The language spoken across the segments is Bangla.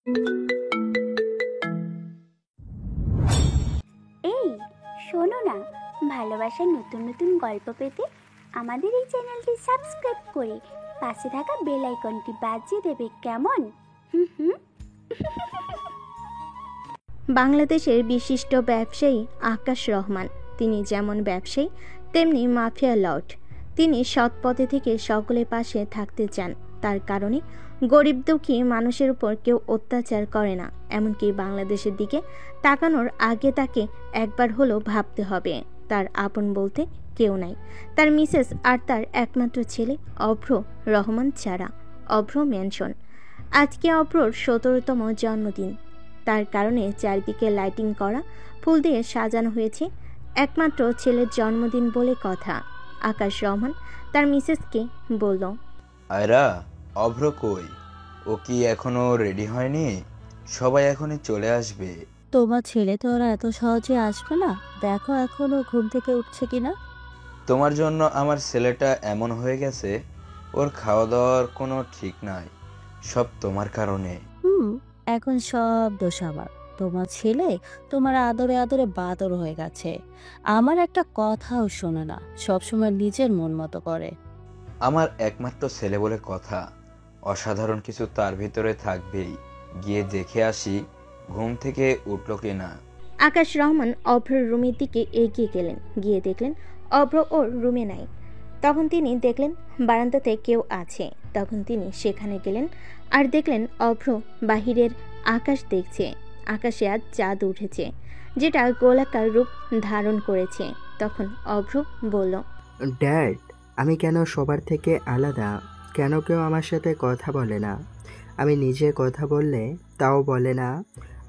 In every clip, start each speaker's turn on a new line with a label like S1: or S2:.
S1: এই শোনো না, ভালোবাসার নতুন নতুন গল্প পেতে আমাদের এই চ্যানেলটি সাবস্ক্রাইব করে পাশে থাকা বেল আইকনটি বাজিয়ে দেবে, কেমন? হুম হুম।
S2: বাংলাদেশের বিশিষ্ট ব্যবসায়ী আকাশ রহমান। তিনি যেমন ব্যবসায়ী তেমনি মাফিয়া লর্ড। তিনি সৎ পথে থেকে সকলের পাশে থাকতে চান। তার কারণে গরিব দুঃখী মানুষের উপর কেউ অত্যাচার করে না। এমনকি বাংলাদেশের দিকে তাকানোর আগে তাকে একবার হলেও ভাবতে হবে তার আপন বলতে কেউ নাই, তার মিসেস আর তার একমাত্র ছেলে অভ্র রহমান ছাড়া। অভ্র ম্যানশন। আজকে অভ্রর 17তম জন্মদিন। তার কারণে চারিদিকে লাইটিং করা, ফুল দিয়ে সাজানো হয়েছে। একমাত্র ছেলের জন্মদিন বলে কথা। আকাশ রহমান তার মিসেসকে বলল,
S3: আয়রা, অভ্র কই? ও কি এখনো রেডি হয়নি? সবাই এখনই চলে আসবে।
S4: তোমার ছেলে তো ওরা এত সহজে আসবে না। দেখো এখনো ঘুম থেকে উঠছে কিনা।
S3: তোমার জন্য আমার ছেলেটা এমন হয়ে গেছে, ওর খাওয়া দাওয়ার কোনো ঠিক নাই। সব তোমার কারণে।
S4: এখন সব দোষ আমার। তোমার ছেলে তোমার আদরে আদরে বাদর হয়ে গেছে। আমার একটা কথাও শোনে না, সবসময় নিজের মন মতো করে।
S3: আমার একমাত্র ছেলে বলে কথা, অসাধারণ কিছু তার ভিতরে থাকবেই। গিয়ে দেখে আসি ঘুম থেকে উঠলো কিনা।
S2: আকাশ রহমান অভ্রর রুমের দিকে এগিয়ে গেলেন। গিয়ে দেখলেন অভ্র ওর রুমে নাই। তখন তিনি দেখলেন বারান্দাতে কেউ আছে। তখন তিনি সেখানে গেলেন আর দেখলেন অভ্র বাহিরের আকাশ দেখছে। আকাশে আজ চাঁদ উঠেছে, যেটা গোলাকার রূপ ধারণ করেছে। তখন অভ্র বলল,
S5: ড্যাড, আমি কেন সবার থেকে আলাদা? কেন কেউ আমার সাথে কথা বলে না? আমি নিজে কথা বললে তাও বলে না,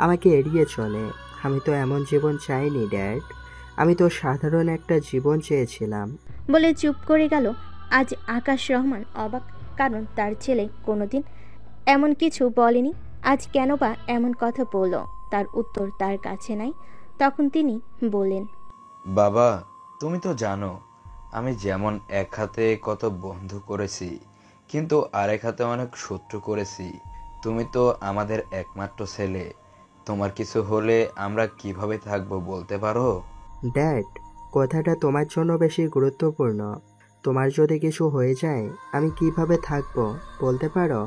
S5: আমাকে এড়িয়ে চলে। আমি তো এমন জীবন চাইনি ড্যাড। আমি তো সাধারণ একটা জীবন চেয়েছিলাম।
S2: বলে চুপ করে গেল। আজ আকাশ রহমান অবাক, কারণ তার ছেলে কোনোদিন এমন কিছু বলেনি। আজ কেন বা এমন কথা বলল, তার উত্তর তার কাছে নাই। তখন তিনি বললেন,
S3: বাবা, তুমি তো জানো আমি যেমন এক হাতে কত বন্ধু করেছি, কিন্তু আরেক হাতে অনেক শত্রু করেছি। তুমি তো আমাদের একমাত্র ছেলে। তোমার কিছু হলে আমরা কিভাবে থাকবো বলতে পারো?
S5: ড্যাড, কথাটা তোমার জন্য বেশি গুরুত্বপূর্ণ। তোমার যদি কিছু হয়ে যায় আমি কিভাবে থাকবো বলতে পারো?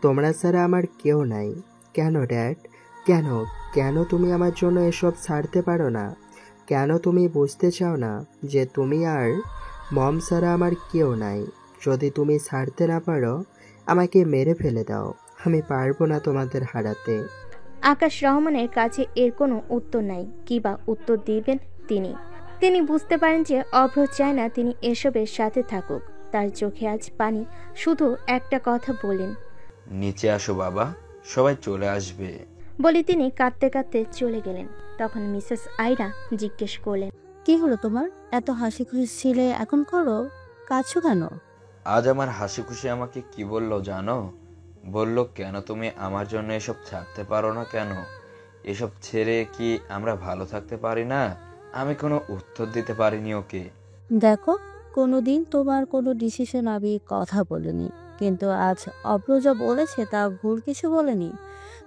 S5: তোমরা ছাড়া আমার কেউ নাই। কেন ড্যাড? কেন? কেন তুমি আমার জন্য এসব ছাড়তে পারো না? কেন তুমি বুঝতে চাও না যে তুমি আর মম ছাড়া আমার কেউ নাই? যদি তুমি ছাড়তে না পারো আমাকে মেরে ফেলে দাও। আমি পারবো না তোমাদের হারাতে।
S2: আকাশ রহমানের কাছে এর কোনো উত্তর নাই। কি বা উত্তর দিবেন তিনি? তিনি বুঝতে পারেন যে অভ্র চায় না তিনি এসবের সাথে থাকুক। তার চোখে আজ পানি। শুধু একটা কথা বলেন,
S3: নিচে আসো বাবা, সবাই চলে আসবে।
S2: বলে তিনি কাঁদতে কাঁদতে চলে গেলেন। তখন মিসেস আয়রা জিজ্ঞেস করলেন,
S4: কি হলো তোমার? এত হাসি খুশি ছিলে, এখন করো কাছো কেন?
S3: আজ আমার হাসি খুশি আমাকে কি বললো জানো? বলল, কেন তুমি আমার জন্য এসব ছাড়তে পারো না কেন? এসব ছেড়ে কি আমরা ভালো থাকতে পারি না? আমি কোনো উত্তর দিতে পারিনি ওকে।
S4: দেখো, কোনোদিন তোমার কোনো ডিসিশন আমি কথা বলিনি, কিন্তু আজ অভ্র যা বলেছে তা ভুল কিছু বলেনি।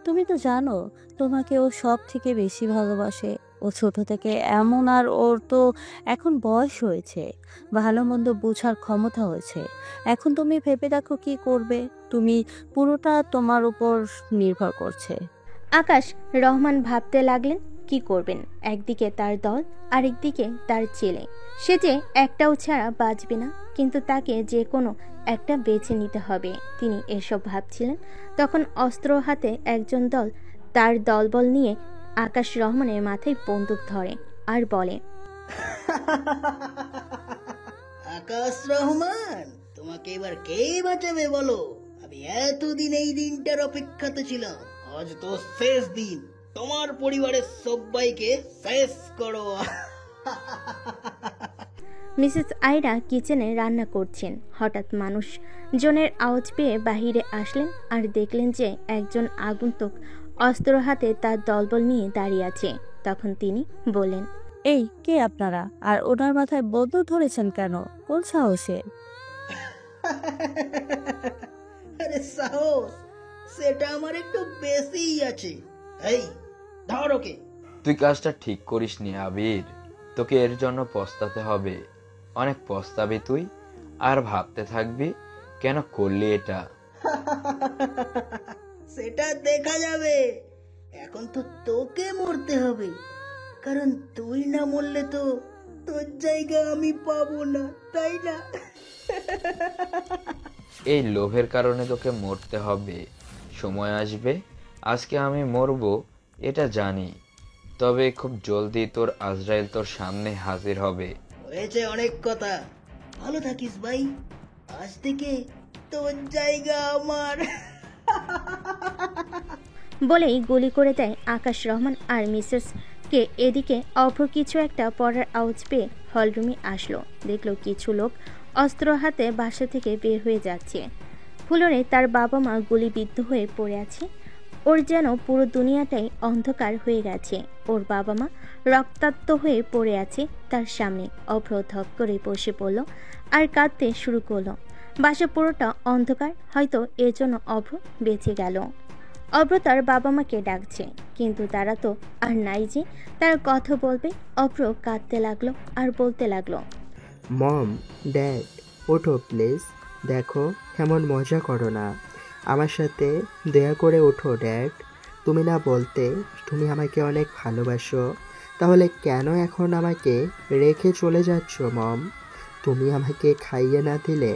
S4: তুমি তো জানো তোমাকে ও সব থেকে বেশি ভালোবাসে। ও ছোট থেকে এমন, আর ওর তো এখন বয়স হয়েছে, ভালো মন্দ বোঝার ক্ষমতা হয়েছে। এখন তুমি ভেবে দেখো কি করবে। তুমি পুরোটা তোমার উপর নির্ভর করছে।
S2: আকাশ রহমান ভাবতে লাগলেন কি করবেন। একদিকে তার দল, আরেকদিকে তার ছেলে। সে যে একটাও ছাড়া বাঁচবে না, কিন্তু তাকে যে কোনো একটা বেছে নিতে হবে। তিনি এসব ভাবছিলেন, তখন অস্ত্র হাতে একজন দল তার দলবল নিয়ে আকাশ রহমানের মাথায় বন্দুক ধরে আর বলে,
S6: আকাশ রহমান, তোমাকে এবার কে বাঁচাবে বলো? আমি এতদিন এই দিনটার অপেক্ষাতে ছিলাম। আজ তো শেষ দিন। তোমার পরিবারের সবাইকে শেষ করো।
S2: মিসেস আয়রা কিচেনে রান্না করছেন। হঠাৎ মানুষ জনের আওয়াজ পেয়ে বাহিরে আসলেন আর দেখলেন যে একজন আগন্তুক অস্ত্র হাতে তার দলবল নিয়ে দাঁড়িয়ে আছে। তখন তিনি বললেন,
S4: এই কে আপনারা? আর ওনার মাথায় বন্দুক ধরেছেন কেন? কোন সাহসে?
S6: আরে সাহস সেটা আমার একটু বেশিই আছে। এই ধর ওকে।
S3: তুই কাজটা ঠিক করিসনি আবির, তোকে এর জন্য পস্তাতে হবে। অনেক পস্তাবি তুই, আর ভাবতে থাকবি কেন করলি এটা।
S6: সেটা দেখা যাবে। এখন তো তোকে মরতে হবে, কারণ তুই না মরলে তো তোর জায়গা আমি পাবো না, তাই না?
S3: এই লোভের কারণে তোকে মরতে হবে। সময় আসবে, আজকে আমি মরবো এটা জানি, তবে খুব জলদি তোর আজরাইল তোর সামনে হাজির হবে।
S6: হয়েছে অনেক কথা, ভালো থাকিস ভাই। আজ থেকে তোর জায়গা আমার।
S2: বলেই গুলি করে দেয় আকাশ রহমান। আর মিসেসকে এদিকে অভ্র কিছু একটা পড়ার আওয়াজ পেয়ে হলরুমে আসলো। দেখলো কিছু লোক অস্ত্র হাতে বাসা থেকে বের হয়ে যাচ্ছে। ফ্লোরে তার বাবা মা গুলিবিদ্ধ হয়ে পড়ে আছে। ওর যেন পুরো দুনিয়াটাই অন্ধকার হয়ে গেছে। ওর বাবা মা রক্তাক্ত হয়ে পড়ে আছে তার সামনে। অভ্র ধপ করে বসে পড়ল আর কাঁদতে শুরু করলো। বাসা পুরোটা অন্ধকার, হয়তো এজন্য অভ্র বেঁচে গেল। অভ্র তার বাবা মাকে ডাকছে, কিন্তু তারা তো আর নাই যে তার কথা বলবে। অভ্র কাঁদতে লাগলো আর বলতে লাগলো,
S5: মম, ড্যাড, ওঠো প্লিজ। দেখো, এমন মজা করো না। আমার সাথে দয়া করে ওঠো ড্যাড। তুমি না বলতে তুমি আমাকে অনেক ভালোবাসো, তাহলে কেন এখন আমাকে রেখে চলে যাচ্ছ মম? তুমি আমাকে খাইয়ে না দিলে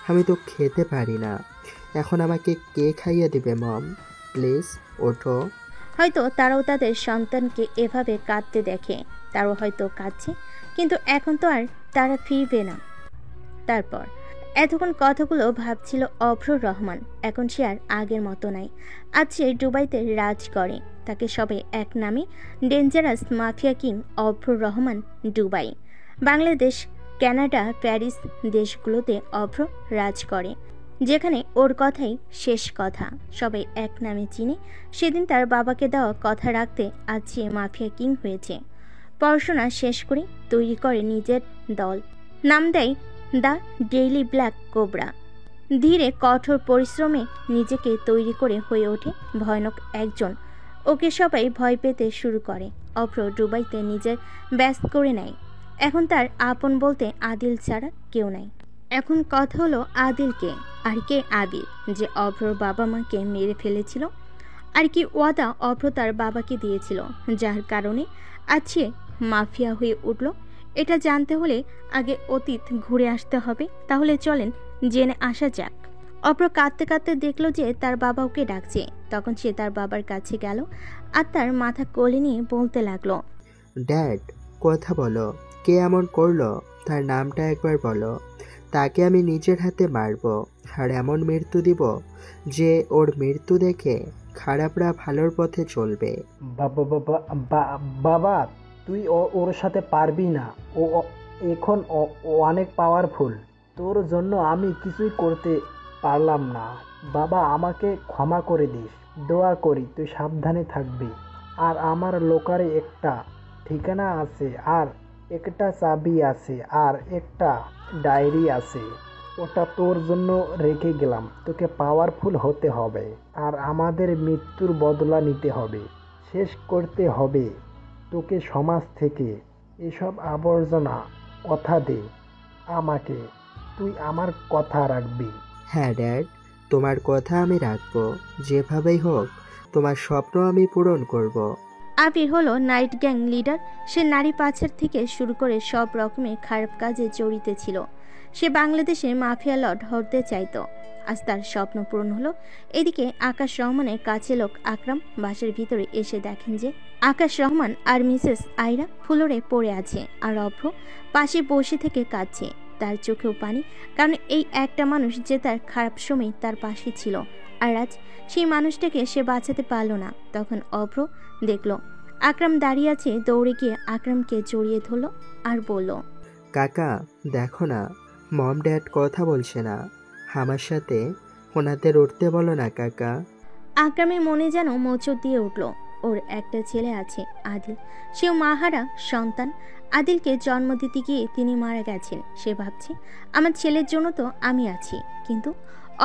S5: আমি তো খেতে পারি না। এখন আমাকে কে খাইয়ে দিবে মম? প্লিজ ওঠো।
S2: হয়তো তারাও তাদের সন্তানকে এভাবে কাঁদতে দেখে, তারাও হয়তো কাঁদছে, কিন্তু এখন তো আর তারা ফিরবে না। তারপর এতক্ষণ কথাগুলো ভাবছিল অভ্র রহমান। এখন সে আর আগের মতো নাই। আজ সে দুবাইতে রাজ করে। তাকে সবাই এক নামে dangerous mafia king Abhra Rahman Dubai. Bangladesh, Canada, Paris দেশগুলোতে অভ্র রাজ করে, যেখানে ওর কথাই শেষ কথা। সবাই এক নামে চিনে। সেদিন তার বাবাকে দেওয়া কথা রাখতে আজ সে মাফিয়া কিং হয়েছে। পড়াশোনা শেষ করে তৈরি করে নিজের দল, নাম দেয় দ্য ডেইলি ব্ল্যাক কোবরা। ধীরে কঠোর পরিশ্রমে নিজেকে তৈরি করে হয়ে ওঠে ভয়ানক একজন। ওকে সবাই ভয় পেতে শুরু করে। অভ্র দুবাইতে নিজের ব্যস্ত করে নেয়। এখন তার আপন বলতে আদিল ছাড়া কেউ নাই। এখন কথা হলো আদিলকে আর কে আবির, যে অভ্রর বাবা মাকে মেরে ফেলেছিল। আর কি ওয়াদা অভ্র তার বাবাকে দিয়েছিল, যার কারণে আজ সে মাফিয়া হয়ে উঠল। এটা জানতে হলে আগে অতীত ঘুরে আসতে হবে। তাহলে চলেন জেনে আসা যাক। অভ্র কাঁদতে কাঁদতে দেখলো যে তার বাবা ওকে ডাকছে। তখন সে তার বাবার কাছে গেল আর তার মাথা কোলে নিয়ে বলতে লাগলো,
S5: ড্যাড, কথা বলো। কে এমন করলো? তার নামটা একবার বলো। তাকে আমি নিজের হাতে মারবো, আর এমন মৃত্যু দিব যে ওর মৃত্যু দেখে খারাপরা ভালোর পথে চলবে।
S7: বাবা, তুই ওর সাথে পারবি না। এখন ও অনেক পাওয়ারফুল। তোর জন্য আমি কিছুই করতে পারলাম না। বাবা, আমাকে ক্ষমা করে দিস। দোয়া করি তুই সাবধানে থাকবি। আর আমার লোকারে একটা ঠিকানা আছে, আর একটা চাবি আছে, আর একটা ডায়েরি আছে। ওটা তোর জন্য রেখে গেলাম। তোকে পাওয়ারফুল হতে হবে, আর আমাদের মৃত্যুর বদলা নিতে হবে, শেষ করতে হবে তোকে সমাজ থেকে। এসব আবর্জনা কথা দে আমাকে, তুই আমার কথা রাখবি।
S5: হ্যাঁ ড্যাড, তোমার কথা আমি রাখবো। যেভাবেই হোক তোমার স্বপ্ন আমি পূরণ করব।
S2: আবির হলো নাইট গ্যাং লিডার। সে নারী পাচার থেকে শুরু করে সব রকমের খারাপ কাজে জড়িত ছিল। সে বাংলাদেশে মাফিয়া লর্ড হতে চাইতো। আজ তার স্বপ্ন পূরণ হলো। এদিকে আকাশ রহমানের কাছে লোক আকরাম বাসার ভিতরে এসে দেখেন যে আকাশ রহমান আর মিসেস আয়রা ফ্লোরে পড়ে আছে, আর অভ্র পাশে বসে থেকে কাঁদছে। তার চোখেও পানি, কারণ এই একটা মানুষ যে তার খারাপ সময় তার পাশে ছিল, আর আজ সেই মানুষটাকে সে বাঁচাতে পারল না। তখন অভ্র দেখল আকরাম দাঁড়িয়ে আছে। দৌড়ে গিয়ে আকরামকে জড়িয়ে ধরল আর বলল,
S5: কাকা দেখো না, মম ড্যাড কথা বলছে না। আমার সাথে ওনাদের উঠতে বলো না কাকা।
S2: আকরামের মনে যেন মোচড় দিয়ে উঠল। ওর একটা ছেলে আছে আদিল, সেও মাহারা সন্তান। আদিলকে জন্ম দিতে গিয়ে তিনি মারা গেছেন। সে ভাবছে আমার ছেলের জন্য তো আমি আছি, কিন্তু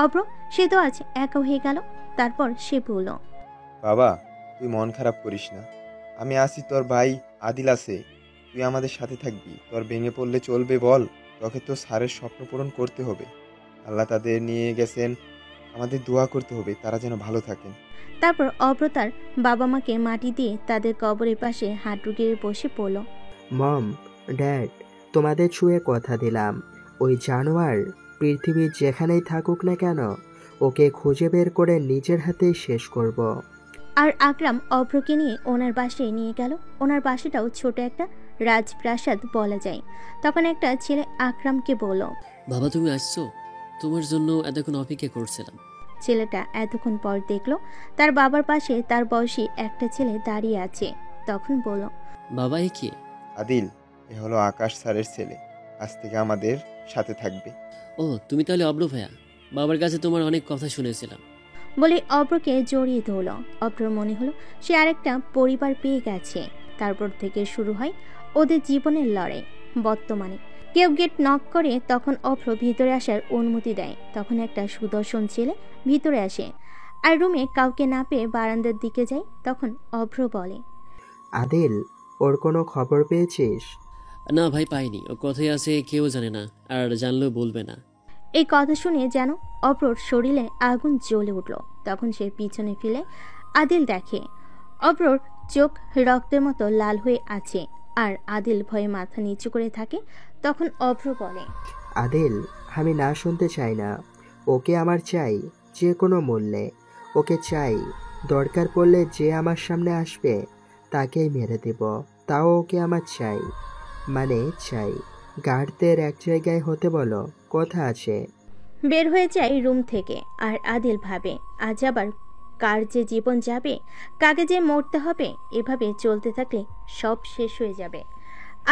S2: অভ্র সে তো আজ একা হয়ে গেল। তারপর সে বলল,
S8: বাবা, তুই মন খারাপ করিস না। আমি আছি, তোর ভাই আদিল আছে। তুই আমাদের সাথে থাকবি। তোর ভেঙে পড়লে চলবে বল? তোকে তো স্যারের স্বপ্ন পূরণ করতে হবে। আল্লাহ তাদের নিয়ে গেছেন, আমাদের দোয়া করতে হবে তারা যেন ভালো থাকেন।
S2: তারপর অভ্র তার বাবা মাকে মাটি দিয়ে তাদের কবরের পাশে হাঁটু গেড়ে বসে পড়ল।
S5: মম, ড্যাড, তোমাদের ছুঁয়ে কথা দিলাম, ওই জানোয়ার পৃথিবীর যেখানেই থাকুক না কেন, ওকে খুঁজে বের করে নিজের হাতেই শেষ করব।
S2: আর আকরাম অভ্রকে নিয়ে ওনার বাসায় নিয়ে গেল। ওনার বাসাটাও ছোট একটা রাজপ্রাসাদ বলা যায়। তখন একটা ছেলে আকরামকে বলল,
S9: বাবা তুমি আসছো? তোমার জন্য এতক্ষণ অপেক্ষা করছিলাম।
S2: ছেলেটা এতক্ষণ পর দেখলো তার বাবার পাশে তার বয়সী একটা ছেলে দাঁড়িয়ে আছে। তখন বলল,
S9: বাবা এ কি?
S8: আদিল, এ হলো আকাশ স্যারের ছেলে। আজ থেকে আমাদের সাথে থাকবে।
S9: ও তুমি তাহলে অব্র ভাইয়া। বাবার কাছে তোমার অনেক কথা শুনেছিলাম।
S2: বলে অভ্রকে জড়িয়ে ধরল। অভ্রর মনে হলো সে আরেকটা পরিবার পেয়ে গেছে। তারপর থেকে শুরু হয় ওদের জীবনের লড়াই। বর্তমানে কেউ গেট নক করে, তখন অভ্র ভিতরে আসার অনুমতি দেয়। তখন একটা সুদর্শন ছেলে ভিতরে আসে আর রুমে কাউকে না পেয়ে বারান্দার দিকে যায়। তখন অভ্র বলে,
S5: আদিল, ওর কোনো খবর পেয়েছিস?
S9: না ভাই পাইনি। ও কোথায় আছে কেউ জানে না, আর জানলেও বলবে না।
S2: এই কথা শুনে যেন অভ্রর শরীরে আগুন জ্বলে উঠল। তখন সে পিছনে ফিরে আদিল দেখে অভ্রর চোখ রক্তের মতো লাল হয়ে আছে আর আদিল ভয়ে মাথা নিচু করে থাকে। তখন অভ্র বলে,
S5: আদিল, আমি না শুনতে চাই না। ওকে আমার চাই, যে কোনো মূল্যে ওকে চাই। দরকার পড়লে যে আমার সামনে আসবে তাকেই মেরে দেব, তাও ওকে আমার চাই, মানে চাই। গার্ডদের এক জায়গায় হতে বলো, কথা আছে।
S2: বের হয়ে যায় রুম থেকে। আর আদিল ভাবে, আজ আবার কার যে জীবন যাবে, কাকে যে মরতে হবে। এভাবে চলতে থাকলে সব শেষ হয়ে যাবে।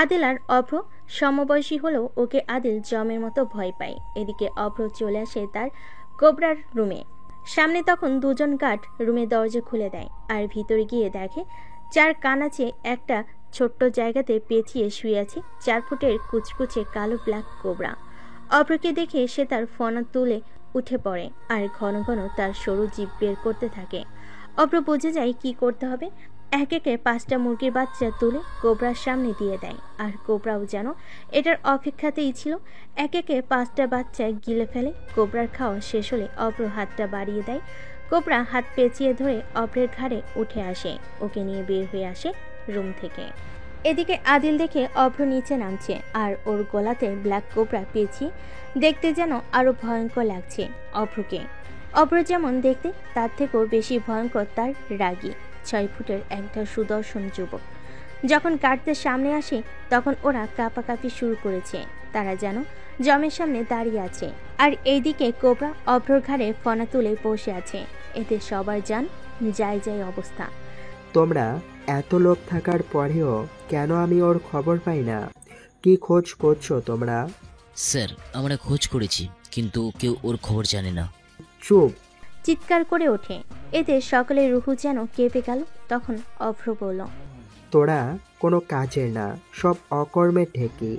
S2: আদিল আর অভ্র সমবয়সী হলেও ওকে আদিল জমের মতো ভয় পায়। এদিকে অভ্র চলে আসে তার কোবরার রুমে। সামনে তখন দুজন গার্ড রুমের দরজা খুলে দেয় আর ভিতরে গিয়ে দেখে 4 কানাচে একটা ছোট্ট জায়গাতে পেঁচিয়ে শুয়ে আছে 4 ফুটের কুচকুচে কালো ব্ল্যাক কোবরা। অভ্রকে দেখে সে তার ফনা তুলে উঠে পড়ে আর ঘন ঘন তার সরু জিভ বের করতে থাকে। অভ্র বুঝে যায় কি করতে হবে। এক একে 5টা মুরগির বাচ্চা তুলে কোবরার সামনে দিয়ে দেয় আর কোবরাও যেন এটার অপেক্ষাতেই ছিল। এক একে 5টা বাচ্চা গিলে ফেলে। কোবরার খাওয়া শেষ হলে অভ্র হাতটা বাড়িয়ে দেয়। কোবরা হাত পেঁচিয়ে ধরে অভ্রের ঘাড়ে উঠে আসে, ওকে নিয়ে বের হয়ে আসে রুম থেকে। এদিকে আদিল দেখে অভ্র নিচে নামছে আর ওর গলাতে ব্ল্যাক কোবরা পেঁচিয়ে দেখতে যেন আরো ভয়ঙ্কর লাগছে অভ্রকে। অভ্র যেমন দেখতে তার থেকেও বেশি ভয়ঙ্কর তার রাগী 6 ফুটের একটা সুদর্শন যুবক। যখন গার্ডদের সামনে আসে তখন ওরা কাঁপাকাঁপি শুরু করেছে। তারা যেন জমের সামনে দাঁড়িয়ে আছে আর এইদিকে কোবরা অভ্রর ঘাড়ে ফনা তুলে বসে আছে। এতে সবার জান যায় যায় অবস্থা।
S5: তোমরা এত লোক থাকার পরেও কেন আমি ওর খবর পাই না? কি খোঁজ করছো তোমরা?
S10: স্যার, আমরা খোঁজ করেছি, কিন্তু কেউ ওর খবর জানে না।
S5: চুপ!
S2: চিৎকার করে ওঠে। এতে সকলের রুহু যেন কেঁপে গেল। তখন অভ্র বলল,
S5: তোরা কোনো কাজের না, সব অকর্মের ঠেকি।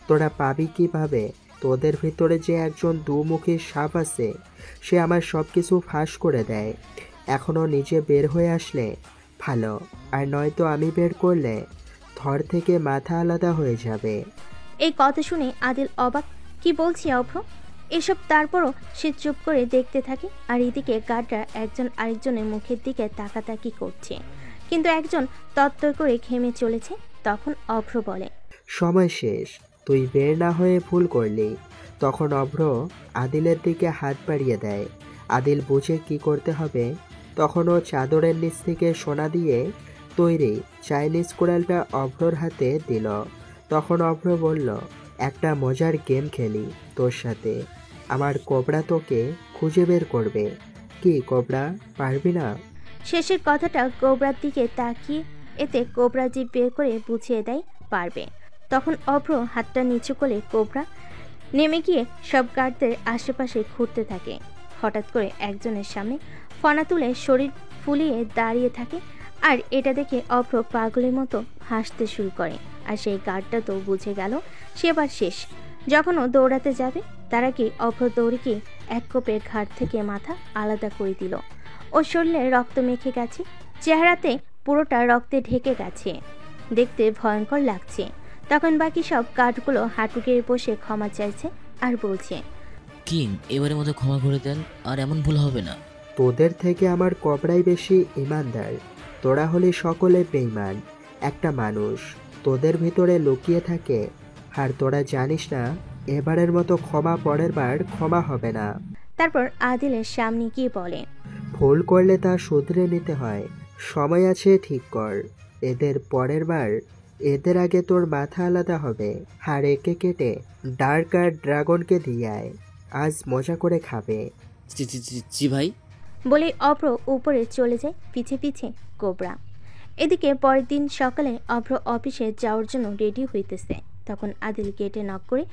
S5: তোরা পাবি কিভাবে? তোদের ভিতরে যে একজন দুমুখী সাপ আছে, সে আমার সব কিছু ফাঁস করে দেয়। এখনও নিজে বের হয়ে আসলে ভালো, আর নয়তো আমি বের করলে থর থেকে মাথা আলাদা হয়ে যাবে।
S2: এই কথা শুনে আদিল অবাক, কি বলছি অভ্র এসব? তারপরও সে চুপ করে দেখতে থাকে। আর এদিকে গার্ডরা একজন আরেকজনের মুখের দিকে তাকাতাকি করছে, কিন্তু একজন তত্তর করে ঘেমে চলেছে। তখন অভ্র বলে,
S5: সময় শেষ, তুই বের না হয়ে ভুল করলি। তখন অভ্র আদিলের দিকে হাত বাড়িয়ে দেয়। আদিল বুঝে কি করতে হবে। তখন ও চাদরের নিচ থেকে সোনা দিয়ে তৈরি চাইনিজ কোড়ালটা অভ্রর হাতে দিল। তখন অভ্র বলল, একটা মজার গেম খেলি তোর সাথে। আমার কোবরা তোকে খুঁজে বের করবে। কি কোবরা, পারবি না?
S2: শেষের কথাটা কোবরার দিকে তাকিয়ে এতে কোবরা জিভ বের করে বুঝিয়ে দেয় পারবে। তখন অভ্র হাতটা নিচু করে কোবরা নেমে গিয়ে সব গার্ডদের আশেপাশে ঘুরতে থাকে। হঠাৎ করে একজনের সামনে ফনা তুলে শরীর ফুলিয়ে দাঁড়িয়ে থাকে আর এটা দেখে অভ্র পাগলের মতো হাসতে শুরু করে। আর সেই গার্ডটা তো বুঝে গেল সে এবার শেষ। যখন ও দৌড়াতে যাবে তার আগে অভ্র দৌড়িকে এক কোপে ঘাট থেকে মাথা আলাদা করে দিল। ওর শরীরে রক্ত মেখে গেছে, চেহারাতে পুরোটা রক্তে ঢেকে গেছে, দেখতে ভয়ঙ্কর লাগছে। তখন বাকি সব গার্ডগুলো হাঁটু গেড়ে বসে ক্ষমা চাইছে আর বলছে,
S10: কিং, এবারের মতো ক্ষমা করে দেন, আর এমন ভুল হবে না।
S5: তোদের থেকে আমার কবরাই বেশি ইমানদার। তোরা হলে সকলে বেঈমান। একটা মানুষ তোদের ভিতরে লুকিয়ে থাকে, আর তোরা জানিস না এবারের মতো ক্ষমা পরের বার ক্ষমা হবে না।
S2: তারপর আদিলের সামনে গিয়ে বলে,
S5: ভুল করলে তা শুধরে নিতে হয়, সময় আছে, ঠিক কর। এদের পরের বার এদের আগে তোর মাথা আলাদা হবে, আর একে কেটে ডার্ক আর ড্রাগনকে দিয়ে আয়, আজ মজা করে খাবে।
S9: জি জি জি জি ভাই।
S2: বলে অভ্র উপরে চলে যায়, পিছে পিছে কোবরা। এদিকে পরের দিন সকালে অভ্র অফিসে যাওয়ার জন্য রেডি হইতেছে। তখন আদিল গেটে নক করে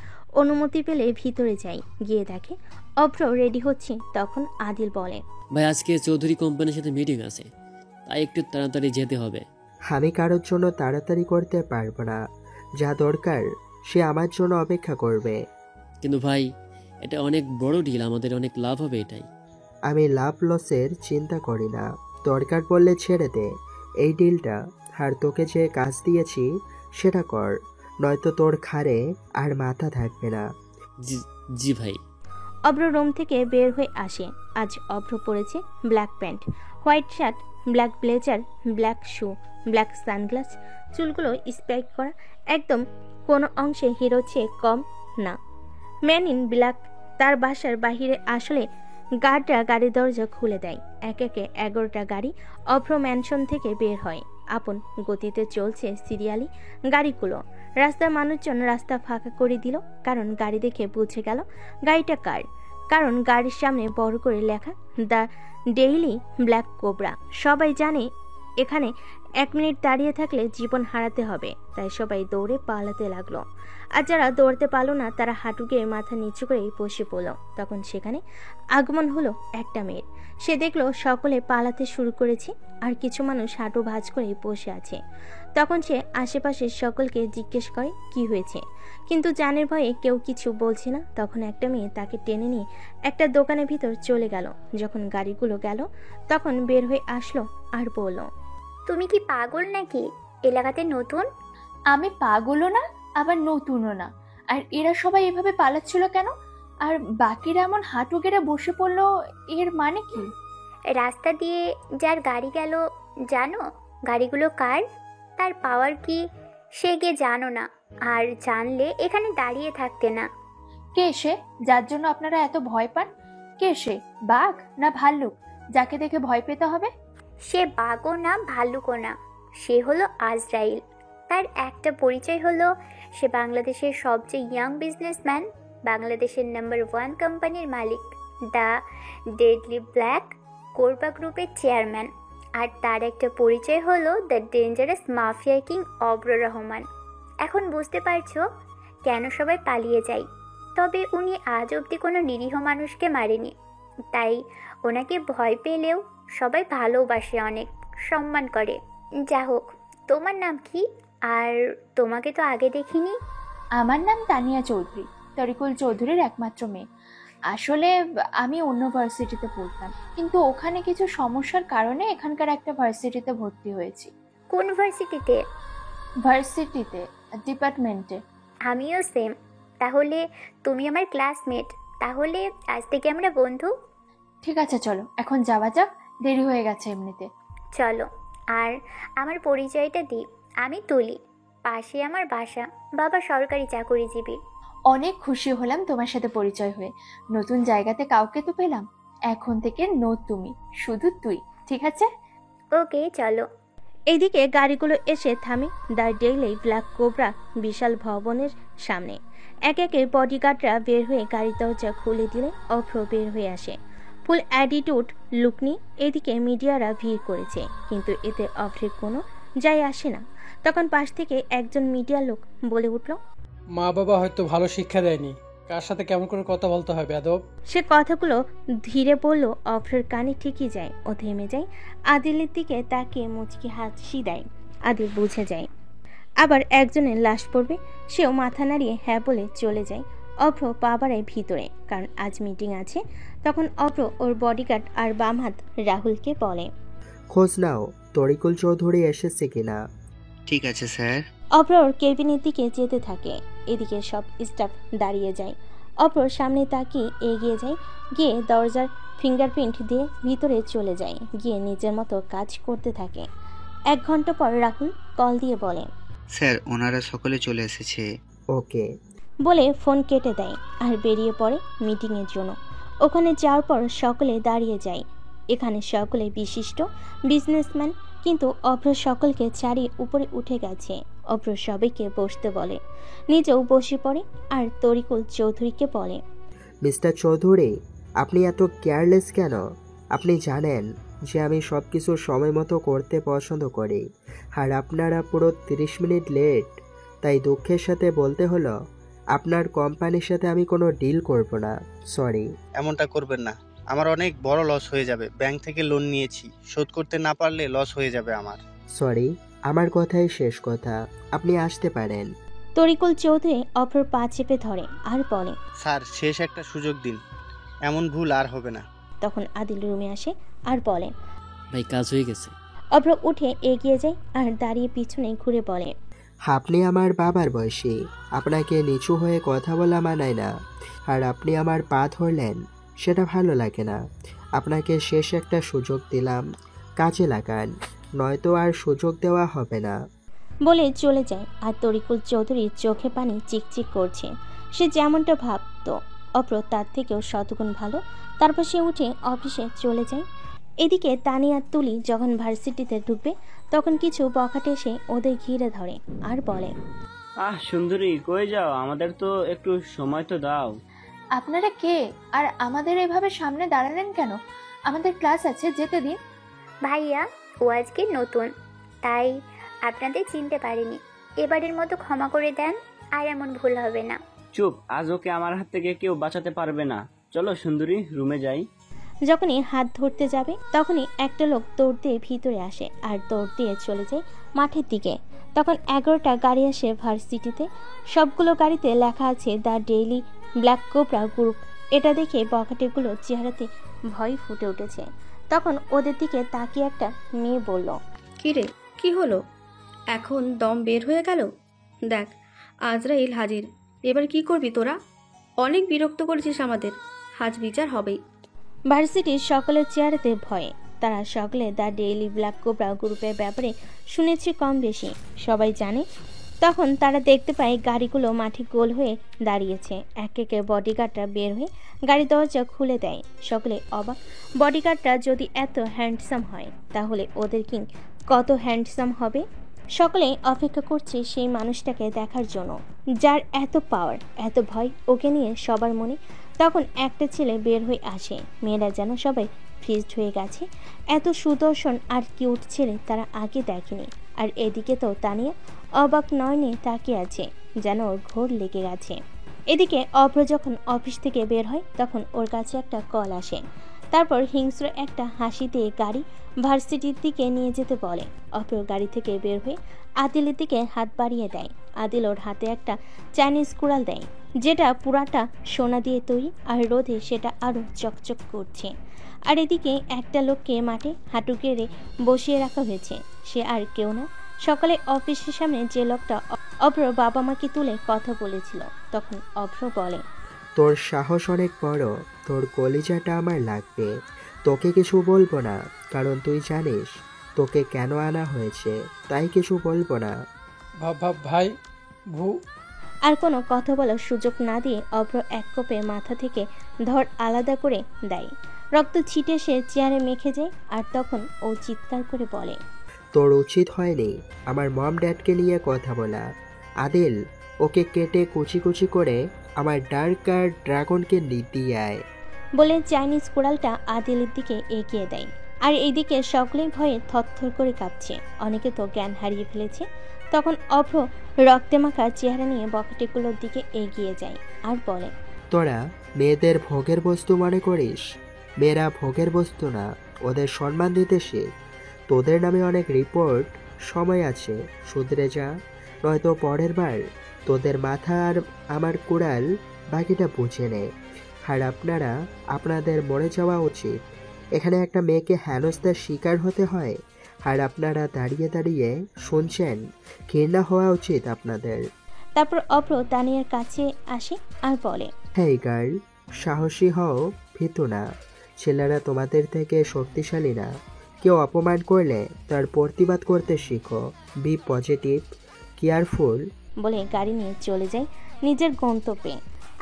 S2: অনুমতি পেলে ভিতরে যায়। গিয়ে দেখে অভ্র রেডি হচ্ছে। তখন আদিল বলে,
S9: ভাই আজকে চৌধুরী কোম্পানির সাথে মিটিং আছে, তাই একটু তাড়াতাড়ি যেতে হবে।
S5: আমি কারোর জন্য তাড়াতাড়ি করতে পারবো না, যা দরকার সে আমার জন্য অপেক্ষা করবে।
S9: কিন্তু ভাই, এটা অনেক বড় ডিল, আমাদের অনেক লাভ হবে এটাই।
S5: আমি লাভ লসের চিন্তা করি না, দরকার পড়লে ছেড়ে দে এই ডিলটা, আর তোকে যে কাজ দিয়েছি সেটা কর, নয়তো তোর ঘাড়ে আর মাথা থাকবে না।
S9: জি জি ভাই।
S2: অভ্র রুম থেকে বের হয়ে আসে। আজ অভ্র পরেছে black pant, white shirt, black blazer, black শু, ব্ল্যাক সানগ্লাস, চুলগুলো স্প্রাইট করা, একদম কোনো অংশে হিরো চেয়ে কম না। Man in black. তার বাসার বাহিরে আসলে গার্ডরা গাড়ির দরজা খুলে দেয়। একে একে 11টা গাড়ি অভ্র ম্যানশন থেকে বের হয়। আপন গতিতে চলছে সিরিয়ালি গাড়িগুলো। রাস্তার মানুষজন রাস্তা ফাঁকা করে দিল, কারণ গাড়ি দেখে বুঝে গেল গাড়িটা কার। কারণ গাড়ির সামনে বড় করে লেখা দ্য ডেইলি ব্ল্যাক কোবরা। সবাই জানে এখানে 1 মিনিট দাঁড়িয়ে থাকলে জীবন হারাতে হবে, তাই সবাই দৌড়ে পালাতে লাগলো। আর যারা দৌড়তে পারলো না তারা হাঁটু গেড়ে মাথা নিচু করে বসে পড়ল। তখন সেখানে আগমন হলো একটা মেয়ের। সে দেখলো সকলে পালাতে শুরু করেছে, আর কিছু মানুষ হাঁটু ভাঁজ করে বসে আছে। তখন সে আশেপাশের সকলকে জিজ্ঞেস করে কি হয়েছে, কিন্তু জানের ভয়ে কেউ কিছু বলছে না। তখন একটা মেয়ে তাকে টেনে নিয়ে একটা দোকানের ভিতর চলে গেল। যখন গাড়িগুলো গেল তখন বের হয়ে আসলো আর বলল,
S1: তুমি কি পাগল নাকি? এলাকাতে নতুন?
S11: আমি পাগলও না আবার নতুনও না। আর এরা সবাই এভাবে পালাচ্ছিল কেন? আর বাকিরা এমন হাঁটু গেড়ে বসে পড়লো, এর মানে কি?
S1: রাস্তা দিয়ে যার গাড়ি গেল, জানো গাড়িগুলো কার, তার পাওয়ার কি সে গিয়ে জানো না, আর জানলে এখানে দাঁড়িয়ে থাকতে না।
S11: কে সে যার জন্য আপনারা এত ভয় পান? কে সে, বাঘ না ভাল্লুক যাকে দেখে ভয় পেতে হবে?
S1: সে বাঘও না ভাল্লুকও না, সে হলো আজরাইল। তার একটা পরিচয় হলো সে বাংলাদেশের সবচেয়ে ইয়াং বিজনেসম্যান, বাংলাদেশের নাম্বার 1 কোম্পানির মালিক, দ্য ডেডলি ব্ল্যাক কোরবা গ্রুপের চেয়ারম্যান। আর তার একটা পরিচয় হলো the dangerous mafia king Abhra Rahman. এখন বুঝতে পারছো কেন সবাই পালিয়ে যায়। তবে উনি আজ অবধি কোনো নিরীহ মানুষকে মারেনি, তাই ওনাকে ভয় পেলেও সবাই ভালোবাসে, অনেক সম্মান করে। যা হোক, তোমার নাম কি? আর তোমাকে তো আগে দেখিনি।
S11: আমার নাম তানিয়া চৌধুরী, তরিকুল চৌধুরীর একমাত্র মেয়ে। আসলে আমি অন্য ভার্সিটিতে পড়তাম, কিন্তু ওখানে কিছু সমস্যার কারণে এখানকার একটা ভার্সিটিতে ভর্তি হয়েছি।
S1: কোন ভার্সিটিতে?
S11: ভার্সিটিতে, ডিপার্টমেন্টে।
S1: আমিও সেম। তাহলে তুমি আমার ক্লাসমেট, তাহলে আজ থেকে আমরা বন্ধু।
S11: ঠিক আছে, চলো এখন যাওয়া যাক, দেরি হয়ে গেছে এমনিতে।
S1: চলো। আর আমার পরিচয়টা দিই, আমি তুলি, পাশে আমার বাসা, বাবা সরকারি চাকরিজীবী।
S11: অনেক খুশি হলাম তোমার সাথে পরিচয় হয়ে। নতুন জায়গাতে কাউকে তো পেলাম। এখন থেকে তুমি, শুধু তুই, ঠিক আছে?
S1: ওকে, চলো।
S2: এইদিকে গাড়িগুলো এসে থামে দ্য ডেইলি ব্ল্যাক কোবরা বিশাল ভবনের সামনে। একে একে বডিগার্ডরা বের হয়ে গাড়ির দরজা খুলে দিলে অভ্র বের হয়ে আসে, ফুল অ্যাটিটিউড লুক নিয়ে। এদিকে মিডিয়ারা ভিড় করেছে, কিন্তু এতে অভ্রের কোনো যায় আসে না। তখন পাশ থেকে একজন মিডিয়া লোক বলে উঠল,
S7: মা বাবা হয়তো ভালো শিক্ষা দেয়নি, কার সাথে কেমন করে কথা বলতে হয় বেয়াদব।
S2: সে কথাগুলো ধীরে বলল অভ্রের কানে ঠিকই যায়। ও থেমে যায়, আদিলের দিকে তাকিয়ে মুচকি হাসি দেয়। আদিল বুঝে যায় আবার একজনের লাশ পড়বে, সেও মাথা নাড়িয়ে হ্যাঁ বলে চলে যায়। অভ্র পা বাড়ায় ভিতরে, কারণ আজ মিটিং আছে। তখন অভ্র ওর বডিগার্ড আর বাম হাত রাহুলকে বলে,
S5: খোঁজ নাও তরিকুল চৌধুরী এসেছে কিনা।
S12: ঠিক আছে স্যার।
S2: অভ্র ওর কেবিনের দিকে যেতে থাকে। এদিকে সব স্টাফ দাঁড়িয়ে যায়। অভ্র সামনে তাকিয়ে এগিয়ে যায়, গিয়ে দরজার ফিঙ্গারপ্রিন্ট দিয়ে ভিতরে চলে যায়, গিয়ে নিজের মতো কাজ করতে থাকে। 1 ঘন্টা পর রাহুল কল দিয়ে বলে,
S12: স্যার ওনারা সকলে চলে এসেছে।
S5: ওকে
S2: বলে ফোন কেটে দেয় আর বেরিয়ে পড়ে মিটিংয়ের জন্য। ওখানে যাওয়ার পর সকলে দাঁড়িয়ে যায়। এখানে সকলে বিশিষ্ট বিজনেসম্যান, কিন্তু অভ্র সকলকে ছাড়িয়ে উপরে উঠে গেছে। অভ্র সবাইকে বসতে বলে, নিজেও বসে পড়ে আর তরিকুল চৌধুরীকে বলে,
S5: মিস্টার চৌধুরী, আপনি এত কেয়ারলেস কেন? আপনি জানেন যে আমি সব কিছু সময় মতো করতে পছন্দ করি, আর আপনারা পুরো 30 মিনিট লেট। তাই দুঃখের সাথে বলতে হলো, আপনার কোম্পানির সাথে আমি কোনো ডিল করব না। সরি।
S12: এমনটা করবেন না, আমার অনেক বড় লস হয়ে যাবে। ব্যাংক থেকে লোন নিয়েছি, শোধ করতে না পারলে লস হয়ে যাবে আমার।
S5: সরি, আমার কথাই শেষ কথা, আপনি আসতে পারেন।
S2: তরিকুল চৌধুরী অভ্রর পা চেপে ধরে আর বলে,
S12: স্যার শেষ একটা সুযোগ দিন, এমন ভুল আর হবে না।
S2: তখন আদিল রুমে আসে আর বলে,
S9: ভাই কাজ হয়ে গেছে।
S2: অভ্র উঠে এগিয়ে যায় আর দাঁড়িয়ে পিছনে ঘুরে বলে,
S5: আপনি আমার বাবার বয়সী, আপনাকে নিচু হয়ে কথা বলা মানায় না। আর আপনি আমার পা ধরলেন, সেটা ভালো লাগে না। আপনাকে শেষ একটা সুযোগ দিলাম, কাজে লাগান, নয়তো আর সুযোগ দেওয়া হবে না।
S2: বলে চলে যায়। আর তরিকুল চৌধুরীর চোখে পানি চিকচিক করছে। সে যেমনটা ভাবতো, অভ্র তার থেকেও শতগুণ ভালো। তারপর সে উঠে অফিসে চলে যায়। এদিকে তানিয়া তুলি যখন ভার্সিটিতে ঢুকবে, তখন কিছু বখাটে এসে ওদের ঘিরে ধরে আর বলে,
S13: সুন্দরী কই যাও? আমাদের তো একটু সময় তো দাও।
S11: আপনারা কে? আর আমাদের এভাবে সামনে দাঁড়ালেন কেন? আমাদের ক্লাস আছে, যেতে দিন।
S1: ভাইয়া, ও আজকে নতুন, তাই আপনাদের চিনতে পারিনি। এবারের মতো ক্ষমা করে দেন, আর এমন ভুল হবে না।
S13: চুপ, আজ ওকে আমার হাত থেকে কেউ বাঁচাতে পারবে না। চলো সুন্দরী, রুমে যাই।
S2: যখনই হাত ধরতে যাবে, তখনই একটা লোক দৌড় দিয়ে ভিতরে আসে আর দৌড় দিয়ে চলে যায় মাঠের দিকে। তখন 11টা গাড়ি আসে ভার্সিটিতে। সবগুলো গাড়িতে লেখা আছে the daily black cobra group. এটা দেখে বখাটেগুলো চেহারাতে ভয় ফুটে উঠেছে। তখন ওদের দিকে তাকিয়ে একটা মেয়ে বলল,
S14: কিরে, কি হলো? এখন দম বের হয়ে গেল? দেখ, আজরাইল হাজির। এবার কি করবি তোরা? অনেক বিরক্ত করেছিস আমাদের, আজ বিচার হবেই।
S2: ভার্সিটির সকলের চেহারাতে ভয়ে। তারা সকলে দ্য ডেইলি ব্ল্যাক কোবরা গ্রুপের ব্যাপারে শুনেছে কম বেশি, সবাই জানে। তখন তারা দেখতে পায় গাড়িগুলো মাঠে গোল হয়ে দাঁড়িয়েছে। এক একে বডিগার্ডরা বের হয়ে গাড়ি দরজা খুলে দেয়। সকলে অবাক। বডিগার্ডরা যদি এত হ্যান্ডসাম হয়, তাহলে ওদের কিং কত হ্যান্ডসাম হবে। সকলে অপেক্ষা করছে সেই মানুষটাকে দেখার জন্য, যার এত পাওয়ার, এত ভয় ওকে নিয়ে সবার মনে। তখন একটা ছেলে বের হয়ে আসে। মেয়েরা যেন সবাই ফ্রিজড হয়ে গেছে। এত সুদর্শন আর কিউট ছেলে তারা আগে দেখেনি। আর এদিকে তো তানিয়া অবাক নয়নে তাকিয়ে আছে, যেন ওর ঘোর লেগে গেছে। এদিকে অভ্র যখন অফিস থেকে বের হয়, তখন ওর কাছে একটা কল আসে। তারপর হিংস্র একটা হাসি দিয়ে গাড়ি ভার্সিটির দিকে নিয়ে যেতে বলে। অভ্র গাড়ি থেকে বের হয়ে আদিলের দিকে হাত বাড়িয়ে দেয়। আদিল ওর হাতে একটা চাইনিজ কুড়াল দেয়, যেটা পুরাটা সোনা দিয়ে তৈরি, আর রোদে সেটা আরও চকচক করছে। আর এদিকে একটা লোককে মাঠে হাঁটু গেড়ে বসিয়ে রাখা হয়েছে। সে আর কেউ না, সকালে অফিসের সামনে যে লোকটা অভ্র বাবা মাকে তুলে কথা বলেছিল। তখন অভ্র বলে,
S5: তোর সাহস অনেক বড়, তোর কলিজাটা আমার লাগবে। তোকে কিছু বলবো না, কারণ তুই জানিস তোকে কেন আনা হয়েছে, তাই কিছু বলবো না।
S7: ভাই
S2: আর কোনো কথা বলার সুযোগ না দিয়ে অভ্র এক কোপে মাথা থেকে ধর আলাদা করে দেয়। রক্ত ছিটে সে চেয়ারে মেখে যায়। আর তখন ও চিৎকার করে বলে,
S5: তোর উচিত হয়নি আমার মম ড্যাডকে নিয়ে কথা বলা। আদিল, ওকে কেটে কুচি কুচি করে আমার ডার্ক আর ড্রাগনকে দিয়ে আয়।
S2: বলে চাইনিজ কুড়ালটা আদিলের দিকে এগিয়ে দেয়। আর এইদিকে সকলেই ভয়ে থরথর করে কাঁপছে। অনেকে তো জ্ঞান হারিয়ে ফেলেছে। তখন অভ্র রক্তে মাখা চেহারা নিয়ে বকেটেগুলোর দিকে এগিয়ে যায় আর বলে,
S5: তোরা মেয়েদের ভোগের বস্তু মনে করিস? মেয়েরা ভোগের বস্তু না, ওদের সম্মান দিতে শেখ। তোদের নামে অনেক রিপোর্ট, সময় আছে, শুধরে যা, নয়তো পরের বার তোদের মাথা আর আমার কুড়াল বাকিটা বুঝে নেয়। আর আপনারা আপনাদের মরে যাওয়া উচিত। এখানে একটা মেয়েকে হেনস্থার শিকার হতে হয়, আর আপনারা দাঁড়িয়ে দাঁড়িয়ে শুনছেন। ঘৃণা হওয়া উচিত আপনাদের।
S2: তারপর অভ্র তানিয়ার কাছে আসে আর বলে,
S5: হেই গার্ল, সাহসী হও, ভীতু না। ছেলেরা তোমাদের থেকে শক্তিশালী না। কেউ অপমান করলে তার প্রতিবাদ করতে শিখো। Be positive, careful.
S2: বলে গাড়ি নিয়ে চলে যায় নিজের গন্তব্যে।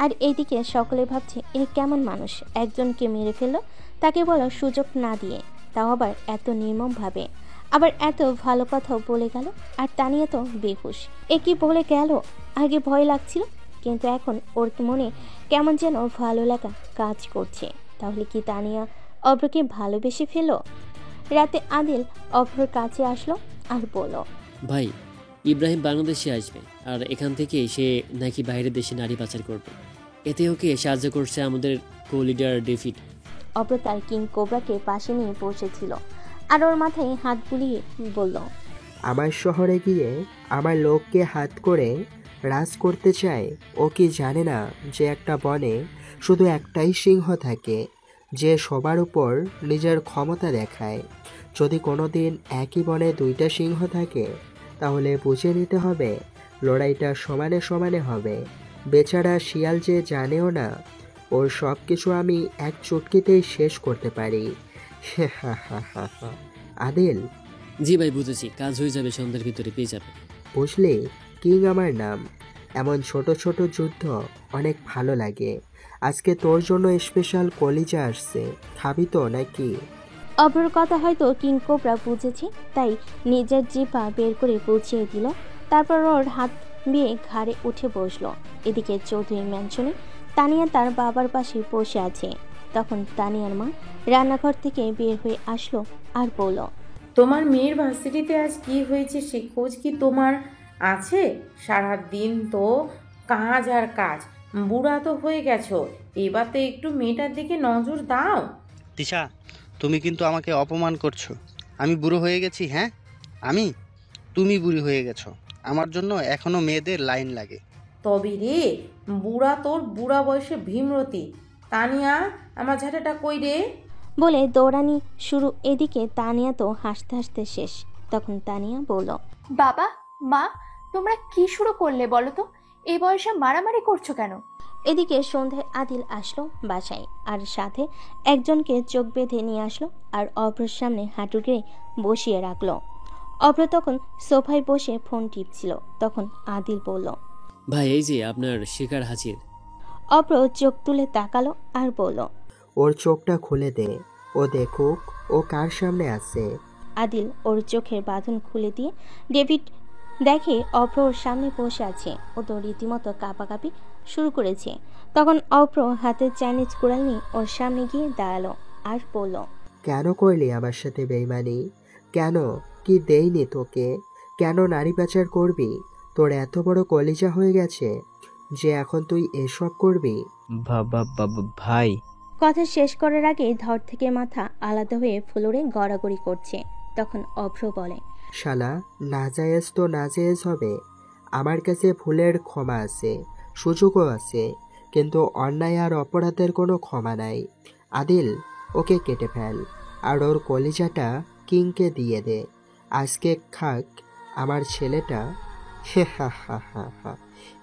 S2: আর এইদিকে সকলে ভাবছে এ কেমন মানুষ, একজনকে মেরে ফেললো, তাকে বলার সুযোগ না দিয়ে, তাও আবার এত নির্মমভাবে, আবার এত ভালো কথাও বলে গেল। আর তানিয়া তো বেহুশ, এ কি বলে গেল। আগে ভয় লাগছিল, কিন্তু এখন ওর মনে কেমন যেন ভালো লাগা কাজ করছে। তাহলে কি তানিয়া অভ্রকে ভালোবেসে ফেলো? রাতে আদিল অভ্রর কাছে আসলো আর বলল,
S9: ভাই, ইব্রাহিম বাংলাদেশে আসবে, আর এখান থেকে সে নাকি বাইরের দেশে নারী পাচার করবে। এতে ওকে সাহায্য করছে আমাদের কো লিডার ডেভিড।
S2: অভ্র তার কিং কোবরাকে পাশে নিয়ে বসেছিল আর ওর মাথায় হাত বুলিয়ে বলল,
S5: আমার শহরে গিয়ে আমার লোককে হাত করে রাজ করতে চায়। ও কি জানে না যে একটা বনে শুধু একটাই সিংহ থাকে, যে সবার উপর নিজের ক্ষমতা দেখায়। যদি কোনোদিন একই বনে দুইটা সিংহ থাকে, তাহলে বুঝে নিতে হবে লড়াইটা সমানে সমানে হবে। বেচারা শিয়াল যে জানেও না ওর সব কিছু আমি এক চুটকিতেই শেষ করতে পারি। আদিল,
S9: জি ভাই, বুঝেছি, কাজ হয়ে যাবে, সন্ধ্যার ভিতরে পেয়ে যাবে।
S5: বুঝলি, কিং আমার নাম। এমন ছোট ছোট যুদ্ধ অনেক ভালো লাগে। আজকে তোর জন্য স্পেশাল কলিজা আসছে, খাবি তো নাকি?
S2: অভ্রর কথা হয়তো কিং কোবরা বুঝেছে, তাই নিজের জিভা বের করে পৌঁছিয়ে দিল। তারপর ওর হাত বেয়ে ঘাড়ে উঠে বসলো। এদিকে চৌধুরী ম্যানশনে তানিয়া তার বাবার পাশে বসে আছে। তখন তানিয়ার মা রান্নাঘর থেকে বের হয়ে আসলো আর বলল,
S15: তোমার মেয়ের ভার্সিটিতে আজ কি হয়েছে সে খোঁজ কি তোমার আছে? সারা দিন তো কাজ আর কাজ, বুড়া তো হয়ে গেছো, এবার তো একটু মেয়েটার দিকে নজর দাও।
S12: তিশা, তুমি কিন্তু আমাকে অপমান করছো। আমি বুড়ো হয়ে গেছি? হ্যাঁ, তুমি বুড়ি হয়ে গেছো। আমার জন্য এখনো মেয়েদের লাইন লাগে।
S15: তবে রে, বুড়া তোর বুড়া বয়সে ভীমরতি। তানিয়া, আমার ঝাঁটাটা কই রে?
S2: বলে দৌড়ানি শুরু। এদিকে তানিয়া তো হাসতে হাসতে শেষ। তখন তানিয়া বলল,
S11: বাবা, মা, তোমরা কি শুরু করলে বলো তো? এই বয়সে মারামারি করছো কেন?
S2: এদিকে সন্ধ্যায় আদিল আসলো বাসায়, আর সাথে একজনকে চোখ বেঁধে নিয়ে আসলো আর অভ্রর সামনে হাঁটু গেড়ে বসিয়ে রাখলো। অভ্র তখন সোফায় বসে ফোন টিপছিল। তখন আদিল বলল,
S9: ভাই, এই যে আপনার শিকার হাজির।
S2: অভ্র চোখ তুলে তাকালো আর বলল,
S5: ওর চোখটা খুলে দে, ও দেখুক ও কার সামনে আছে।
S2: আদিল ওর চোখের বাঁধন খুলে দিয়ে ডেভিড দেখে অভ্র ওর সামনে বসে আছে। ও তো রীতিমতো কাঁপাকাঁপি শুরু করেছে। তখন অভ্র হাতের চাইনিজ কুড়াল নিয়ে ওর সামনে গিয়ে দাঁড়ালো আর বলল,
S5: কেন করলি আমার সাথে বেইমানি? কেন? কি দেইনি তোকে? কেন নারী পাচার করবি? তোর এত বড় কলিজা হয়ে গেছে যে এখন তুই এসব করবি?
S16: ভাই।
S2: কথা শেষ করার আগে ধর থেকে মাথা আলাদা হয়ে ফ্লোরে গড়াগড়ি করছে। তখন অভ্র বলে,
S5: শালা, নাজায়েজ তো নাজায়েজ হবে। আমার কাছে ভুলের ক্ষমা আছে, সুযোগও আছে, কিন্তু অন্যায় আর অপরাধের কোনো ক্ষমা নাই। আদিল, ওকে কেটে ফেল আর ওর কলিজাটা কিংকে দিয়ে দে। আজকে খাক আমার ছেলেটা।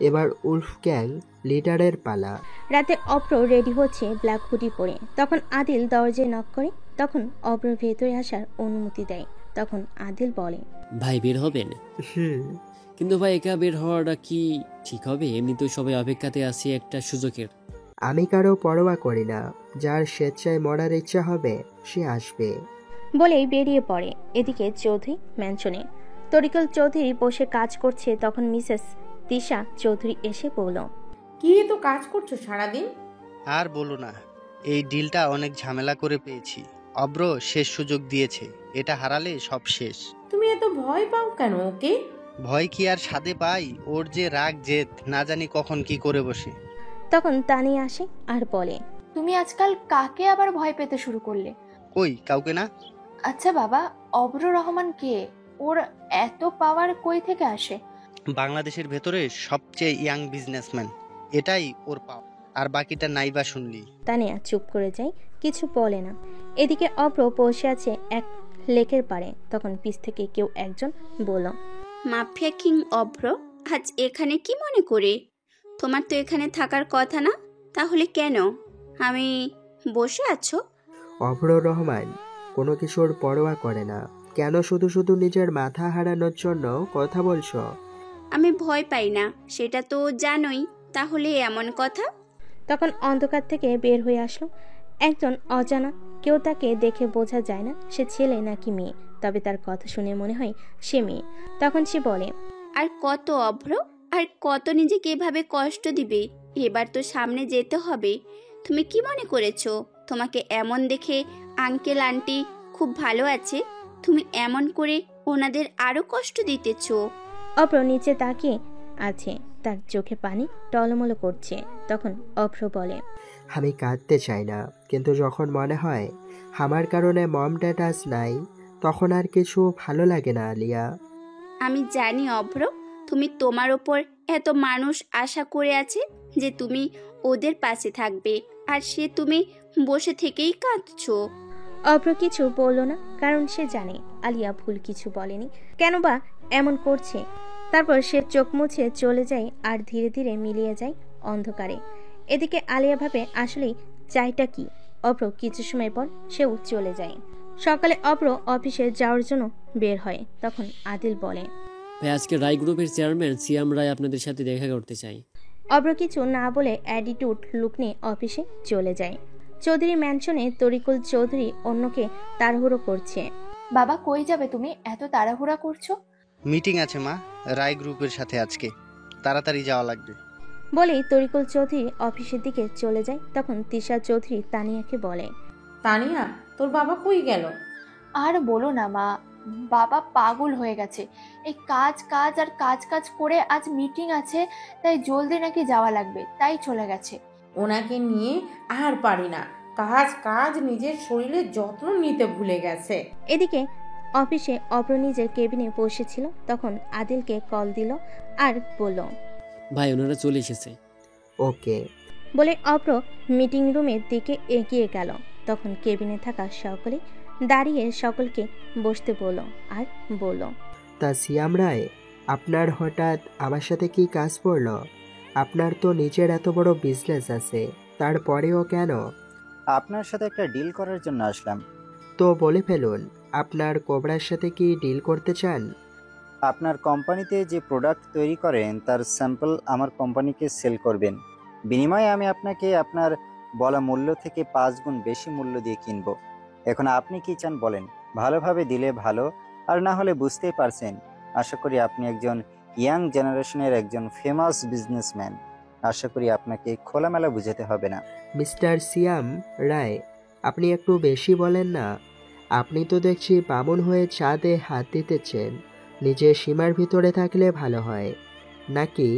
S5: এবার উলফ গ্যাং লিডারের পালা।
S2: রাতে অভ্র রেডি হচ্ছে ব্ল্যাক হুডি পরে। তখন আদিল দরজায় নক করে। তখন অভ্র ভেতরে আসার অনুমতি দেয়। তখন আদিল বলে,
S9: ভাই, বের হবেন? কিন্তু ভাই, একা বের হওয়াটা কি ঠিক হবে? এমনি তো সবাই অপেক্ষাতে আছে একটা সুযোগের।
S5: আমি কারো পরোয়া করি না, যার স্বেচ্ছায় মরার ইচ্ছা হবে সে আসবে।
S2: বলেই বেরিয়ে পড়ে। এদিকে চৌধুরী ম্যানশনে তরিকুল চৌধুরী বসে কাজ করছে। তখন মিসেস তিশা চৌধুরী এসে বলল,
S15: কি তো কাজ করছো সারাদিন?
S12: আর বলো না, এই ডিলটা অনেক ঝামেলা করে পেয়েছি। অব্র শেষ সুযোগ দিয়েছে, এটা হারালে সব শেষ।
S15: তুমি এত ভয় পাও কেন ওকে?
S12: ভয় কি আর সাধে পাই? ওর যে রাগ জেদ, না জানি কখন কি করে বসে।
S2: তখন তানিয়া আসে আর বলে,
S11: তুমি আজকাল কাকে আবার ভয় পেতে শুরু করলে?
S12: কই, কাউকে না।
S11: আচ্ছা বাবা, অব্র রহমান কে? ওর এত পাওয়ার কই থেকে আসে?
S12: বাংলাদেশের ভেতরে সবচেয়ে ইয়াং বিজনেসম্যান, এটাই ওর পাওয়ার। আর বাকিটা নাইবা শুনলি।
S2: তানিয়া চুপ করে যায়, কিছু বলে না। এদিকে অভ্র বসে আছে এক লেকের পাড়ে। তখন পিছ থেকে কেউ একজন বলল,
S1: মাফিয়া কিং অভ্র আজ এখানে কি মনে করে? তোমার তো এখানে থাকার কথা না, তাহলে কেন আমি বসে আছো?
S5: অভ্র রহমান কোনো কিছুর পরোয়া করে না। কেন শুধু শুধু নিজের মাথা হারানোর জন্য কথা বলছো?
S1: আমি ভয় পাই না, সেটা তো জানোই, তাহলে এমন কথা?
S2: তখন অন্ধকার থেকে বের হয়ে আসলো একজন অজানা। কেউ তাকে দেখে বোঝা যায় না সে ছেলে নাকি মেয়ে, তবে তার কথা শুনে মনে হয় সে মেয়ে। তখন সে বলে,
S1: আর কত অভ্র, আর কত নিজেকে এভাবে কষ্ট দিবে? এবার তো সামনে যেতে হবে। তুমি কি মনে করেছো তোমাকে এমন দেখে আঙ্কেল আন্টি খুব ভালো আছে? তুমি এমন করে ওনাদের আরো কষ্ট দিতেছো।
S2: অভ্র নিচে তাকিয়ে আছে, তার চোখে পানি টলমল করছে। তখন অভ্র বলে,
S5: আমি কাঁদতে চাই না, কিন্তু যখন মনে হয় আমার কারণে মম ড্যাড আজ নাই, তখন আর কিছু ভালো লাগে না আলিয়া।
S1: আমি জানি অভ্র, তুমি তোমার ওপর এত মানুষ আশা করে আছে যে তুমি ওদের পাশে থাকবে, আর সে তুমি বসে থেকেই কাঁদছো।
S2: অভ্র কিছু বলল না, কারণ সে জানে আলিয়া ভুল কিছু বলেনি, কেন বা এমন করছে। তারপর সে চোখ মুছে চলে যায় আর ধীরে ধীরে মিলিয়ে যায় অন্ধকারে। এদিকে আলিয়া ভাবে আসলেই চাইটা কি। অভ্র কিছু সময় পর সেও চলে যায়। সকালে অভ্র অফিসে যাওয়ার জন্য বের হয়। তখন আদিল বলে,
S9: ভাই আজকে রায় গ্রুপের চেয়ারম্যান সিয়াম রায় আপনাদের সাথে দেখা করতে চাই।
S2: অভ্র কিছু না বলে অ্যাটিটিউড লুক নিয়ে অফিসে চলে যায়। চৌধুরী ম্যানশনে তরিকুল চৌধুরী অন্যকে তাড়াহুড়ো করছে।
S11: বাবা কই যাবে তুমি, এত তাড়াহুড়া করছো?
S12: মিটিং আছে মা, রায় গ্রুপের সাথে আজকে, তাড়াতাড়ি যাওয়া লাগবে।
S2: বলেই তরিকুল চৌধুরী অফিসের দিকে চলে যায়। তখন তিশা চৌধুরী তানিয়াকে বলে,
S15: তানিয়া, তোর বাবা কই গেল?
S11: আর বলো না মা, বাবা পাগল হয়ে গেছে। এই কাজ কাজ আর কাজ কাজ করে আজ মিটিং আছে, তাই জলদি নাকি যাওয়া লাগবে, তাই চলে গেছে।
S15: ওনাকে নিয়ে আর পারি না, কাজ কাজ, নিজের শরীরের যত্ন নিতে ভুলে গেছে।
S2: এদিকে অফিসে অভ্র নিজের কেবিনে বসেছিল। তখন আদিলকে কল দিল আর বলল,
S9: ভাই ওনারা চলে এসেছে।
S5: ওকে
S2: বলে অভ্র মিটিং রুমের দিকে এগিয়ে গেল। তখন কেবিনে থাকা সকলে দাঁড়িয়ে সকলকে বসতে বলল আর বলল,
S5: তা সিয়াম রায়, আপনার হঠাৎ আমার সাথে কি কাজ পড়ল? আপনার তো নিজের এত বড় বিজনেস আছে, তারপরেও কেন?
S17: আপনার সাথে একটা ডিল করার জন্য আসলাম।
S5: তো বলে ফেলুন, আপনার কোবরার সাথে কি ডিল করতে চান?
S17: আপনার কোম্পানিতে যে প্রোডাক্ট তৈরি করেন তার স্যাম্পল আমার কোম্পানিকে সেল করবেন। বিনিময়ে আমি আপনাকে আপনার বলা মূল্য থেকে 5 গুণ বেশি মূল্য দিয়ে কিনবো। এখন আপনি কি চান বলেন? ভালোভাবে দিলে ভালো, আর না হলে বুঝতেই পারছেন। আশা করি আপনি একজন ইয়াং জেনারেশনের একজন ফেমাস বিজনেসম্যান। আশা করি আপনাকে খোলামেলা বুঝাতে হবে না।
S5: মিস্টার সিয়াম রায়, আপনি একটু বেশি বলেন না। আপনি তো দেখছি বামুন হয়ে চাঁদে হাত দিতেছেন। নিজের সীমার ভিতরে থাকলে ভালো হয়, নাকি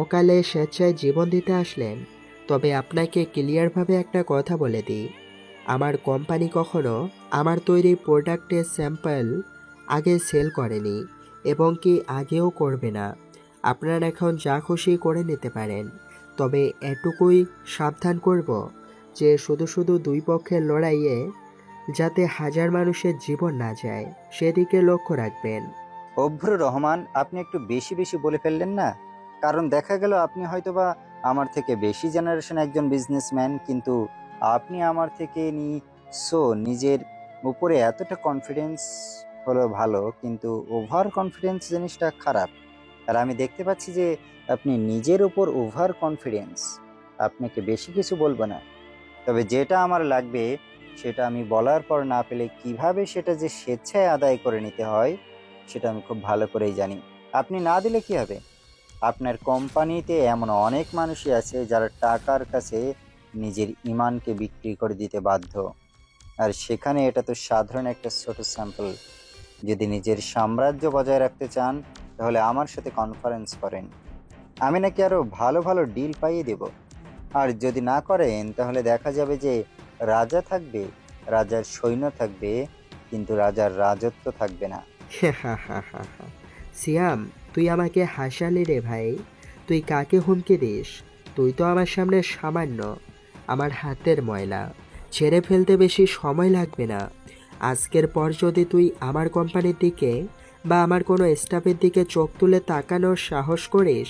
S5: অকালে স্বেচ্ছায় জীবন দিতে আসলেন? তবে আপনাকে ক্লিয়ারভাবে একটা কথা বলে দিই, আমার কোম্পানি কখনো আমার তৈরি প্রোডাক্টের স্যাম্পল আগে সেল করেনি এবং কি আগেও করবে না। আপনারা এখন যা খুশি করে নিতে পারেন, তবে এটুকুই সাবধান করব যে শুধু শুধু দুই পক্ষের লড়াইয়ে যাতে হাজার মানুষের জীবন না যায়, সেদিকে লক্ষ্য রাখবেন।
S17: অভ্র রহমান, আপনি একটু বেশি বেশি বলে ফেললেন না? কারণ দেখা গেল আপনি হয়তোবা আমার থেকে বেশি জেনারেশন একজন বিজনেসম্যান, কিন্তু আপনি আমার থেকে নিজের উপরে এতটা কনফিডেন্স হলো ভালো, কিন্তু ওভার কনফিডেন্স জিনিসটা খারাপ। আর আমি দেখতে পাচ্ছি যে আপনি নিজের উপর ওভার কনফিডেন্স। আপনাকে বেশি কিছু বলবো না, তবে যেটা আমার লাগবে সেটা আমি বলার পর না পেলে কিভাবে সেটা যে স্বেচ্ছায় আদায় করে নিতে হয় সেটা আমি খুব ভালো করেই জানি। আপনি না দিলে কি হবে? আপনার কোম্পানিতে এমন অনেক মানুষই আছে যারা টাকার কাছে নিজের ইমানকে বিক্রি করে দিতে বাধ্য, আর সেখানে এটা তো সাধারণ একটা ছোট স্যাম্পল। যদি নিজের সাম্রাজ্য বজায় রাখতে চান তাহলে আমার সাথে কনফারেন্স করেন, আমি নাকি আরো ভালো ভালো ডিল পাইয়ে দেব। আর যদি না করেন তাহলে দেখা যাবে যে রাজা থাকবে, রাজার সৈন্য থাকবে, কিন্তু রাজার রাজত্ব থাকবে না।
S5: সিয়াম, তুই আমাকে হাসালি রে ভাই। তুই কাকে হুমকি দিস? তুই তো আমার সামনে সামান্য, আমার হাতের ময়লা, ছেড়ে ফেলতে বেশি সময় লাগবে না। আজকের পর যদি তুই আমার কোম্পানির দিকে বা আমার কোনো স্টাফের দিকে চোখ তুলে তাকানোর সাহস করিস,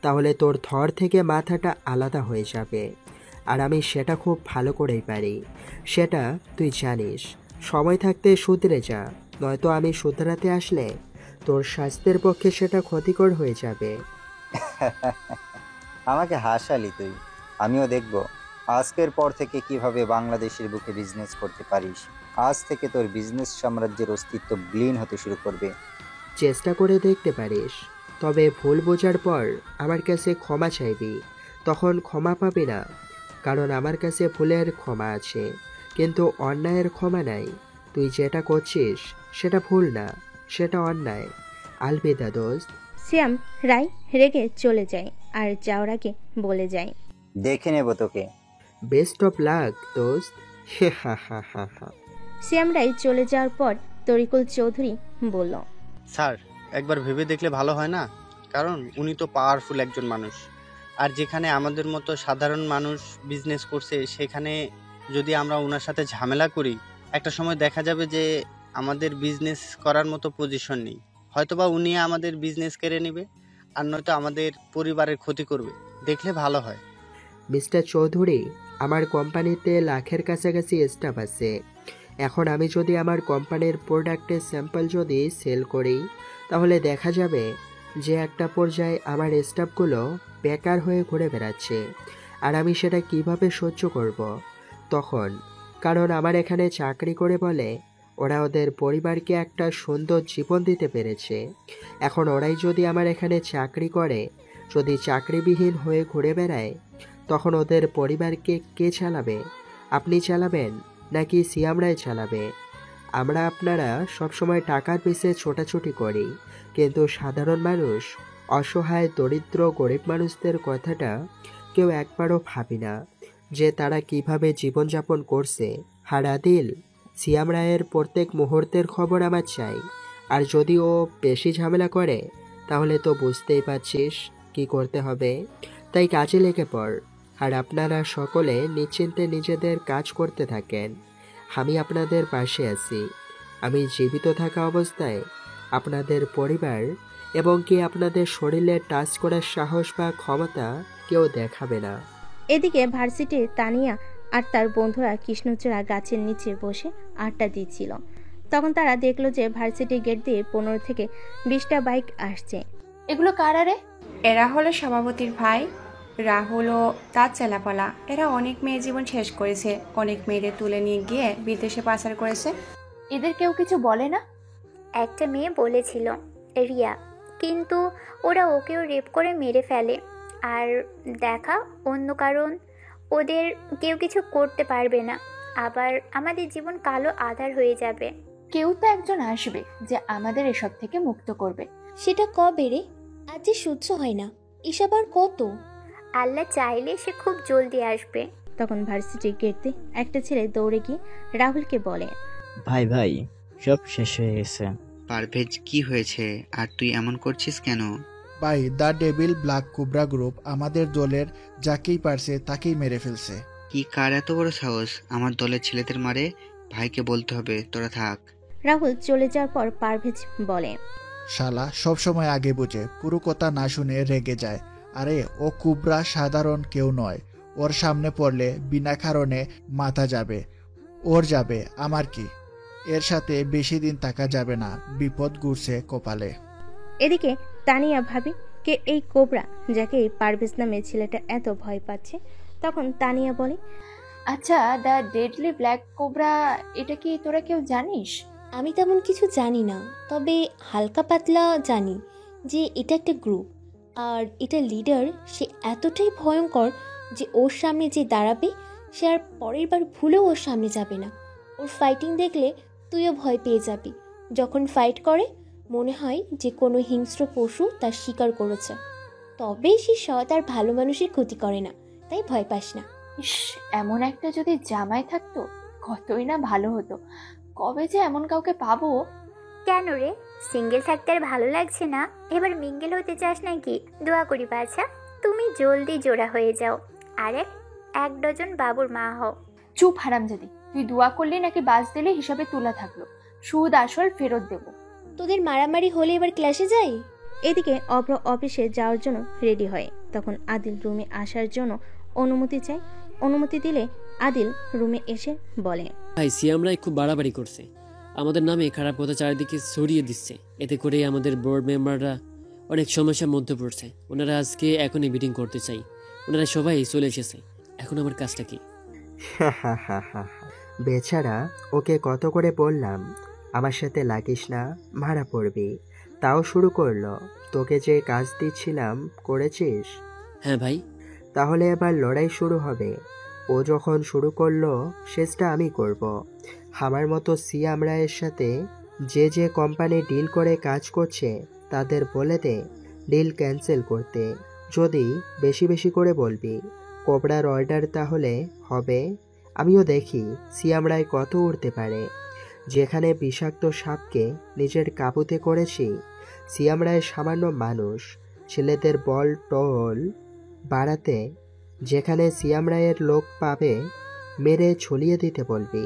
S5: তাহলে তোর ধর থেকে মাথাটা আলাদা হয়ে যাবে। আর আমি সেটা খুব ভালো করেই পারি, সেটা তুই জানিস। সময় থাকতে শুধরে যা, নয়তো আমি শুধরাতে আসলে তোর স্বাস্থ্যের পক্ষে সেটা ক্ষতিকর হয়ে যাবে।
S17: আমাকে হাসালি তুই। আমিও দেখব আজকের পর থেকে কিভাবে বাংলাদেশের বুকে বিজনেস করতে পারিস। আজ থেকে তোর বিজনেস সাম্রাজ্যের অস্তিত্ব বিলীন হতে শুরু করবে।
S5: চেষ্টা করে দেখতে পারিস, তবে ভুল বোঝার পর আমার কাছে ক্ষমা চাইবি। তখন ক্ষমা পাবি না, কারণ আমার কাছে ভুলের ক্ষমা আছে, কিন্তু অন্যায়ের ক্ষমা নাই। তুই যেটা করছিস সেটা ভুল না, সেটা অন্যায়। আলবিদা দোস্ত।
S2: সিয়াম রায় রেগে চলে যায় আর যাওয়ার আগে বলে যায়,
S17: দেখে নেব তোকে।
S5: বেস্ট অফ লাক দোস্ত। হা হা হা হা।
S2: সিয়াম রায় চলে যাওয়ার পর তরিকুল চৌধুরী বলল,
S12: স্যার একবার ভেবে দেখলে ভালো হয় না? কারণ উনি তো পাওয়ারফুল একজন মানুষ, আর যেখানে আমাদের মতো সাধারণ মানুষ বিজনেস করছে সেখানে যদি আমরা ওনার সাথে ঝামেলা করি, একটা সময় দেখা যাবে যে আমাদের বিজনেস করার মতো পজিশন নেই। হয়তোবা উনি আমাদের বিজনেস কেড়ে নেবে, আর নয়তো আমাদের পরিবারের ক্ষতি করবে। দেখলে ভালো হয়।
S5: মিস্টার চৌধুরী, আমার কোম্পানিতে লাখের কাছাকাছি স্টাফ আছে। এখন আমি যদি আমার কোম্পানির প্রোডাক্টের স্যাম্পল যদি সেল করি, তাহলে দেখা যাবে যে একটা পর্যায়ে আমার স্টাফগুলো বেকার হয়ে ঘুরে বেড়াচ্ছে। আর আমি সেটা কিভাবে সহ্য করব তখন? কারণ আমার এখানে চাকরি করে বলে ওরা ওদের পরিবারকে একটা সুন্দর জীবন দিতে পেরেছে। এখন ওরাই যদি আমার এখানে চাকরি করে, যদি চাকরিবিহীন হয়ে ঘুরে বেড়ায়, তখন ওদের পরিবারকে কে চালাবে? আপনি চালাবেন নাকি সিয়াম রায় চালাবে? আপনারা সবসময় টাকার পিছে ছোটাছুটি করি, কিন্তু সাধারণ মানুষ, অসহায় দরিদ্র গরিব মানুষদের কথাটা কেউ একবারও ভাবি না, যে তারা কিভাবে জীবনযাপন করছে। আর আদিল, সিয়াম রায়ের প্রত্যেক মুহূর্তের খবর আমার চাই। আর যদি ও বেশি ঝামেলা করে, তাহলে তো বুঝতেই পারছিস কি করতে হবে। তাই কাজে লেগে পড়, আর আপনারা সকলে নিশ্চিন্তে নিজেদের কাজ করতে থাকেন। আমি আপনাদের পাশে আছি। আমি জীবিত থাকা অবস্থায় আপনাদের পরিবার এবং কি আপনাদের শরীরে টাচ করার সাহস বা ক্ষমতা কেউ দেখাবে না।
S2: এদিকে ভার্সিটির তানিয়া আর তার বন্ধুরা কৃষ্ণচূড়া গাছের নিচে বসে আড্ডা দিচ্ছিল। তখন তারা দেখলো যে ভার্সিটি গেট দিয়ে 15 থেকে 20টা বাইক আসছে।
S11: এগুলো কারা রে?
S18: এরা হলো সভাপতির ভাই রাহুল ও তার চেলাপালা। এরা অনেক মেয়ে জীবন শেষ করেছে, অনেক মেয়েদের তুলে নিয়ে গিয়ে বিদেশে পাচার করেছে।
S11: এদের কেউ কিছু বলে না?
S1: একটা মেয়ে বলেছিল, রিয়া, কিন্তু ওরা ওকেও রেপ করে মেরে ফেলে। আর দেখা অন্য কারণ, ওদের কেউ কিছু করতে পারবে না, আবার আমাদের জীবন কালো আধার হয়ে যাবে।
S11: কেউ তো একজন আসবে যে আমাদের এসব থেকে মুক্ত করবে।
S19: সেটা কবে রে? আজ যে সহ্য হয় না, এসব আর কত?
S1: আল্লাহ চাইলে সে খুব জলদি আসবে।
S2: তখন ভার্সিটি গেট দিয়ে একটা ছেলে দৌড়ে গিয়ে রাহুলকে বলে,
S16: ভাই ভাই সব শেষ হয়ে গেছে।
S20: পারভেজ, কি হয়েছে আর তুই এমন করছিস কেন?
S21: ভাই, the devil black cobra group আমাদের দলের যাকেই পারছে তাকেই মেরে ফেলছে।
S20: কি, কার এত বড় সাহস আমার দলের ছেলেদের মারে? ভাইকে বলতে হবে, তোরা থাক।
S2: রাহুল চলে যাওয়ার পর পারভেজ বলে,
S21: শালা সবসময় আগে বুঝে, পুরো কথা না শুনে রেগে যায়। আরে ও কুবরা সাধারণ কেউ নয়, ওর সামনে পড়লে বিনা কারণে মাথা যাবে, ওর যাবে, আমার কি? এর সাথে বেশি দিন থাকা যাবে না, বিপদ ঘুরছে কপালে।
S2: এদিকে তানিয়া ভাবি কে এই কোবরা যাকে পারভেজ নামে ছেলেটা এত ভয় পাচ্ছে। তখন তানিয়া বলে,
S11: আচ্ছা, দ্য ডেডলি ব্ল্যাক কোবরা এটা কি তোরা কেউ জানিস?
S19: আমি তেমন কিছু জানি না, তবে হালকা পাতলা জানি যে এটা একটা গ্রুপ, আর এটা লিডার সে এতটাই ভয়ঙ্কর যে ওর সামনে যে দাঁড়াবে সে আর পরের বার ভুলেও ওর সামনে যাবে না। ওর ফাইটিং দেখলে তুইও ভয় পেয়ে যাবি। যখন ফাইট করে মনে হয় যে কোনো হিংস্র পশু তার শিকার করেছে। তবে সে সৎ আর ভালো মানুষের ক্ষতি করে না, তাই ভয় পাস না।
S11: ইস, এমন একটা যদি জামাই থাকতো কতই না ভালো হতো। কবে যে এমন কাউকে পাবো।
S1: কেন রে, সিঙ্গেল থাকতে আর ভালো লাগছে না? এবার মিঙ্গেল হতে চাস নাকি? দোয়া করি বাছা, তুমি জলদি জোড়া হয়ে যাও আর এক ডজন বাবুর মা হও।
S11: চুপ হারামজাদি, তুই দোয়া করলি নাকি বাস দিলে হিসাবে তোলা থাকলো, সুদ আসল ফেরত দেবো।
S19: তোদের মারামারি হলে এবার ক্লাসে যাই।
S2: এদিকে অভ্র অফিসে যাওয়ার জন্য রেডি হয়। তখন আদিল রুমে আসার জন্য অনুমতি চায়। অনুমতি দিলে আদিল রুমে এসে বলে,
S9: ভাই সিয়ামরাই খুব বাড়াবাড়ি করছে, আমাদের নামে খারাপ কথা চারিদিকে ছড়িয়ে দিচ্ছে। এতে করে আমাদের বোর্ড মেম্বাররা অনেক সমস্যার মধ্যে পড়ছে। ওনারা আজকে এখনই মিটিং করতে চাই। ওনারা সবাই চলে এসেছে, এখন আমার কাজটা কি?
S5: বেচারা, ওকে কত করে বললাম আমার সাথে লাগিস না, মারা পড়বি, তাও শুরু করলো। তোকে যে কাজ দিচ্ছিলাম করেছিস?
S9: হ্যাঁ ভাই।
S5: তাহলে এবার লড়াই শুরু হবে। ও যখন শুরু করলো শেষটা আমি করব। আমার মতো সিয়াম রায়ের সাথে যে যে কোম্পানি ডিল করে কাজ করছে তাদের বলে দে ডিল ক্যান্সেল করতে। যদি বেশি বেশি করে বলবি কোবরার অর্ডার তাহলে হবে। আমিও দেখি সিয়াম রায় কত উড়তে পারে। যেখানে বিষাক্ত সাপকে নিজের কাবুতে করেছি, সিয়াম রায় সামান্য মানুষ, ছেলেদের বল টল বাড়াতে যেখানে সিয়াম রায়ের লোক পাবে মেরে ছড়িয়ে দিতে বলবি,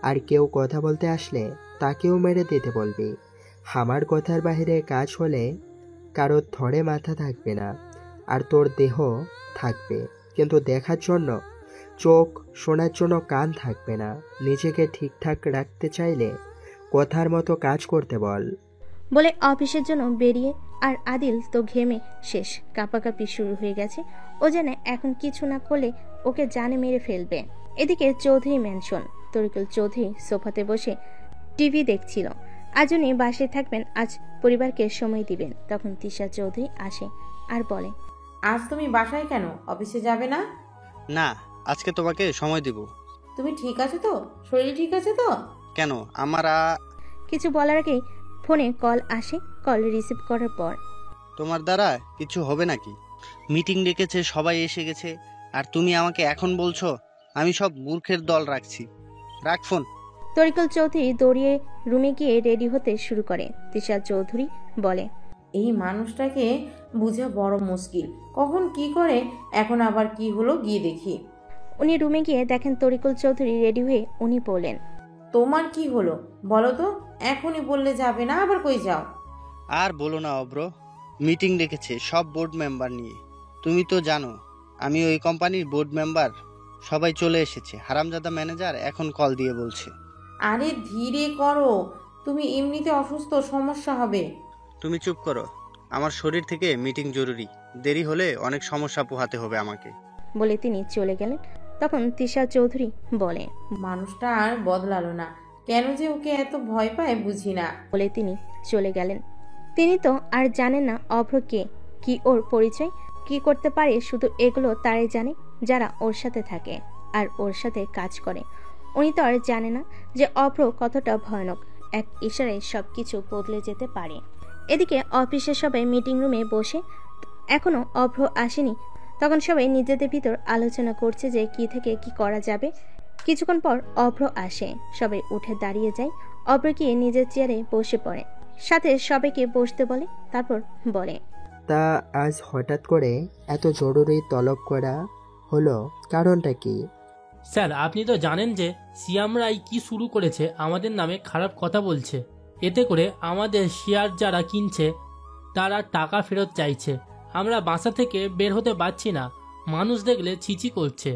S5: আর কেউ কথা বলতে আসলে তাকেও মেরে দিতে বলবি। আমার কথার বাহিরে কাজ হলে কারোর ধরে মাথা থাকবে না, আর তোর দেহ থাকবে কিন্তু দেখার জন্য চোখ, শোনার জন্য কান থাকবে না। নিজেকে ঠিকঠাক রাখতে চাইলে কথার মতো কাজ করতে বল।
S2: বলে অফিসের জন্য বেরিয়ে, আর আদিল তো ঘেমে শেষ, কাঁপাকাঁপি শুরু হয়ে গেছে। ও জানে এখন কিছু না করলে ওকে জানে মেরে ফেলবে। এদিকে চৌধুরী ম্যানশন, তরিকুল চৌধুরী সোফাতে বসে টিভি দেখছিল। আজ উনি বাসায় থাকবেন, আজ পরিবারকে সময় দিবেন। তখন তিশা চৌধুরী আসে আর বলে,
S15: আজ তুমি বাসায় কেন? অফিসে যাবে না?
S12: না, আজকে তোমাকে সময় দিব।
S15: তুমি ঠিক আছো তো? শরীর ঠিক আছে তো?
S12: কেন আমার
S2: কিছু বলার আগেই ফোনে কল আসে। কল রিসিভ করার পর,
S12: তোমার দ্বারা কিছু হবে নাকি? মিটিং ডেকেছে, সবাই এসে গেছে, আর তুমি আমাকে এখন বলছো আমি সব মূর্খের দল রাখছি? রাখ ফোন।
S2: তরিকুল চৌধুরী দৌড়িয়ে রুমে গিয়ে রেডি হতে শুরু করে। তিশা চৌধুরী বলে,
S15: এই মানুষটাকে বোঝা বড় মুশকিল, কখন কি করে, এখন আবার কি হলো গিয়ে দেখি।
S2: উনি রুমে গিয়ে দেখেন তরিকুল চৌধুরী রেডি হয়ে। উনি বললেন,
S15: তোমার কি হলো বলো তো? এখনই বললে যাবে না, আবার কই যাও?
S12: আর বলো না অব্র, মিটিং ডেকেছে সব বোর্ড মেম্বার নিয়ে। তুমি তো জানো আমি ওই কোম্পানির বোর্ড মেম্বার। সবাই চলে এসেছে। হারামজাদা ম্যানেজার এখন কল দিয়ে বলছে।
S15: আরে ধীরে করো, তুমি এমনিতে অসুস্থ, সমস্যা হবে।
S12: তুমি চুপ করো, আমার শরীর থেকে মিটিং জরুরি, দেরি হলে অনেক সমস্যা পোহাতে হবে আমাকে।
S2: বলে তিনি চলে গেলেন। তখন তিশা চৌধুরী বলে,
S15: মানুষটা আর বদলালো না, কেন যে ওকে এত ভয় পায় বুঝি না।
S2: বলে তিনি চলে গেলেন। তিনি তো আর জানেন না অভ্র কে, কি ওর পরিচয়, কি করতে পারে। শুধু এগুলো তারাই জানে যারা ওর সাথে থাকে আর ওর সাথে কাজ করে। উনি তো আর জানে না যে অভ্র কতটা ভয়ানক। এক ইশারায় সবকিছু বদলে যেতে পারে। এদিকে অফিসে সবাই মিটিং রুমে বসে, এখনো অভ্র আসেনি। তখন সবাই নিজেদের ভিতর আলোচনা করছে যে কি থেকে কি করা যাবে। কিছুক্ষণ পর অভ্র আসে। সবাই উঠে দাঁড়িয়ে যায়। অভ্র গিয়ে নিজের চেয়ারে বসে পড়ে, সাথে সবাইকে বসতে বলে। তারপর বলে,
S5: তা আজ হঠাৎ করে এত জরুরি তলব করা হলো, কারণটা কি?
S4: স্যার, আপনি তো জানেন যে সিয়াম রায় কি শুরু করেছে, আমাদের নামে খারাপ কথা বলছে। এতে করে আমাদের শেয়ার যারা কিনছে তারা টাকা ফেরত চাইছে। আমরা বাসা থেকে বের হতে পারছি না, মানুষ দেখলে ছিচি করছে।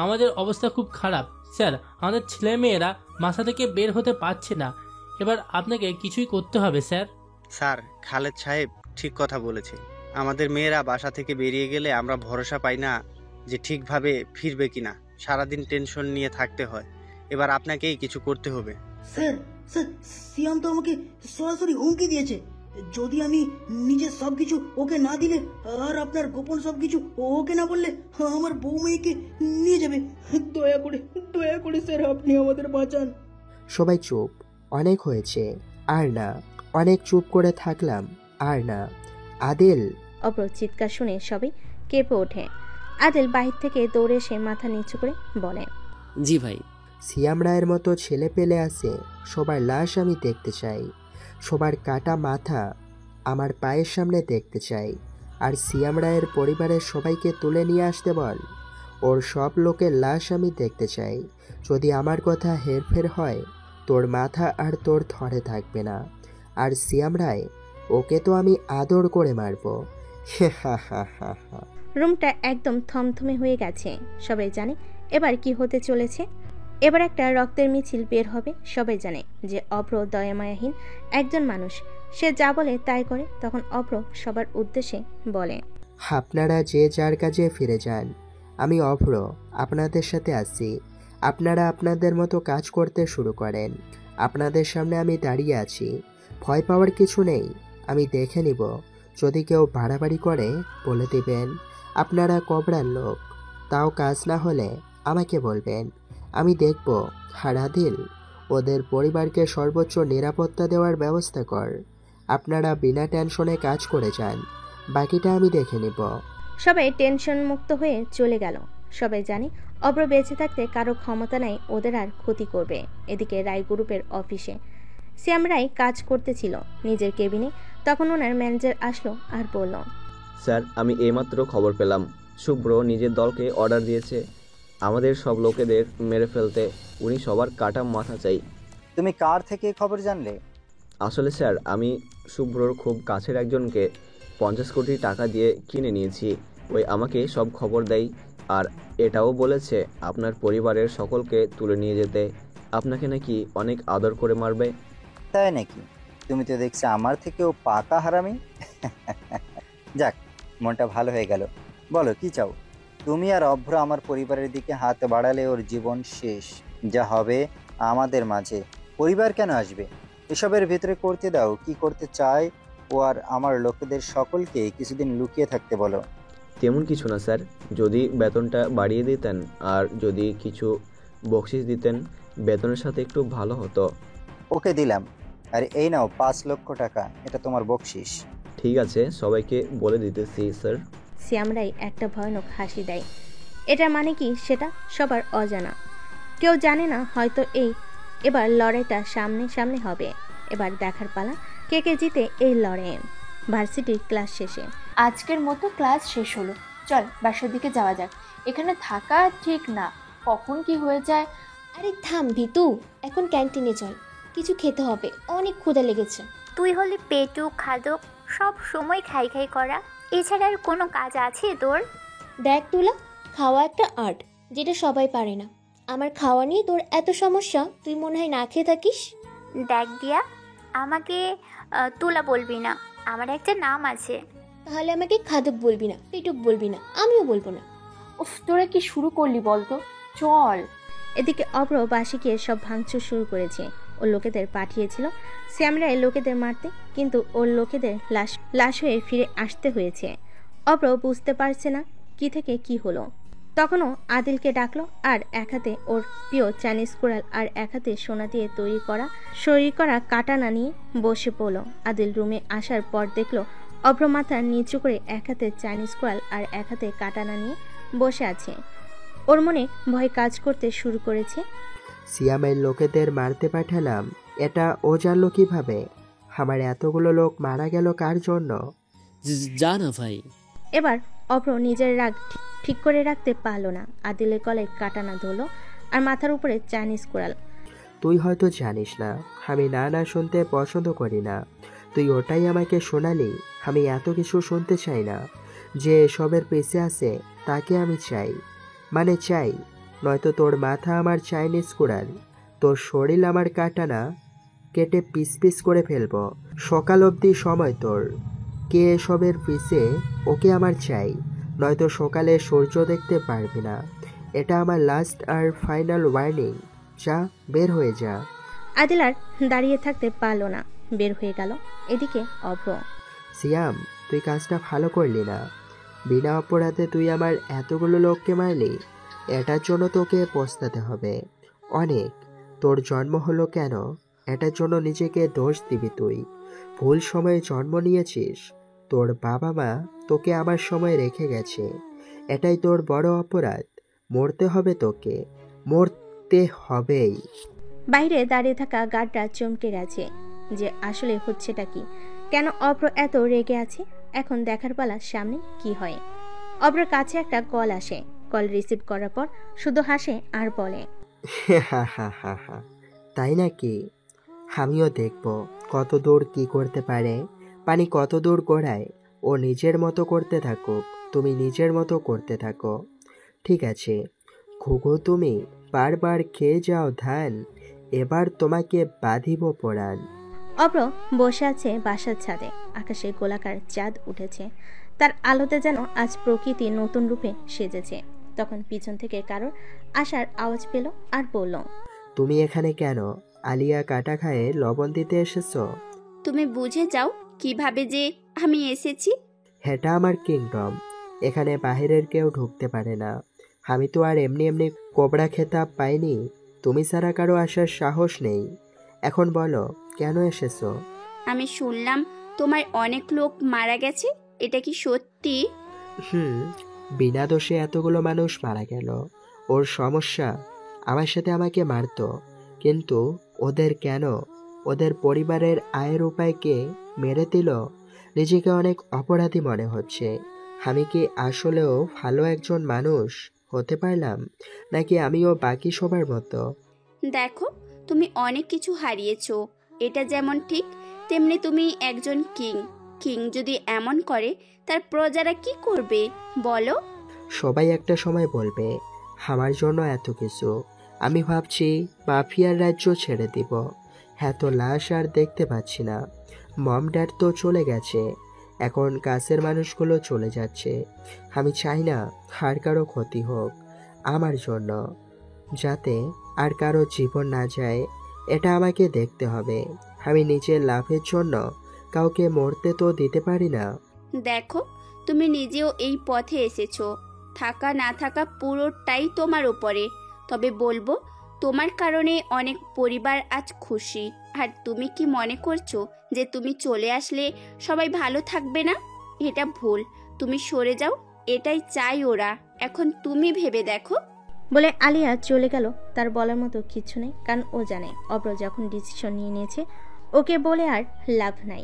S4: আমাদের অবস্থা খুব খারাপ স্যার, আমাদের ছেলেমেয়েরা বাসা থেকে বের হতে পারছে না। এবার আপনাকে কিছুই করতে হবে স্যার।
S12: স্যার, খালেদ সাহেব ঠিক কথা বলেছে। আমাদের মেয়েরা বাসা থেকে বেরিয়ে গেলে আমরা ভরসা পাই না যে ঠিকভাবে ফিরবে কিনা। সারাদিন টেনশন নিয়ে থাকতে হয়। এবার আপনাকেই কিছু করতে হবে।
S6: স্যার স্যার, সিয়াম তো আমাকে সরাসরি হুমকি দিয়েছে, যদি আমি নিজের সবকিছু ওকে না দিলে আর আপনার গোপন সবকিছু ওকে না বললে আমার বউ মেয়েকে নিয়ে যাবে। দয়া করে স্যার আপনি আমাদের বাঁচান।
S5: সবাই চুপ, অনেক হয়েছে, আর না। অনেক চুপ করে থাকলাম, আর না। আদিল!
S2: অভ্র চিৎকার শুনে সবাই কেঁপে ওঠে। আদিল বাহির থেকে দৌড়ে এসে মাথা নিচু করে বলে,
S9: জি ভাই।
S5: সিয়াম রায়ের মতো ছেলে পেলে আছে, সবার লাশ আমি দেখতে চাই, সবার কাটা মাথা আমার পায়ের সামনে দেখতে চাই। আর সিয়াম রায়ের পরিবারের সবাইকে তুলে নিয়ে আসতে বল। ওর সব লোকের লাশ আমি দেখতে চাই। যদি আমার কথা হেরফের হয়, তোর মাথা আর তোর ধরে থাকবে না। আর সিয়াম রায়, ওকে তো আমি আদর করে মারবো। হা হা হা হা।
S2: রুমটা একদম থমথমে হয়ে গেছে। সবাই জানে এবার কি হতে চলেছে। এবার একটা রক্তের মিছিল বের হবে। সবাই জানে যে অভ্র দয়ামায়াহীন একজন মানুষ। সে যা বলে তাই করে। তখন অভ্র সবার উদ্দেশ্যে বলে,
S5: আপনারা যে যার কাজে ফিরে যান। আমি অভ্র আপনাদের সাথে আছি। আপনারা আপনাদের মতো কাজ করতে শুরু করেন। আপনাদের সামনে আমি দাঁড়িয়ে আছি। ভয় পাওয়ার কিছু নেই। আমি দেখে নিব। যদি কেউ বাড়াবাড়ি করে বলে দিবেন আপনারা কবরার লোক। তাও কাজ না হলে আমাকে বলবেন, আমি দেখব। আর আদিল, ওদের পরিবারকে সর্বোচ্চ নিরাপত্তা দেওয়ার ব্যবস্থা কর। আপনারা বিনা টেনশনে কাজ করে যান। বাকিটা আমি দেখে নিব।
S2: সবাই টেনশন মুক্ত হয়ে চলে গেল। সবাই জানে অভ্র বেঁচে থাকতে কারো ক্ষমতা নাই ওদের আর ক্ষতি করবে। এদিকে রায় গ্রুপের অফিসে শ্যাম রায় কাজ করতেছিল নিজের কেবিনে। তখন ওনার ম্যানেজার আসলো আর বলল,
S3: স্যার, আমি এইমাত্র খবর পেলাম শুভ্র নিজের দলকে অর্ডার দিয়েছে আমাদের সব লোকেদের মেরে ফেলতে। উনি সবার কাটা মাথা চাই।
S17: তুমি কার থেকে খবর জানলে?
S3: আসলে স্যার, আমি শুভ্রর খুব কাছের একজনকে 50 কোটি টাকা দিয়ে কিনে নিয়েছি। ওই আমাকে সব খবর দেয়। আর এটাও বলেছে আপনার পরিবারের সকলকে তুলে নিয়ে যেতে। আপনাকে নাকি অনেক আদর করে মারবে।
S17: তাই নাকি? তুমি তো দেখছি আমার থেকেও পাকা হারামি। যাক, মনটা ভালো হয়ে গেল। বলো কি চাও? তুমি আর অভ্র আমার পরিবারের দিকে হাত বাড়ালে ওর জীবন শেষ। যা হবে আমাদের মাঝে। পরিবার কেন আসবে? এসবের ভেতরে করতে দাও কি করতে চায় ও। আর আমার লোকেদের সকলকে কিছুদিন লুকিয়ে থাকতে বলো।
S3: তেমন কিছু না স্যার, যদি বেতনটা বাড়িয়ে দিতেন আর যদি কিছু বকশিস দিতেন বেতনের সাথে একটু ভালো হতো।
S17: ওকে দিলাম। আর এই নাও 5 লক্ষ টাকা, এটা তোমার বকশিস।
S3: ঠিক আছে, সবাইকে বলে দিতেছি স্যার।
S2: শ্যাম রায় একটা ভয়ানক হাসি দেয়। এটা মানে কি সেটা সবার অজানা। কেউ জানে না। হয়তো এবার লড়াইটা সামনে সামনে হবে। এবার দেখার পালা কে কে জিতে এই লড়াইয়ে। ভার্সিটির ক্লাস শেষে
S11: আজকের মতো ক্লাস শেষ হলো। চল বাসার দিকে যাওয়া যাক। এখানে থাকা ঠিক না, কখন কি হয়ে যায়।
S19: আরে থাম ভিতু, এখন ক্যান্টিনে চল, কিছু খেতে হবে, অনেক ক্ষুধা লেগেছে।
S1: তুই হলে পেটু খাদক, সব সময় খাই খাই করা। এছাড়া আর কোনো কাজ আছে তোর?
S19: দেখ তুলা, খাওয়া একটা আর্ট, যেটা সবাই পারে না। আমার খাওয়া নিয়ে তোর এত সমস্যা, তুই মনে হয় না খেয়ে থাকিস।
S1: দেখ দিয়া, আমাকে তুলা বলবি না, আমার একটা নাম আছে।
S19: তাহলে আমাকে খাদক বলবি না, পেটুক বলবি না, আমিও বলবো না।
S11: উফ, তোরা কি শুরু করলি বলতো? চল।
S2: এদিকে অভ্র বাসি গিয়ে সব ভাঙচুর শুরু করেছে। ওর লোকেদের পাঠিয়েছিল শ্যাম রায় লোকেদের মারতে, কিন্তু ওর লোকেদের লাশ হয়ে ফিরে আসতে হয়েছে। অভ্র বুঝতে পারছে না কি থেকে কি হলো। তখনও আদিলকে ডাকলো আর এক হাতে ওর প্রিয় চাইনিজ কুড়াল আর এক হাতে সোনা দিয়ে তৈরি করা কাটানা নিয়ে বসে পড়লো। আদিল রুমে আসার পর দেখলো অভ্র মাথা নিচু করে এক হাতে চাইনিজ কুড়াল আর এক হাতে কাটানা নিয়ে বসে আছে। ওর মনে ভয় কাজ করতে শুরু করেছে।
S5: সিয়ামের লোকেদের মারতে পাঠালাম, এটা ও জানলো কিভাবে? আমার এতগুলো লোক মারা গেল কার জন্য?
S9: যা না ভাই।
S2: এবার অভ্র নিজের রাগ ঠিক করে রাখতে পারলো না। আদিলের গলায় কাটানা ধরলো আর মাথার উপরে চাইনিজ কুড়াল।
S5: তুই হয়তো জানিস না, আমি না শুনতে পছন্দ করি না। তুই ওটাই আমাকে শোনালি। আমি এত কিছু শুনতে চাই না। যে এসবের পেছে আছে তাকে আমি চাই, মানে চাই। নয়তো তোর মাথা আমার চাইনিজ কুড়াল, তোর শরীর আমার কাটানা কেটে পিস পিস করে ফেলবো। সকাল অবধি সময় তোর। কে এসবের পিছে? ওকে আমার চাই, নয়তো সকালে সূর্য দেখতে পারবি না। এটা আমার লাস্ট আর ফাইনাল ওয়ার্নিং। যা, বের হয়ে যা।
S2: আদিল আর দাঁড়িয়ে থাকতে পারলো না, বের হয়ে গেল। এদিকে অভ্র,
S5: সিয়াম, তুই কাজটা ভালো করলি না। বিনা অপরাধে তুই আমার এতগুলো লোককে মারলি। এটার জন্য তোকে পস্তাতে হবে অনেক। তোর জন্ম হলো কেন, এটার জন্য নিজেকে দোষ দিবি তুই। ভুল সময়ে জন্ম নিয়েছিস। তোর বাবা মা তোকে আমার সময় রেখে গেছে, এটাই তোর বড় অপরাধ। মরতে হবে তোকে, মরতে হবেই।
S2: বাইরে দাঁড়িয়ে থাকা গার্ডরা চমকে গেছে যে আসলে হচ্ছেটা কি, কেন অভ্র এত রেগে আছে। এখন দেখার পালা সামনে কি হয়। অব্রর কাছে একটা কল আসে। কল রিসিভ করার পর শুধু হাসে আর বলে,
S5: হা তাই নাকি? আমিও দেখব কত দূর কি করতে পারে, পানি কত দূর গড়ায়। ও নিজের মতো করতে থাকুক, তুমি নিজের মতো করতে থাকো। ঠিক আছে ঘুঘু, তুমি বারবার খেয়ে যাও ধান, এবার তোমাকে বাঁধিব পরাণ।
S2: অব্র বসে আছে বাসার ছাদে। আকাশে গোলাকার চাঁদ উঠেছে, তার আলোতে যেন আজ প্রকৃতি নতুন রূপে সেজেছে। তখন পিছন থেকে কারোর আসার আওয়াজ পেল আর বলল,
S5: তুমি এখানে কেন? আলিয়া কাটা খায়ে লবণ দিতে এসেছো?
S1: তুমি বুঝে যাও কিভাবে যে আমি এসেছি।
S5: এটা আমার কিংডম, এখানে বাহিরের কেউ ঢুকতে পারে না। আমি তো আর এমনি এমনি কোবরা খেতাব পাইনি, তুমি ছাড়া কারো আসার সাহস নেই। এখন বলো কেন এসেছো?
S1: আমি শুনলাম তোমার অনেক লোক মারা গেছে, এটা কি সত্যি?
S5: বিনা দোষে এতগুলো মানুষ মারা গেল। ওর সমস্যা আমার সাথে আমাকে মারতো, কিন্তু ওদের কেন? ওদের পরিবারের আয়ের উপায়কে মেরে দিল। নিজেকে অনেক অপরাধী মনে হচ্ছে। আমি কি আসলেও ভালো একজন মানুষ হতে পারলাম, নাকি আমিও বাকি সবার মতো?
S1: দেখো তুমি অনেক কিছু হারিয়েছো, এটা যেমন ঠিক তেমনি তুমি একজন কিং। কিং যদি এমন করে তার প্রজারা কি করবে বলো?
S5: সবাই একটা সময় বলবে আমার জন্য এত কিছু। আমি ভাবছি মাফিয়ার রাজ্য ছেড়ে দিব। এত লাশ আর দেখতে পাচ্ছি না। মম ড্যাড তো চলে গেছে, এখন কাছের মানুষগুলো চলে যাচ্ছে। আমি চাই না আর কারো ক্ষতি হোক আমার জন্য, যাতে আর কারো জীবন না যায়। এটা আমাকে দেখতে হবে। আমি নিজের লাভের জন্য কাউকে মরতে তো দিতে পারি না।
S1: দেখো তুমি নিজেও এই পথে এসেছো, থাকা না থাকা পুরোটাই তোমার উপরে। তবে বলবো তোমার কারণে অনেক পরিবার আজ খুশি। আর তুমি কি মনে করছো যে তুমি চলে আসলে সবাই ভালো থাকবে না? এটা ভুল, তুমি সরে যাও, এটাই চাই ওরা। এখন তুমি ভেবে দেখো।
S2: বলে আলিয়া চলে গেল। তার বলার মতো কিছু নেই, কারণ ও জানে অব্র যখন ডিসিশন নিয়ে নিয়েছে ওকে বলে আর লাভ নাই।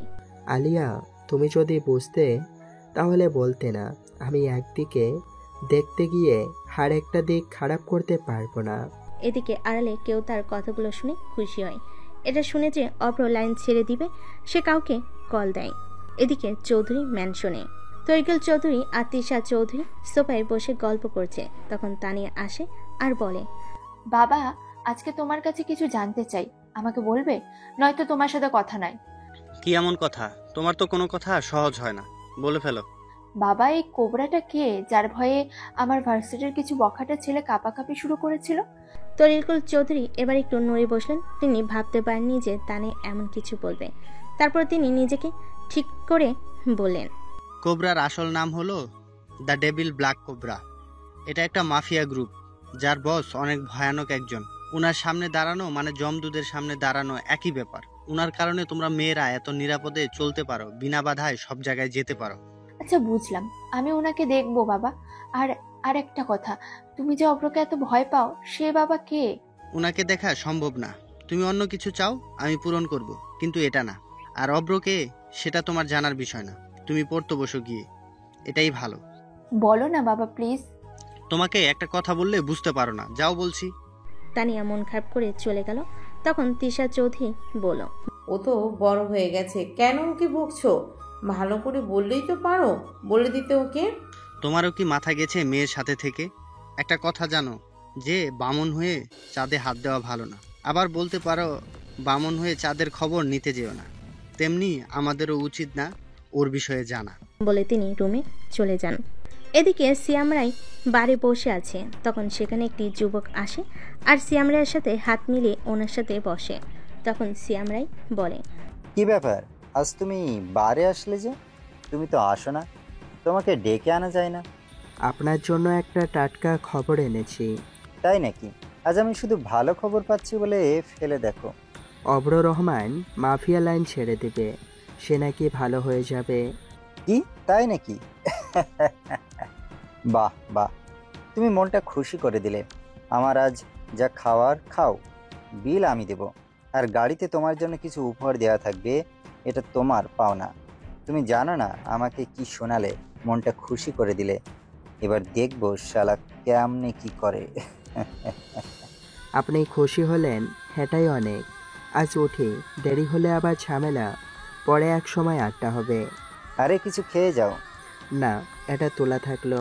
S5: আলিয়া তুমি যদি বুঝতে তাহলে বলতে না। আমি একদিকে দেখতে গিয়ে আর একটা দিক খারাপ করতে পারবো না।
S2: এদিকে আড়ালে কেউ তার কথাগুলো শুনে খুশি হয়। এটা শুনে যে অব্র লাইন ছেড়ে দিবে সে কাউকে কল দেয়। এদিকে চৌধুরী ম্যানশনে তরিকুল চৌধুরী আর তিশা চৌধুরী সোফায় বসে গল্প করছে। তখন তানিয়া আসে আর বলে,
S11: বাবা আজকে তোমার কাছে কিছু জানতে চাই, আমাকে বলবে? নয়তো তোমার সাথে কথা নাই।
S12: কি এমন কথা? তোমার তো কোনো কথা সহজ হয় না, বলে ফেলো।
S11: বাবা এই কোবরাটা কে, যার ভয়ে আমার ভার্সিটির কিছু বখাটা ছেলে কাঁপাকাঁপি শুরু করেছিল?
S2: তরিকুল চৌধুরী এবার একটু নড়ে বসলেন। তিনি ভাবতে পারেননি যে তানে এমন কিছু বলবে। তারপর তিনি নিজেকে ঠিক করে বললেন,
S12: কোবরার আসল নাম হলো দ্য ডেভিল ব্ল্যাক কোবরা। এটা একটা মাফিয়া গ্রুপ, যার বস অনেক ভয়ানক একজন। উনার সামনে দাঁড়ানো মানে জমদুদের সামনে দাঁড়ানো একই ব্যাপার। উনার কারণে তোমরা মেয়েরা এত নিরাপদে চলতে পারো, বিনা বাধায় সব জায়গায় যেতে পারো।
S11: আচ্ছা বুঝলাম, আমি ওনাকে দেখবো বাবা। আর একটা কথা, তুমি যে অব্রকে এত ভয় পাও, সে বাবা কে?
S12: উনাকে দেখা সম্ভব না। তুমি অন্য কিছু চাও, আমি পূরণ করব, কিন্তু এটা না। আর অব্রকে সেটা তোমার জানার বিষয় না। তুমি পড়তে বসো গিয়ে, এটাই ভালো।
S11: বলো না বাবা প্লিজ।
S12: তোমাকে একটা কথা বললে বুঝতে পারো না, যাও বলছি।
S2: তানিয়া মন খারাপ করে চলে গেল। তখন তিশা চৌধুরী বলল,
S15: ও তো বড় হয়ে গেছে, কেন ওকে বকছো? ভালো করে বললেই তো পারো, বলে দিতে ওকে।
S12: তোমারও কি মাথা গেছে মেয়ের সাথে থেকে? একটা কথা জানো যে বামন হয়ে চাঁদে হাত দেওয়া ভালো না। আবার বলতে পারো বামন হয়ে চাঁদের খবর নিতে যেও না। তেমনি আমাদেরও উচিত না ওর বিষয়ে জানা।
S2: বলে তিনি রুমে চলে যান। এদিকে সিয়ামরাই বাড়ি বসে আছে। তখন সেখানে একটি যুবক আসে আর সিয়ামরাইয়ের সাথে হাত মিলিয়ে ওনার সাথে বসে। তখন সিয়ামরাই বলে,
S17: কি ব্যাপার, আজ তুমি বারে আসলে যে? তুমি তো আসো না, তোমাকে ডেকে আনা যায় না?
S5: আপনার জন্য একটা টাটকা খবর এনেছি।
S17: তাই নাকি? আজ আমি শুধু ভালো খবর পাচ্ছি বলে ফেলে দেখো।
S5: অব্র রহমান মাফিয়া লাইন ছেড়ে দেবে, সে নাকি ভালো হয়ে যাবে।
S17: কি তাই নাকি? বাহ বাহ, তুমি মনটা খুশি করে দিলে। আমার আজ যা খাওয়ার খাও, বিল আমি দেব। আর গাড়িতে তোমার জন্য কিছু উপহার দেওয়া থাকবে, এটা তোমার পাওনা। তুমি জানো না আমাকে কি শোনালে, মনটা খুশি করে দিলে। এবার দেখবো শালা কেমনে কি করে।
S5: আপনি খুশি হলেন, এটাই অনেক। আজ উঠি, দেরি হলে আবার ঝামেলা, পরে এক সময় আড্ডা হবে।
S17: আরে কিছু খেয়ে যাও।
S5: না, এটা তোলা থাকলো,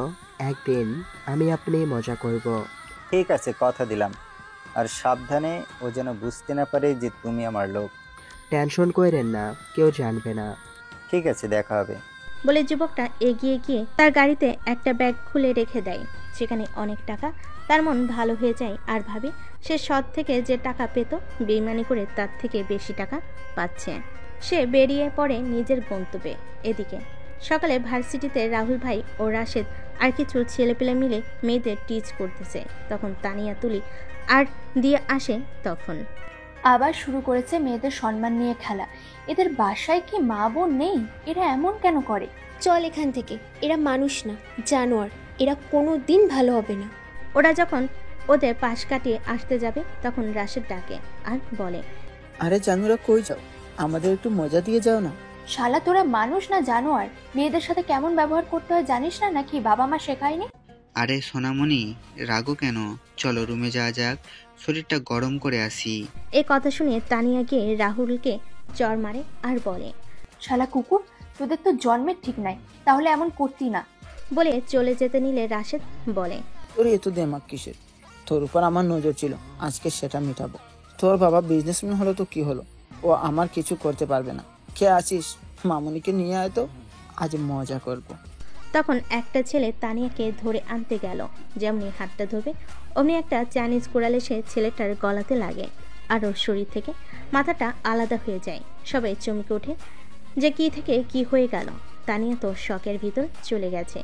S5: একদিন আমি আপনি মজা করব।
S17: ঠিক আছে, কথা দিলাম। আর সাবধানে, ও যেন বুঝতে না পারে যে তুমি আমার লোক।
S5: টেনশন করেন না, কেউ জানবে না।
S17: ঠিক আছে, দেখা হবে।
S2: বলে যুবকটা এগিয়ে গিয়ে তার গাড়িতে একটা ব্যাগ খুলে রেখে দেয়, সেখানে অনেক টাকা। তার মন ভালো হয়ে যায় আর ভাবে সে সৎ থেকে যে টাকা পেত, বেইমানি করে তার থেকে বেশি টাকা পাচ্ছে। সে বেরিয়ে পড়ে নিজের গন্তব্যে। এদিকে সকালে ভার্সিটিতে রাহুল ভাই ও রাশেদ আর কিছু ছেলেপেলে মিলে মেয়েদের টিচ করতেছে। তখন তানিয়া তুলি আর দিয়ে আসে। তখন
S11: আবার শুরু করেছে মেয়েদের সম্মান নিয়ে খেলা। এদের বাসায় কি মা বোন নেই? এরা এমন কেন করে?
S19: চল এখান থেকে, এরা মানুষ না, জানোয়ার। এরা কোনো দিন ভালো হবে না।
S2: ওরা যখন ওদের পাশ কাটিয়ে আসতে যাবে তখন রাশেদ ডাকে আর বলে,
S8: আরে জানুরা কই যাও? আমাদের একটু মজা দিয়ে যাও না।
S11: শালা তোরা মানুষ না জানোয়ার? মেয়েদের সাথে কেমন ব্যবহার করতে হয় জানিস না নাকি? বাবা মা শেখায়নি?
S20: আরে সোনামণি, রাগো কেন? চলো রুমে যাওয়া যাক, শরীরটা গরম করে আসি।
S2: এই কথা শুনে তানিয়া গিয়ে রাহুলকে চর মারে আর বলে,
S11: শালা কুকুর, তোদের তো জন্মের ঠিক নাই, তাহলে এমন করতি না।
S2: বলে চলে যেতে নিলে রাশেদ বলে,
S8: তোর এত দেমাগ কিসের? তোর উপর আমার নজর ছিল, আজকে সেটা মেটাবো। তোর বাবা বিজনেসম্যান হলো তো কি হলো, ও আমার কিছু করতে পারবে না। কে আছিস? মামুনিকে নিয়ে আয় তো, আজ মজা করব।
S2: তখন একটা ছেলে তানিয়াকে ধরে আনতে গেল। যেমনি হাতটা ধরবে অমনি একটা চাইনিজ কোড়াল এসে ছেলেটার গলাতে লাগে আর ওর শরীর থেকে মাথাটা আলাদা হয়ে যায়। সবাই চমকে ওঠে যে কি থেকে কি হয়ে গেল। তানিয়া তো শকের ভিতর চলে গেছে।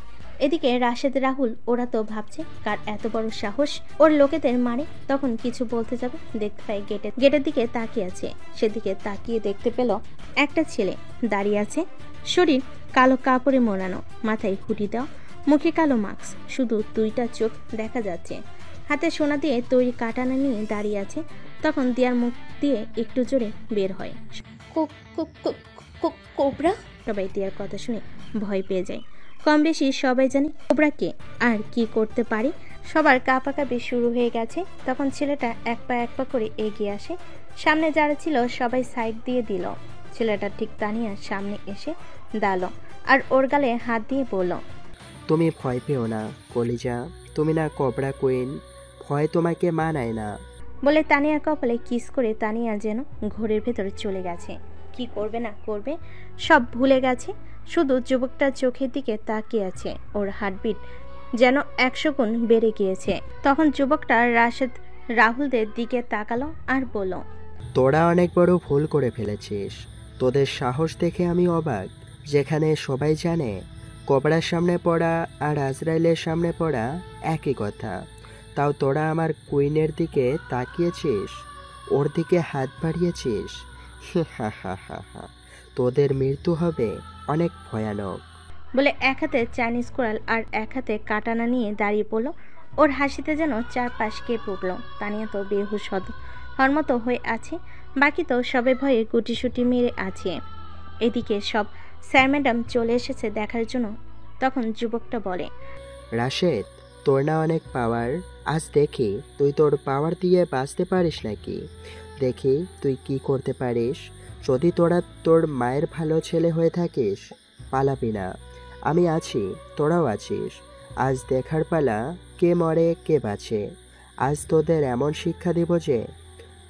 S2: এদিকে রাশেদ রাহুল ওরা তো ভাবছে কার এত বড় সাহস ওর লোকেদের মারে। তখন কিছু বলতে যাবে, দেখতে পায় গেটের দিকে তাকিয়ে আছে। সেদিকে তাকিয়ে দেখতে পেল একটা ছেলে দাঁড়িয়ে আছে, শরীর কালো কাপড়ে মোড়ানো, মাথায় হুডি দেওয়া, মুখে কালো মাস্ক, শুধু দুইটা চোখ দেখা যাচ্ছে। হাতে সোনা দিয়ে তৈরি কাটানা নিয়ে দাঁড়িয়ে আছে। তখন দিয়ার মুখ দিয়ে একটু জোরে বের হয়,
S19: কোবরা।
S2: সবাই দিয়ার কথা শুনে ভয় পেয়ে যায়। কম বেশি সবাই জানে কোবরা কে আর কি করতে পারে। সবার কাঁপাকাঁপি শুরু হয়ে গেছে। তখন ছেলেটা এক পা করে এগিয়ে আসে। সামনে যারা ছিল সবাই সাইড দিয়ে দিল। ছেলেটা ঠিক তানিয়ার সামনে এসে দাঁড়ালো আর ওর গালে হাত দিয়ে বলল,
S5: তুমি ভয় পেও না কলিজা, তুমি না কোবরা কুইন, ভয় তোমাকে মানায় না।
S2: বলে তানিয়ার কপালে কিস করে তানিয়া যেন ঘোরের ভেতরে চলে গেছে। কি করবে না করবে সব ভুলে গেছে, শুধু যুবকটার চোখের দিকে তাকিয়ে আছে। ওর হার্টবিট যেন 100 গুণ বেড়ে গিয়েছে। তখন যুবকটা রাশেদ রাহুলদের দিকে তাকালো আর বলল,
S5: তোরা অনেক বড় ভুল করে ফেলেছিস। তোদের সাহস দেখে আমি অবাক। যেখানে সবাই জানে কোবরার সামনে পড়া আর আজরাইলের সামনে পড়া একই কথা, তাও তোরা আমার কুইনের দিকে তাকিয়েছিস, ওর দিকে হাত বাড়িয়েছিস। হা হা হা হা, তোদের মৃত্যু হবে অনেক ভয়ানক।
S2: বলে এক হাতে চাইনিজ কোরাল আর এক হাতে কাটানা নিয়ে দাঁড়িয়ে পড়লো। ওর হাসিতে যেন চারপাশ কেঁপে উঠল। তানিয়া তো বেহুশ হওয়ার মতো হয়ে আছে, বাকি তো সবে ভয়ে গুটিসুটি মেরে আছে। এদিকে সব স্যার ম্যাডাম চলে এসেছে দেখার জন্য। তখন যুবকটা বলে,
S5: রাশেদ, তোর না অনেক পাওয়ার, আজ দেখি তুই তোর পাওয়ার দিয়ে বাঁচতে পারিস নাকি। দেখি তুই কি করতে পারিস। যদি তোরা তোর মায়ের ভালো ছেলে হয়ে থাকিস, পালাবি না। আমি আছি, তোরাও আছিস। আজ দেখার পালা কে মরে কে বাঁচে। আজ তোদের এমন শিক্ষা দেব যে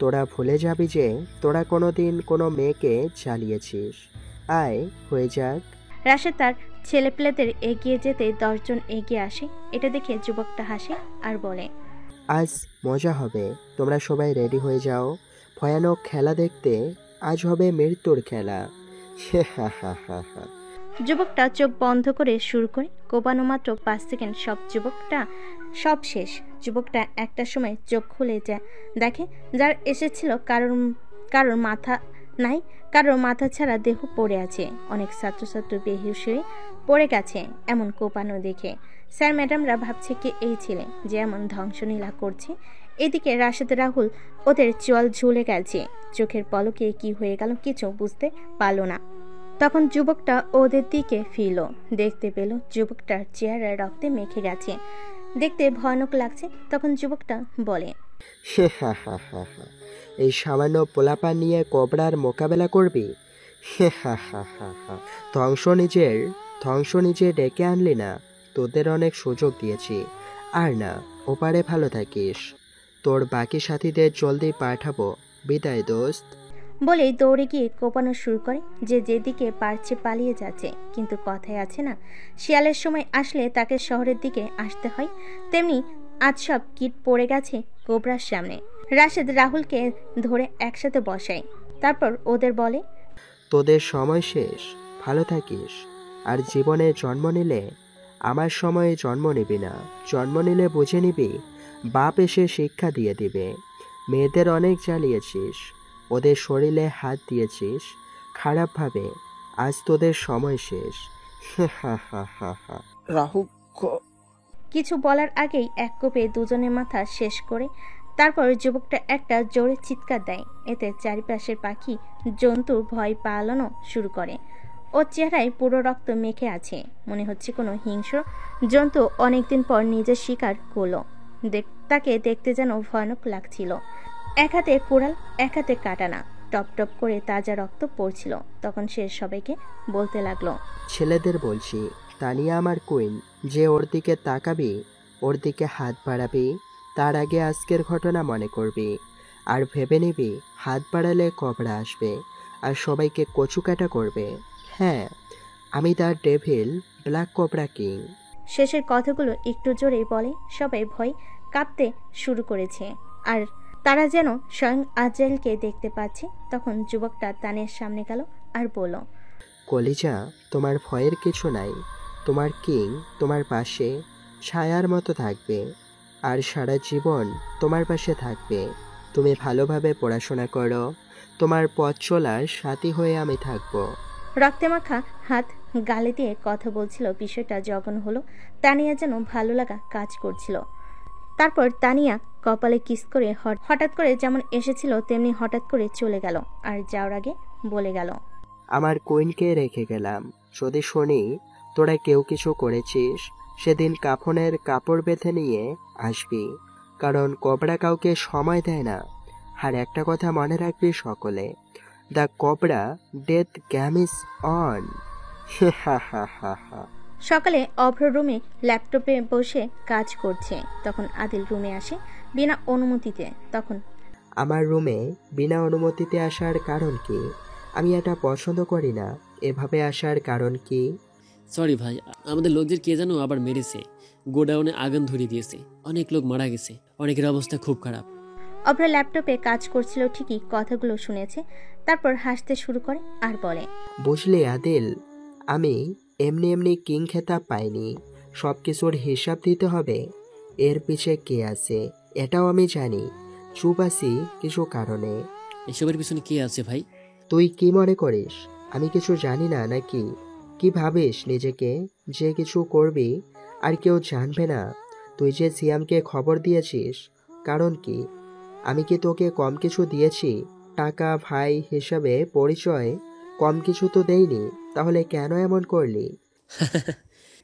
S5: তোরা ভুলে যাবি যে তোরা কোনোদিন কোনো মেয়েকে জ্বালিয়েছিস। আয় হয়ে যাক।
S2: রাশেদ তার ছেলেপেলেদের এগিয়ে যেতে 10 জন এগিয়ে আসে। এটা দেখে যুবকটা হাসে আর বলে,
S5: আজ মজা হবে, তোমরা সবাই রেডি হয়ে যাও। ভয়ানক খেলা দেখতে, আজ হবে মৃত্যুর খেলা। হা হা হা হা।
S2: যুবকটা চোখ বন্ধ করে শুরু করে কোপানো মাত্র 5 সেকেন্ড সব শেষ। যুবকটা একটা সময় চোখ খুলে যায়, দেখে যার এসেছিল কারোর মাথা নাই, কারোর মাথা ছাড়া দেহ পড়ে আছে। অনেক ছাত্রছাত্রী বেহুশ হয়ে পড়ে গেছে এমন কোপানো দেখে। স্যার ম্যাডামরা ভাবছে কি এই ছেলে যে এমন ধ্বংসলীলা করছে। এদিকে রাশেদ রাহুল ওদের চোয়াল ঝুলে গেছে। চোখের পলকে কি হয়ে গেল কিছু বুঝতে পারল না। তখন যুবকটা ওদের দিকে ফিরল, দেখতে পেল যুবকটার চেহারা রক্তে মেখে গেছে, দেখতে ভয়ানক লাগছে। তখন যুবকটা বলে,
S5: এই সামান্য পোলাপা নিয়ে কোবরার মোকাবেলা করবি? ধ্বংস নিজে ডেকে আনলি না, তোদের অনেক সুযোগ দিয়েছি। আর না, ওপারে ভালো থাকিস, তোর বাকি সাথীদের জলদি পাঠাবো। বিদায় দোস্ত।
S2: বলেই দৌড়ে গিয়ে কোপানো শুরু করে, যে যেদিকে পারছে পালিয়ে যাচ্ছে। কিন্তু কথায় আছে না, শিয়ালের সময় আসলে তাকে শহরের দিকে আসতে হয়, তেমনি আজ সব কিট পড়ে গেছে কোবরার সামনে। রাশেদ রাহুলকে ধরে একসাথে বসায়, তারপর ওদের বলে,
S5: তোদের সময় শেষ, ভালো থাকিস। আর জীবনে জন্ম নিলে আমার সময়ে জন্ম নিবি না, জন্ম নিলে বুঝে নিবি বাপ এসে শিক্ষা দিয়ে দিবে। মেয়েদের অনেক জ্বালিয়েছিস, ওদের শরীরে হাত দিয়েছিস খারাপভাবে, আজ তোদের সময় শেষ।
S8: রাহু
S2: কিছু বলার আগেই এক কোপে দুজনের মাথা শেষ করে তারপর যুবকটা একটা জোরে চিৎকার দেয়। এতে চারিপাশের পাখি জন্তু ভয় পালানো শুরু করে। ওর চেহারায় পুরো রক্ত মেখে আছে, মনে হচ্ছে কোনো হিংস্র জন্তু অনেকদিন পর নিজের শিকার করলো। তাকে দেখতে যেন ভয়ানক লাগছিল। এক হাতে কুড়াল, এক হাতে কাটানা, টপ টপ করে তাজা রক্ত পড়ছিল। তখন সে সবাইকে বলতে লাগলো,
S5: ছেলেদের বলছি, তানিয়া আমার কুইন, যে ওর দিকে তাকাবি, ওর দিকে হাত বাড়াবি, তার আগে আজকের ঘটনা মনে করবি। আর ভেবে নিবি হাত বাড়ালে কবরা আসবে আর সবাইকে কচুকাটা করবে। হ্যাঁ, আমি তার ডেভিল ব্ল্যাক কোবরা কিং।
S2: শেষের কথাগুলো একটু জোরেই বলে। সবাই ভয় কাঁপতে শুরু করেছে, আর তারা যেন স্বয়ং আজরাইলকে দেখতে পাচ্ছে। তখন যুবকটা তানের সামনে গেল আর বলল,
S5: কলিজা, তোমার ভয়ের কিছু নাই। তোমার কিং তোমার পাশে ছায়ার মতো থাকবে, আর সারা জীবন তোমার পাশে থাকবে। তুমি ভালোভাবে পড়াশোনা করো, তোমার পথ চলার সাথী হয়ে আমি থাকবো।
S2: রক্তে মাখা হাত গালে দিয়ে কথা বলছিল। বিষয়টা যখন হলো, তানিয়া যেন ভালো লাগা কাজ করছিল। তারপর তানিয়া কপালে কিস করে হঠাৎ করে যেমন এসেছিল তেমনি হঠাৎ করে চলে গেল, আর যাওয়ার আগে বলে গেল,
S5: আমার কুইনকে রেখে গেলাম। যদি শুনি তোরা কেউ কিছু করেছিস, সেদিন কাফনের কাপড় বেঁধে নিয়ে আসবি, কারণ কোবরা কাউকে সময় দেয় না। আর একটা কথা মনে রাখবি সকলে, the cobra death game is on.
S2: সকালে অভ্র রুমে ল্যাপটপে বসে কাজ করছে। তখন আদিল রুমে আসে বিনা অনুমতিতে। তখন
S5: আমার রুমে বিনা অনুমতিতে আসার কারণ কি? আমি এটা পছন্দ করি না। এভাবে আসার কারণ কি?
S9: সরি ভাই, আমাদের লোকদের কে যেন আবার মেরেছে, গোডাউনে আগুন ধরিয়ে দিয়েছে, অনেক লোক মারা গেছে, অনেকের অবস্থা খুব খারাপ।
S2: অভ্র ল্যাপটপে কাজ করছিল ঠিকই, কথাগুলো শুনেছে। তারপর হাসতে শুরু করে আর বলে,
S5: বুঝলি আদিল, আমি এমনি এমনি কিং খেতাব পাইনি, সব কিছুর হিসাব দিতে হবে। এর পিছে কে আছে এটাও আমি জানি। চুপ আছি কিছু কারণে।
S9: এসবের পিছনে কে আছে ভাই?
S5: তুই কি মনে করিস আমি কিছু জানি না নাকি? কি ভাবিস নিজেকে যে কিছু করবি আর কেউ জানবে না? তুই যে সিয়ামকে খবর দিয়েছিস, কারণ কি? আমি কি তোকে কম কিছু দিয়েছি? টাকা, ভাই হিসাবে পরিচয় কম কিছু তো দেইনি, তাহলে কেন এমন করলি?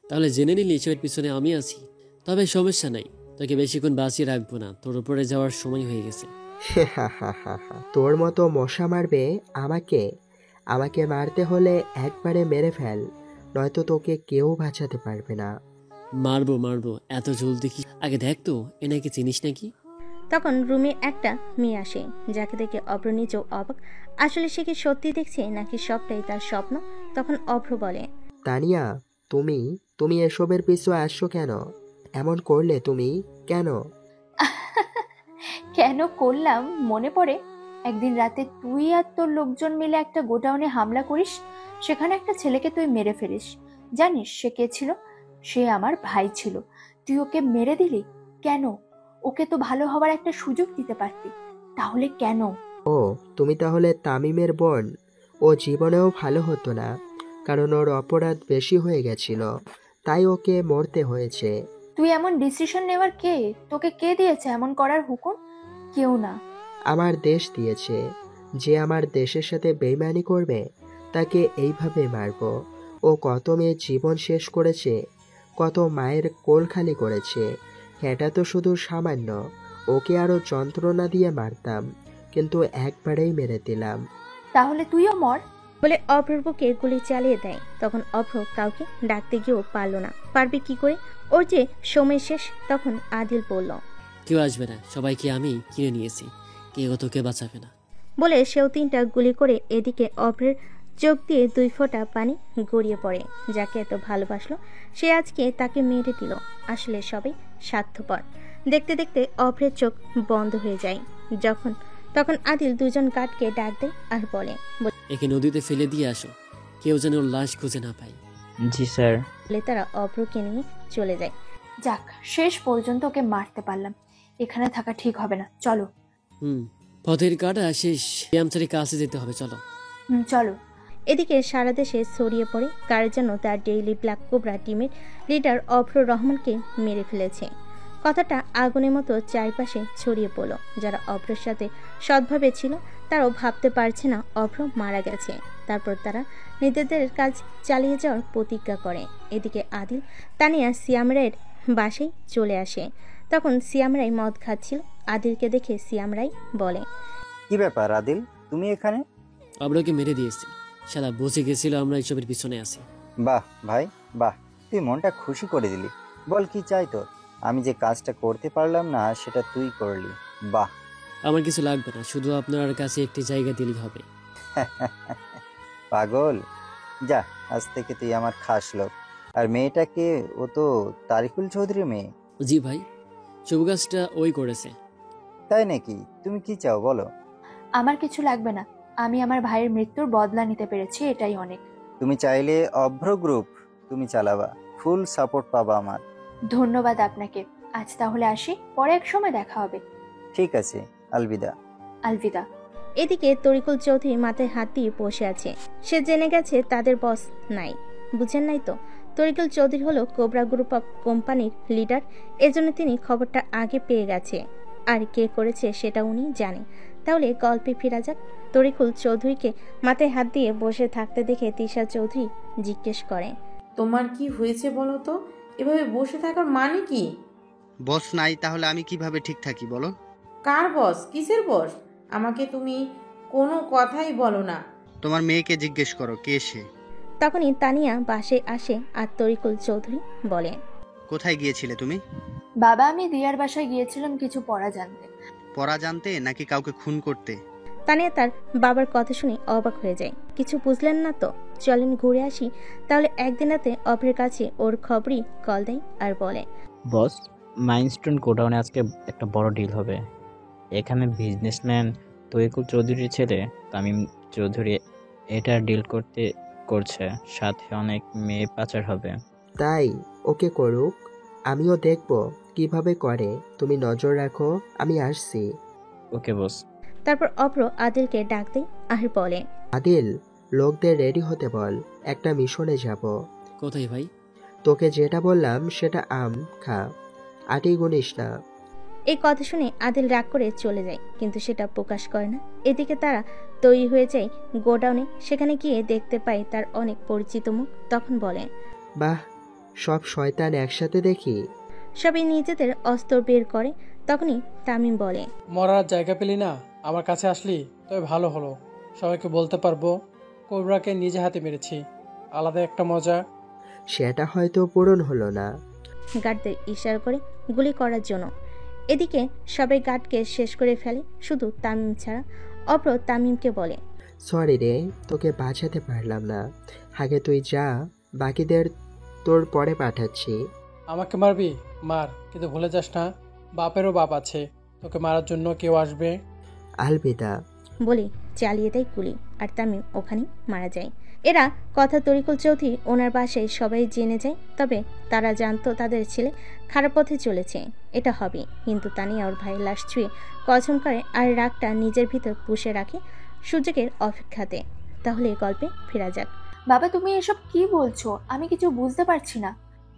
S9: তাহলে জেনে নিলি এসবের পিছনে আমি আছি। তবে সমস্যা নাই, তোকে বেশিক্ষণ বাঁচিয়ে রাখবো না, তোর উপরে যাওয়ার সময় হয়ে গেছে।
S5: তোর মতো মশা মারবে আমাকে? আমাকে মারতে হলে একবারে মেরে ফেল, নয়তো তোকে কেউ বাঁচাতে পারবে না।
S9: মারবো মারবো, এত জলদি কি? আগে দেখ তো এনাকে চিনিস নাকি?
S2: তখন রুমে একটা মেয়ে আসে, যাকে দেখে অভ্র নিজেও অবাক। আসলে সে কি সত্যি দেখছে নাকি সবটাই তার স্বপ্ন? তখন অভ্র বলে,
S5: তানিয়া, তুমি এসবের পিছু আসছো কেন? এমন করলে তুমি কেন?
S11: কেন করলাম মনে পড়ে, একদিন রাতে তুই আর তোর লোকজন মিলে একটা গোডাউনে হামলা করিস, সেখানে একটা ছেলেকে তুই মেরে ফেলিস। জানিস সে কে ছিল? সে আমার ভাই ছিল। তুই ওকে মেরে দিলি কেন? ওকে তো ভালো হবার একটা সুযোগ দিতে পারতি, তাহলে কেন?
S5: ও, তুমি তাহলে তামিমের বোন? ও জীবনেও ভালো হতো না, কারণ ওর অপরাধ বেশি হয়ে গেছিল, তাই ওকে মরতে হয়েছে।
S11: তুই এমন ডিসিশন নেওয়ার কে? তোকে কে দিয়েছে এমন করার হুকুম? কেউ না।
S5: আমার দেশ দিয়েছে। যে আমার দেশের সাথে বেইমানি করবে তাকে এইভাবে মারব? ও কত মেয়ের জীবন শেষ করেছে, কত মায়ের কোল খালি করেছে। এটা তো শুধু সামান্য, ওকে আরো যন্ত্রণা দিয়ে মারতাম, কিন্তু একবারেই মেরে দিলাম।
S11: তাহলে তুইও মর।
S2: বলে অভ্রর বুকে গুলি চালিয়ে দেয়। তখন অভ্র কাউকে ডাকতে গিয়েও পারল না। পারবে কি করে? ওর যে সময় শেষ। তখন আদিল বলল,
S9: কেউ আসবে না, সবাইকে আমি কিনে নিয়েছি, কেউ তোকে বাঁচাবে না।
S2: বলে সেও 3টা গুলি করে এদিকে অভ্রের চোখ দিয়ে 2 ফোঁটা পানি গড়িয়ে পড়ে। যাকে এত ভালোবাসলো সে আজকে তাকে মেরে দিল। আসলে সবাই স্বার্থপর। দেখতে দেখতে অভ্রের চোখ বন্ধ হয়ে যায়। তখন আদিল 2জন গার্ডকে ডাক দেয় আর বলে,
S9: একে নদীতে ফেলে দিয়ে আসো, কেউ যেন ওর লাশ খুঁজে না পায়।
S16: জি স্যার।
S2: বলে তারা অভ্রকে নিয়ে চলে যায়।
S11: যাক, শেষ পর্যন্ত ওকে মারতে পারলাম। এখানে থাকা ঠিক হবে না, চলো।
S9: পথের কাটা শেষ, ব্যায়ামচারীর কাছে যেতে হবে, চলো।
S11: চলো।
S2: এদিকে সারা দেশে ছড়িয়ে পড়ে কার যেন তার ডেইলি ব্ল্যাক কোবরা টিমের লিডার অভ্র রহমানকে মেরে ফেলেছে। কথাটা আগুনের মতো চারপাশে ছড়িয়ে পড়ল। যারা অভ্রের সাথে সৎভাবে ছিল তারাও ভাবতে পারছে না অভ্র মারা গেছে। তারপর তারা নিজেদের কাজ চালিয়ে যাওয়ার প্রতিজ্ঞা করে। এদিকে আদিল তানিয়া সিয়ামরাইয়ের বাসায় চলে আসে। তখন সিয়ামরাই মদ খাচ্ছিল। আদিলকে দেখে সিয়ামরাই বলে,
S17: কি ব্যাপার আদিল, তুমি এখানে?
S9: অভ্রকে মেরে দিয়েছি, শালা বসে গেছিল, আমরা এইসবের পিছনে আছি।
S17: বাহ ভাই বাহ, তুই মনটা খুশি করে দিলি। বল কি চাই তোর? আমি যে কাজটা করতে পারলাম না সেটা তুই করলি, বাহ।
S9: আমার কিছু লাগবে না, শুধু আপনার কাছে একটি জায়গা দিলেই হবে।
S17: পাগল, যা, আজ থেকে তুই আমার খাস লোক। আর মেয়েটাকে? ও তো তারিকুল চৌধুরী মেয়ে।
S9: জি ভাই, শুভ কাজটা ওই করেছে।
S17: তাই নাকি? তুমি কি চাও বলো?
S11: আমার কিছু লাগবে না, আমি আমার ভাইয়ের মৃত্যুর বদলা নিতে পেরেছি, এটাই অনেক।
S17: তুমি চাইলে অভ্র গ্রুপ তুমি চালাবা, ফুল সাপোর্ট পাবা আমার।
S11: ধন্যবাদ আপনাকে। আজ তাহলে আসি, পরে এক সময় দেখা হবে।
S17: ঠিক আছে, আলবিদা।
S11: আলবিদা।
S2: এদিকে তরিকুল চৌধুরী মাথায় হাত দিয়ে বসে আছে। সে জেনে গেছে তাদের বস নাই। বুঝেন নাই তো, তরিকুল চৌধুরী হলো কোবরা গ্রুপ অফ কোম্পানির লিডার। এজন্য তিনি খবরটা আগে পেয়ে গেছে, আর কে করেছে সেটা উনি জানে। তাহলে গল্পে ফেরা যাক। তরিকুল চৌধুরীকে মাথায় হাত দিয়ে বসে থাকতে দেখে তিশা চৌধুরী জিজ্ঞেস করে,
S15: তোমার কি হয়েছে বলো তো? এভাবে বসে থাকার মানে কি?
S12: বস নাই, তাহলে আমি কিভাবে ঠিক থাকি বলো?
S15: কার বস? কিসের বস? আমাকে তুমি কোনো কথাই বলো না।
S12: তোমার মেয়েকে জিজ্ঞেস করো কে সে।
S2: তখনই তানিয়া বাসায় আসে আর তরিকুল চৌধুরী বলে,
S12: কোথায় গিয়েছিলে তুমি?
S11: বাবা, আমি দিয়ার বাসায় গিয়েছিলাম কিছু পড়া জানতে।
S12: পড়া জানতে নাকি কাউকে খুন করতে?
S2: তানিয়া তার বাবার কথা শুনে অবাক হয়ে যায়। কিছু বুঝলেন না তো? চলেন ঘুরে আসি। তাহলে একদিন রাতে অভ্রের কাছে ওর খবরই কল দেয় আর বলে,
S16: বস, মাইনস্টোন গোডাউনে আজকে একটা বড় ডিল হবে। এখানে বিজনেসম্যান তরিকুল চৌধুরীর ছেলে তামিম চৌধুরী এটা ডিল করছে, সাথে অনেক মেয়ে পাচার হবে।
S5: তাই? ওকে করুক, আমিও দেখব কিভাবে করে। তুমি নজর রাখো, আমি আসছি।
S16: ওকে বস।
S2: তারপর অভ্র আদিলকে ডাক দেয় আর বলে,
S5: আদিল, লোকদের রেডি হতে বল, একটা মিশনে যাব।
S9: কোথায় ভাই?
S5: তোকে যেটা বললাম সেটা আম খা, আটি গুনিস না।
S2: এই কথা শুনে আদিল রাগ করে চলে যায়, কিন্তু সেটা প্রকাশ করে না। এদিকে তারা তৈরি হয়ে যায় গোডাউনে। সেখানে গিয়ে দেখতে পায় তার অনেক পরিচিত মুখ। তখন বলে,
S5: বাহ, সব শয়তান একসাথে দেখি।
S2: সবাই নিজেদের অস্ত্র বের করে। তখনই তামিম বলে,
S10: মরার জায়গা পেলি না, আমার কাছে আসলি, তবে ভালো হলো। সবাইকে বলতে পারবো কোবরাকে নিজে হাতে মেরেছি, আলাদা একটা মজা।
S5: সেটা হয়তো পূরণ হলো না।
S2: গার্ডদের ইশারা করে গুলি করার জন্য। এদিকে সবাই গার্ডকে শেষ করে ফেলে, শুধু তামিম ছাড়া। অভ্র তামিমকে বলে,
S5: সরি রে, তোকে বাঁচাতে পারলাম না। আগে তুই যা, বাকিদের তোর পরে পাঠাচ্ছি।
S10: আমাকে মারবি মার, কিন্তু ভুলে যাস না বাপেরও বাপ আছে, তোকে মারার জন্য কেউ আসবে।
S5: আলবিদা।
S2: বলে চালিয়ে দেয় গুলি, আর তামিম ওখানেই মারা যায়। এরা কথা তরিকুল চৌধুরী ওনার বাসায় সবাই জেনে যায়। তবে তারা জানতো তাদের ছেলে খারাপ পথে চলেছে, এটা হবে। কিন্তু তানিয়া ওর ভাইয়ের লাশ ছুঁয়ে কসম করে আর রাগটা নিজের ভিতর পুষে রাখে সুযোগের অপেক্ষাতে। তাহলে এই গল্পে ফেরা যাক।
S11: বাবা, তুমি এসব কি বলছো? আমি কিছু বুঝতে পারছি না।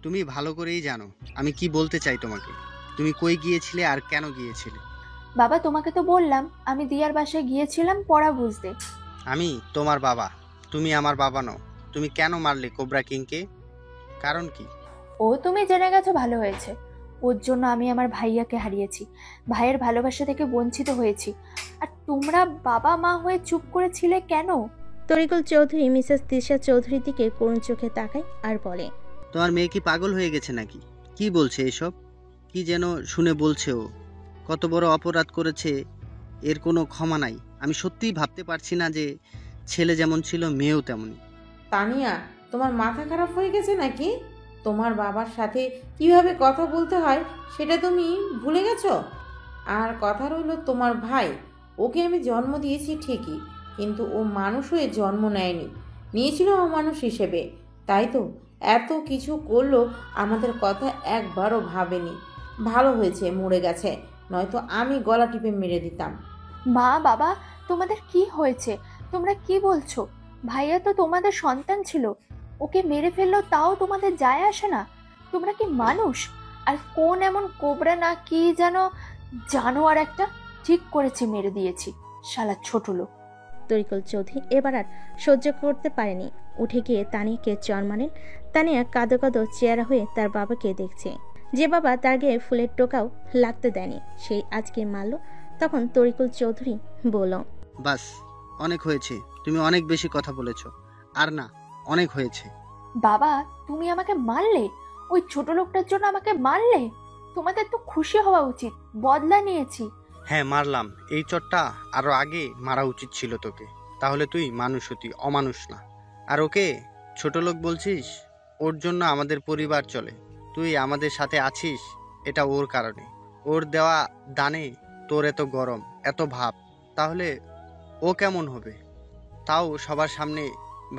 S12: তুমি ভালো করেই জানো আমি কি বলতে চাই তোমাকে। তুমি কই গিয়েছিলে আর কেন গিয়েছিলে?
S11: বাবা, তোমাকে তো বললাম আমি দিয়ার বাসায় গিয়েছিলাম পড়া বুঝতে।
S12: আমি তোমার বাবা, তুমি আমার বাবা নও। তুমি কেন মারলে কোবরা কিংকে? কারণ কি?
S11: ও তুমি জেনে গেছো, ভালো হয়েছে। ওর জন্য আমি আমার ভাইয়াকে হারিয়েছি, ভাইয়ের ভালোবাসা থেকে বঞ্চিত হয়েছি। আর তোমরা বাবা মা হয়ে চুপ করেছিলে কেন?
S2: তরিকুল চৌধুরী মিসেস তিশা চৌধুরীর দিকে করুণ চোখে তাকায় আর বলে,
S12: তোমার মেয়ে কি পাগল হয়ে গেছে নাকি? কি বলছে এসব? কি যেন শুনে বলছে ও কত বড় অপরাধ করেছে, এর কোনো ক্ষমা নাই। আমি সত্যিই ভাবতে পারছি না যে ছেলে যেমন ছিল মেয়েও তেমনই।
S15: তানিয়া, তোমার মাথা খারাপ হয়ে গেছে নাকি? তোমার বাবার সাথে কিভাবে কথা বলতে হয় সেটা তুমি ভুলে গেছো? আর কথা রইল তোমার ভাই, ওকে আমি জন্ম দিয়েছি ঠিকই, কিন্তু ও মানুষ হয়ে জন্ম নেয়নি, নিয়েছিল অমানুষ হিসেবে। তাই তো এত কিছু করলো, আমাদের কথা একবারও ভাবেনি। ভালো হয়েছে মরে গেছে, নয়তো আমি গলা টিপে মেরে দিতাম।
S11: মা বাবা, তোমাদের কি হয়েছে? তোমরা কি বলছো? ভাইয়া তো তোমাদের সন্তান ছিল, ওকে মেরে ফেললো তাও তোমাদের যায় আসে না? তোমরা কি মানুষ? আর কোন এমন কোবরা না কি যেন জানোয়ার একটা, ঠিক করেছে মেরে দিয়েছি, শালা ছোট লোক।
S2: তরিকুল চৌধুরী এবার আর সহ্য করতে পারেনি, উঠে গিয়ে তানিয়াকে চর মারেন। তানিয়া কাঁদো কাঁদো চেহারা হয়ে তার বাবাকে দেখছে। যে বাবা তার গায়ে ফুলের টোকাও লাগতে দেয়নি, সেই আজকে মারল। তখন তরিকুল চৌধুরী বলল,
S12: বাস, অনেক হয়েছে, তুমি অনেক বেশি কথা বলেছো। আর না, অনেক হয়েছে।
S11: বাবা, তুমি আমাকে মারলে, ওই ছোট লোকটার জন্য আমাকে মারলে? তোমাদের তো খুশি হওয়া উচিত, বদলা নিয়েছি।
S12: হ্যাঁ মারলাম, এই চোটটা আরো আগে মারা উচিত ছিল তোকে, তাহলে তুই মানুষ হতি, অমানুষ না। আর ওকে ছোট লোক বলছিস? ওর জন্য আমাদের পরিবার চলে। তুই আমাদের সাথে আছিস এটা ওর কারণে। ওর দেওয়া দানে তোর এত গরম, এত ভাব, তাহলে ও কেমন হবে? তাও সবার সামনে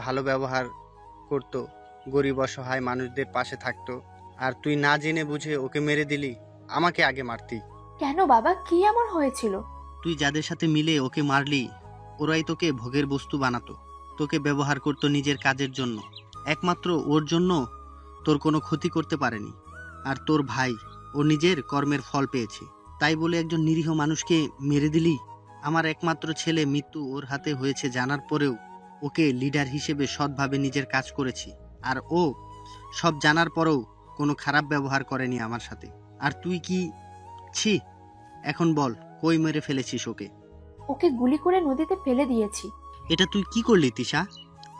S12: ভালো ব্যবহার করতো, গরিব অসহায় মানুষদের পাশে থাকতো। আর তুই না জেনে বুঝে ওকে মেরে দিলি, আমাকে আগে মারতি।
S11: কেন বাবা, কি এমন হয়েছিল?
S12: তুই যাদের সাথে মিলে ওকে মারলি, ওরাই তোকে ভোগের বস্তু বানাতো, তোকে ব্যবহার করতো নিজের কাজের জন্য। একমাত্র ওর জন্য তোর কোনো ক্ষতি করতে পারেনি। আর তোর ভাই ও নিজের কর্মের ফল পেয়েছে, তাই বলে একজন নিরীহ মানুষকে মেরে দিলি। আমার একমাত্র ছেলে মৃত্যু ওর হাতে হয়েছে জানার পরেও ওকে লিডার হিসেবে সৎভাবে নিজের কাজ করেছি। আর ও সব জানার পরেও কোনো খারাপ ব্যবহার করেনি আমার সাথে। আর তুই কি ছি? এখন বল, কই মেরে ফেলেছিস ওকে?
S11: ওকে গুলি করে নদীতে ফেলে দিয়েছি।
S12: এটা তুই কি করলি তিশা?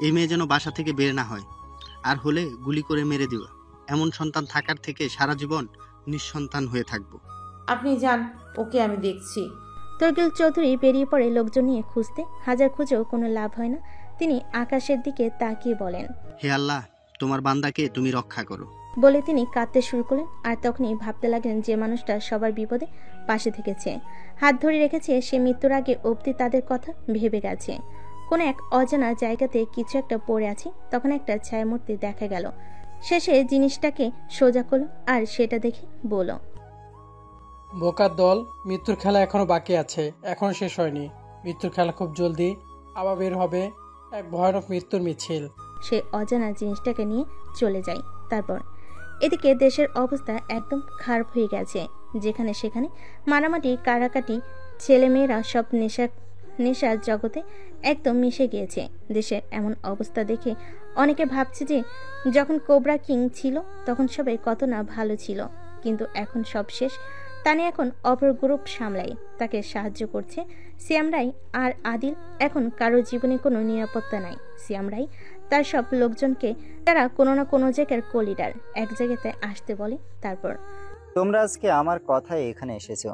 S12: এই মেয়ে যেন বাসা থেকে বের না হয়, আর হলে গুলি করে মেরে দিবা। এমন সন্তান থাকার থেকে সারা জীবন নিঃসন্তান হয়ে থাকবো।
S15: আপনি যান, ওকে আমি দেখছি।
S2: তরিকুল চৌধুরী বেরিয়ে পড়ে লোকজন নিয়ে খুঁজতে। হাজার খুঁজেও কোনো লাভ হয় না। তিনি আকাশের দিকে তাকিয়ে বলেন,
S12: হে আল্লাহ, তোমার বান্দাকে তুমি রক্ষা করো।
S2: বলে তিনি কাঁদতে শুরু করলেন। আর তখনই ভাবতে লাগলেন যে মানুষটা সবার বিপদে পাশে থেকেছে, হাত ধরে রেখেছে, সে মৃত্যুর আগে অবধি তাদের কথা ভেবে গেছে। কোনো এক অজানা জায়গাতে কিছু একটা পড়ে আছে। তখন একটা ছায়ামূর্তি দেখা গেল। শেষে জিনিসটাকে সোজা করলো আর সেটা দেখে বলল,
S10: বোকার দল, মৃত্যুর খেলা এখনো বাকি আছে, এখনো শেষ হয়নি। মৃত্যুর খেলা খুব জলদি আবার বের হবে এক ভয়ানক মৃত্যুর মিছিল।
S2: সে অজানা জিনিসটাকে নিয়ে চলে যায়। তারপর এদিকে দেশের অবস্থা একদম খারাপ হয়ে গেছে। যেখানে সেখানে মারামারি, কারাকাটি, ছেলেমেয়েরা সব নেশার জগতে একদম মিশে গিয়েছে। দেশের এমন অবস্থা দেখে অনেকে ভাবছে যে যখন কোবরা কিং ছিল তখন সবাই কত না ভালো ছিল, কিন্তু এখন সব শেষ। তানি এখন অপর গ্রুপ সামলায়, তাকে সাহায্য করছে সিয়াম রাই আর আদিল। এখন কারো জীবনে কোনো নিরাপত্তা নাই। সিয়াম রাই তার সব লোকজনকে, তারা কোনো না কোনো জায়গার কোলিডার, এক জায়গাতে আসতে বলে। তারপর,
S17: তোমরা আজকে আমার কথায় এখানে এসেছো,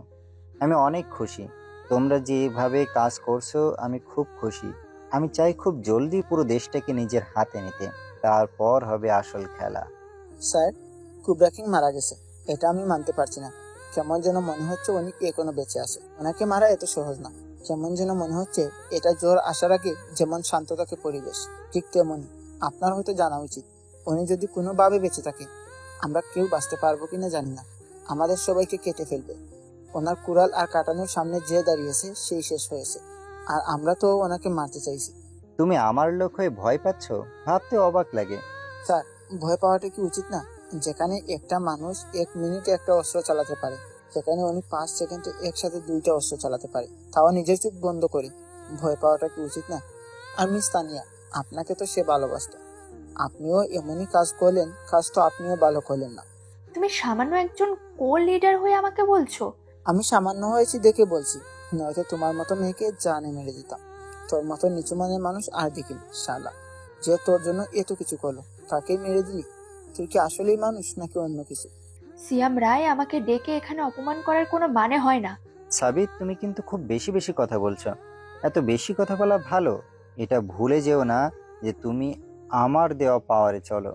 S17: আমি অনেক খুশি। তোমরা যেভাবে কাজ করছো আমি খুব খুশি। আমি চাই খুব জলদি পুরো দেশটাকে নিজের হাতে নিতে, তারপর হবে আসল খেলা।
S8: স্যার, কোবরা কিং মারা গেছে, এটা আমি মানতে পারছি না। কেমন যেন মনে হচ্ছে উনি এখনো বেঁচে আছে। ওনাকে মারা এত সহজ না। কেমন যেন মনে হচ্ছে এটা জ্বর আসার আগে যেমন শান্ত থাকে পরিবেশ, ঠিক তেমনই আপনার হয়তো জানা উচিত। উনি যদি কোনোভাবে বেঁচে থাকে, আমরা কেউ বাঁচতে পারবো কিনা জানি না। আমাদের সবাইকে কেটে ফেলবে। ওনার কুড়াল আর কাটানোর সামনে যে দাঁড়িয়েছে সেই শেষ হয়েছে, আর আমরা তো ওনাকে মারতে চাইছি।
S17: তুমি আমার লোক হয়ে ভয় পাচ্ছ, ভাবতে অবাক লাগে।
S8: স্যার, ভয় পাওয়াটা কি উচিত না? যেখানে একটা মানুষ 1 মিনিটে একটা অস্ত্র চালাতে পারে, সেখানে উনি 5 সেকেন্ডে একসাথে 2টা অস্ত্র চালাতে পারে, তাও নিজের চোখ বন্ধ করে। ভয় পাওয়াটা কি উচিত না? আর মিস তানিয়া, আপনাকে তো সে ভালোবাসত, আপনিও এমনই কাজ করলেন, কাজ তো আপনিও ভালো করলেন না।
S11: তুমি সামান্য একজন কো লিডার হয়ে আমাকে বলছো?
S8: আমি সামান্য হয়েছি দেখে বলছি, নয়তো তোমার মতো মেয়েকে জানে মেরে দিতাম। তোর মতো নিচু মানের মানুষ আর দেখিনি শালা, যে তোর জন্য এত কিছু করলো তাকেই মেরে দিলি। তুই কি আসলেই মানুষ নাকি অন্য কিছু?
S11: সিয়াম রায় আমাকে ডেকে এখানে অপমান করার কোনো মানে হয় না।
S17: সাবিত, তুমি কিন্তু খুব বেশি বেশি কথা বলছো। এত বেশি কথা বলা ভালো, এটা ভুলে যেও না যে তুমি আমার দেওয়া পাওয়ারে চলো।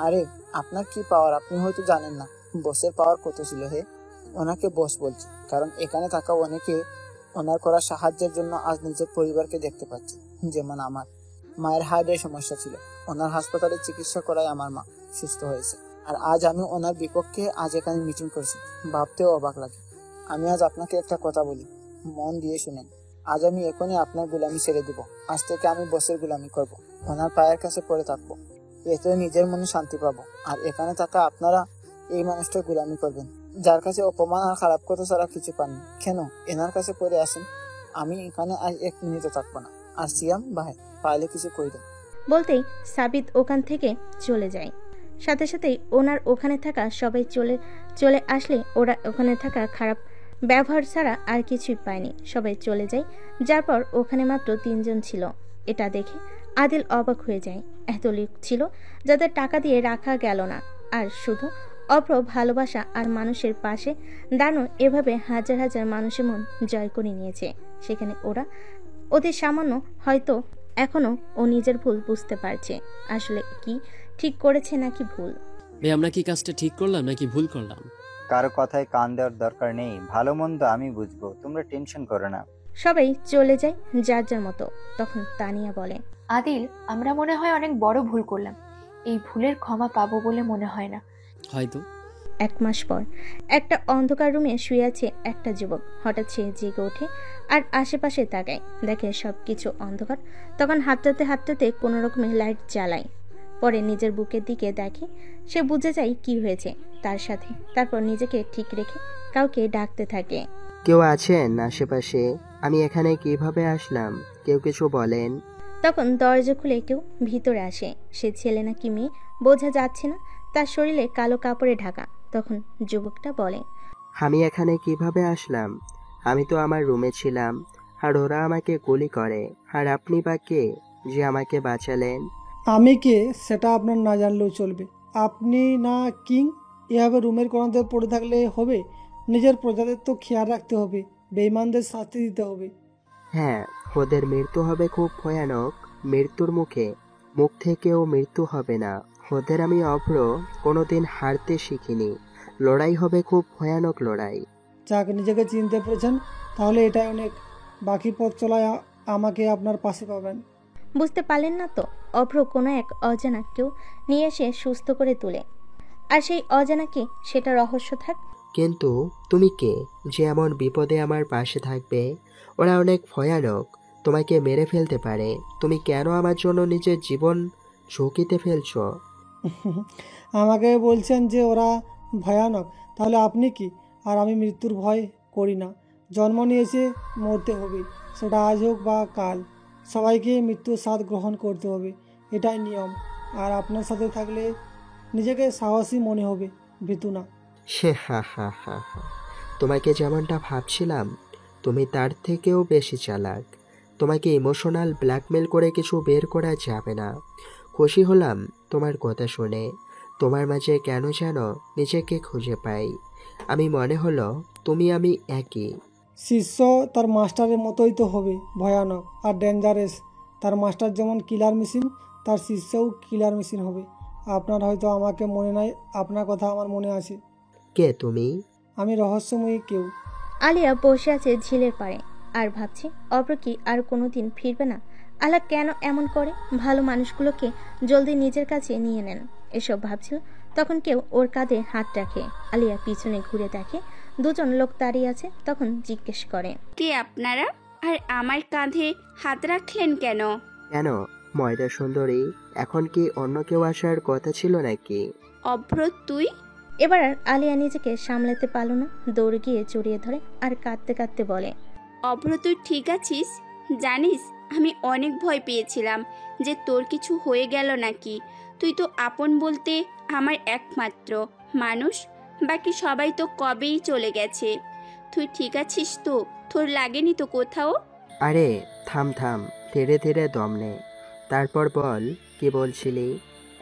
S8: আরে আপনার কি পাওয়ার আপনি হয়তো জানেন না। বসের পাওয়ার কত ছিল হে? ওনাকে বস বলছি কারণ এখানে থাকা অনেকে ওনার করা সাহায্যের জন্য আজ নিজের পরিবারকে দেখতে পাচ্ছে। যেমন আমার মায়ের হার্টের সমস্যা ছিল, ওনার হাসপাতালে চিকিৎসা করায় আমার মা সুস্থ হয়েছে, আর আজ আমি ওনার বিপক্ষে আজ এখানে মিটিং করছি। ভাবতেও অবাক লাগে। আমি আজ আপনাকে একটা কথা বলি, মন দিয়ে শুনেন। আজ আমি এখনই আপনার গোলামি ছেড়ে দিব। আজ থেকে আমি বসের গোলামি করব, ওনার পায়ের কাছে পড়ে থাকবো। এতে নিজের মনে শান্তি পাবো। আর এখানে থাকা আপনারা এই মানুষটার গোলামি করবেন যার কাছে অপমান আর খারাপ কথা ছাড়া কিছু পাননি। কেন এনার কাছে পড়ে আসেন? আমি এখানে আজ 1 মিনিটও থাকবো না। আর সিয়াম ভাই, পাইলে কিছু কই দেন।
S2: বলতেই সাবিত ওখান থেকে চলে যায়। সাথে সাথেই ওনার ওখানে থাকা সবাই চলে আসলে ওরা ওখানে থাকা খারাপ ব্যবহার ছাড়া আর কিছুই পায়নি। সবাই চলে যায়, যার পর ওখানে মাত্র 3 জন ছিল। এটা দেখে আদিল অবাক হয়ে যায়। এত লোক ছিল যাদের টাকা দিয়ে রাখা গেল না, আর শুধু অপ্র ভালোবাসা আর মানুষের পাশে দাঁড়ানো এভাবে হাজার হাজার মানুষের মন জয় করে নিয়েছে। সেখানে ওরা অতি সামান্য হয়তো এখনো ও নিজের ভুল বুঝতে পারছে, আসলে কি ঠিক করেছে নাকি ভুল।
S9: ভাই, আমরা কি কাজটা ঠিক করলাম নাকি ভুল করলাম?
S17: কারো কথায় কান দেওয়ার দরকার নেই, ভালো মন্দ আমি বুঝবো, তোমরা টেনশন করো না।
S2: সবাই চলে যায় যার যার মতো। তখন তানিয়া বলে,
S11: আদিল, আমরা মনে হয় অনেক বড় ভুল করলাম। এই ভুলের ক্ষমা পাবো বলে মনে হয় না।
S9: হয়তো।
S2: 1 মাস পর একটা অন্ধকার রুমে শুয়ে আছে একটা যুবক। হঠাৎ সে জেগে ওঠে আর আশেপাশে তাকায়, দেখে সবকিছু অন্ধকার। তখন হাঁটতে হাঁটতে কোনো রকমে লাইট জ্বালায়, পরে নিজের বুকের দিকে দেখে। সে বুঝে যায় কি হয়েছে তার সাথে। তারপর নিজেকে ঠিক রেখে কাউকে ডাকতে থাকে।
S5: কেউ আছেন আশেপাশে? আমি এখানে কিভাবে আসলাম? কেউ কিছু বলেন।
S2: তখন দরজা খুলে কেউ ভিতরে আসে। সে ছেলে নাকি মেয়ে বোঝা যাচ্ছে না, তার শরীরে কালো কাপড়ে ঢাকা। তখন যুবকটা বলে,
S5: আমি এখানে কিভাবে আসলাম? আমি তো আমার রুমে ছিলাম, আর ওরা আমাকে গুলি করে। আর আপনি বা কে যে আমাকে বাঁচালেন?
S13: আমি কে সেটা আপনার না জানলেও চলবে। আপনি না কিং, এভাবে রুমের কোণাতে পড়ে থাকলে হবে? নিজের প্রজাদের তো খেয়াল রাখতে হবে, বেঈমানদের শাস্তি দিতে হবে।
S5: হ্যাঁ, ওদের মৃত্যু হবে খুব ভয়ানক। মৃত্যুর মুখ থেকেও মৃত্যু হবে না। ওদের আমি অভ্র কোনোদিন হারতে শিখিনি। লড়াই হবে খুব ভয়ানক লড়াই।
S13: যাক, নিজেকে চিনতে পেরেছেন, তাহলে এটাই অনেক। বাকি পথ চলায় আমাকে আপনার পাশে পাবেন।
S2: বুঝতে পারলেন না তো? অভ্র কোনো এক অজানা কেউ নিয়ে এসে সুস্থ করে তোলে, আর সেই অজানা কে সেটা রহস্য থাক।
S5: কিন্তু তুমি কে যে এমন বিপদে আমার পাশে থাকবে? ওরা অনেক ভয়ানক, তোমাকে মেরে ফেলতে পারে। তুমি কেন আমার জন্য নিজের জীবন ঝুঁকিতে ফেলছো?
S13: আমাকে বলছেন যে ওরা ভয়ানক, তাহলে আপনি কি? আর আমি মৃত্যুর ভয় করি না। জন্ম নিয়েছে, মরতে হবে, সেটা আজ হোক বা কাল। সবাইকে মৃত্যুর স্বাদ গ্রহণ করতে হবে, এটাই নিয়ম। আর আপনার সাথে থাকলে নিজেকে সাহসী মনে হবে, ভীতু না।
S5: হা। তোমাকে যেমনটা ভাবছিলাম তুমি তার থেকেও বেশি চালাক। তোমাকে ইমোশনাল ব্ল্যাকমেল করে কিছু বের করা যাবে না। খুশি হলাম তোমার কথা শুনে। তোমার মাঝে কেন যেন নিজেকে খুঁজে পাই। আমি মনে হলো তুমি আমি একই।
S13: শিষ্য তার মাস্টারের মতোই তো হবে, ভয়ানক আর ডেঞ্জারাস। তার মাস্টার যেমন কিলার মেশিন, তার শিষ্যও কিলার মেশিন হবে। আপনার হয়তো আমাকে মনে নাই, আপনার কথা আমার মনে আছে।
S5: কে তুমি?
S13: আমি রহস্যময়ী কেউ।
S2: আলিয়া বসে আছে ঝিলের পাড়ে আর ভাবছে অভ্র কি আর কোনোদিন ফিরবে না। আল্লাহ কেন এমন করে? ভালো মানুষগুলোকে জলদি নিজের কাছে নিয়ে নেন। এসব ভাবছিল, তখন কেউ ওর কাঁধে হাত রাখে। আলিয়া পিছনে ঘুরে দেখে 2 জন লোক দাঁড়িয়ে আছে। তখন জিজ্ঞেস করে,
S1: কে আপনারা? আর আমার কাঁধে হাত রাখলেন কেন?
S5: কেন ময়দা সুন্দরী, এখন কি অন্য কেউ আসার কথা ছিল নাকি?
S1: অভ্র তুই?
S2: এবার আর আলিয়া নিজেকে সামলাতে পারল না, দৌড়ে গিয়ে জড়িয়ে ধরে আর কাঁদতে কাঁদতে বলে,
S1: অভ্র তুই ঠিক আছিস? জানিস আমি অনেক ভয় পেয়েছিলাম যে তোর কিছু হয়ে গেল নাকি। তুই তো আপন বলতে আমার একমাত্র মানুষ, বাকি সবাই তো কবেই চলে গেছে। তুই ঠিক আছিস তো? তোর লাগেনি তো কোথাও?
S5: আরে থাম থাম, ধীরে ধীরে দম নে, তারপর বল কি বলছিলি।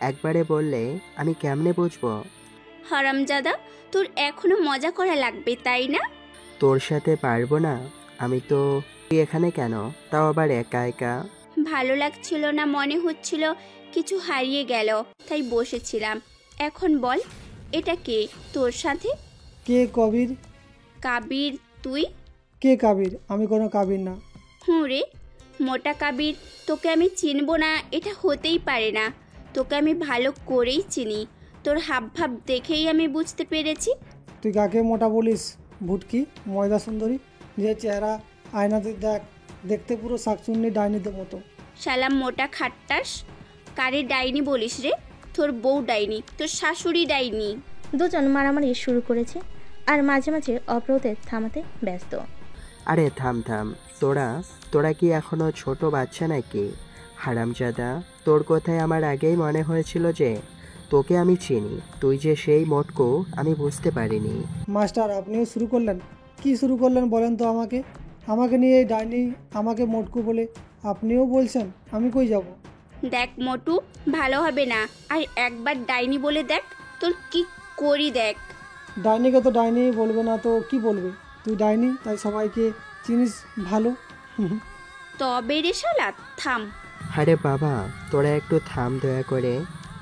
S5: একবারে বললে আমি কেমনে বুঝবো?
S1: হারামজাদা, তোর এখনো মজা করা লাগবে তাই না?
S5: তোর সাথে পারবো না আমি তো। তুই এখানে কেন, তাও আবার একা একা?
S1: ভালো লাগছিল না, মনে হচ্ছিল কিছু হারিয়ে গেল, তাই বসেছিলাম। এখন বল, এটা কে তোর সাথে?
S13: কে কবির?
S1: কাবির? তুই?
S13: কে কাবির? আমি কোনো কাবির না।
S1: হুঁ রে, মোটা কাবির। তোকে আমি চিনব না এটা হতেই পারে না। তোকে আমি ভালো করেই চিনি, তোর হাবভাব দেখেই আমি বুঝতে পেরেছি।
S13: তুই কাকে মোটা বলিস? ভুটকি, ময়দা সুন্দরী, যে চেহারা আয়নাতে দেখতে পুরো শাকচুন্নি ডাইনিদের মতো।
S1: শালা মোটা খাট্টাস, কারে ডাইনি বলিস রে? তোর বউ ডাইনি, তোর শাশুড়ি ডাইনি।
S2: দুজন মারামারি শুরু করেছে আর মাঝে মাঝে অবরোধে থামাতে ব্যস্ত।
S5: আরে থাম থাম, তোরা কি এখনো ছোট বাচ্চা নাকি? হারামজাদা, তোর কথায় আমার আগেই মনে হয়েছিল যে তোকে আমি চিনি। তুই যে সেই মোটকো আমি বুঝতে পারিনি।
S13: মাস্টার, আপনিও শুরু করলেন? কি শুরু করলেন বলেন তো আমাকে? আমাকে নিয়ে এই ডাইনি আমাকে মোটকু বলে আপনিও বলছেন? আমি কই যাব?
S1: দেখ মোটু, ভালো হবে না। আর একবার ডাইনি বলে দেখ, তোর কি করি দেখ।
S13: ডাইনিকে তো ডাইনি বলবে না তো কি বলবে? তুই ডাইনি তাই সবাইকে চিনিস ভালো।
S1: তবে রে শালা থাম।
S5: আরে বাবা, তোরা একটু থাম দয়া করে,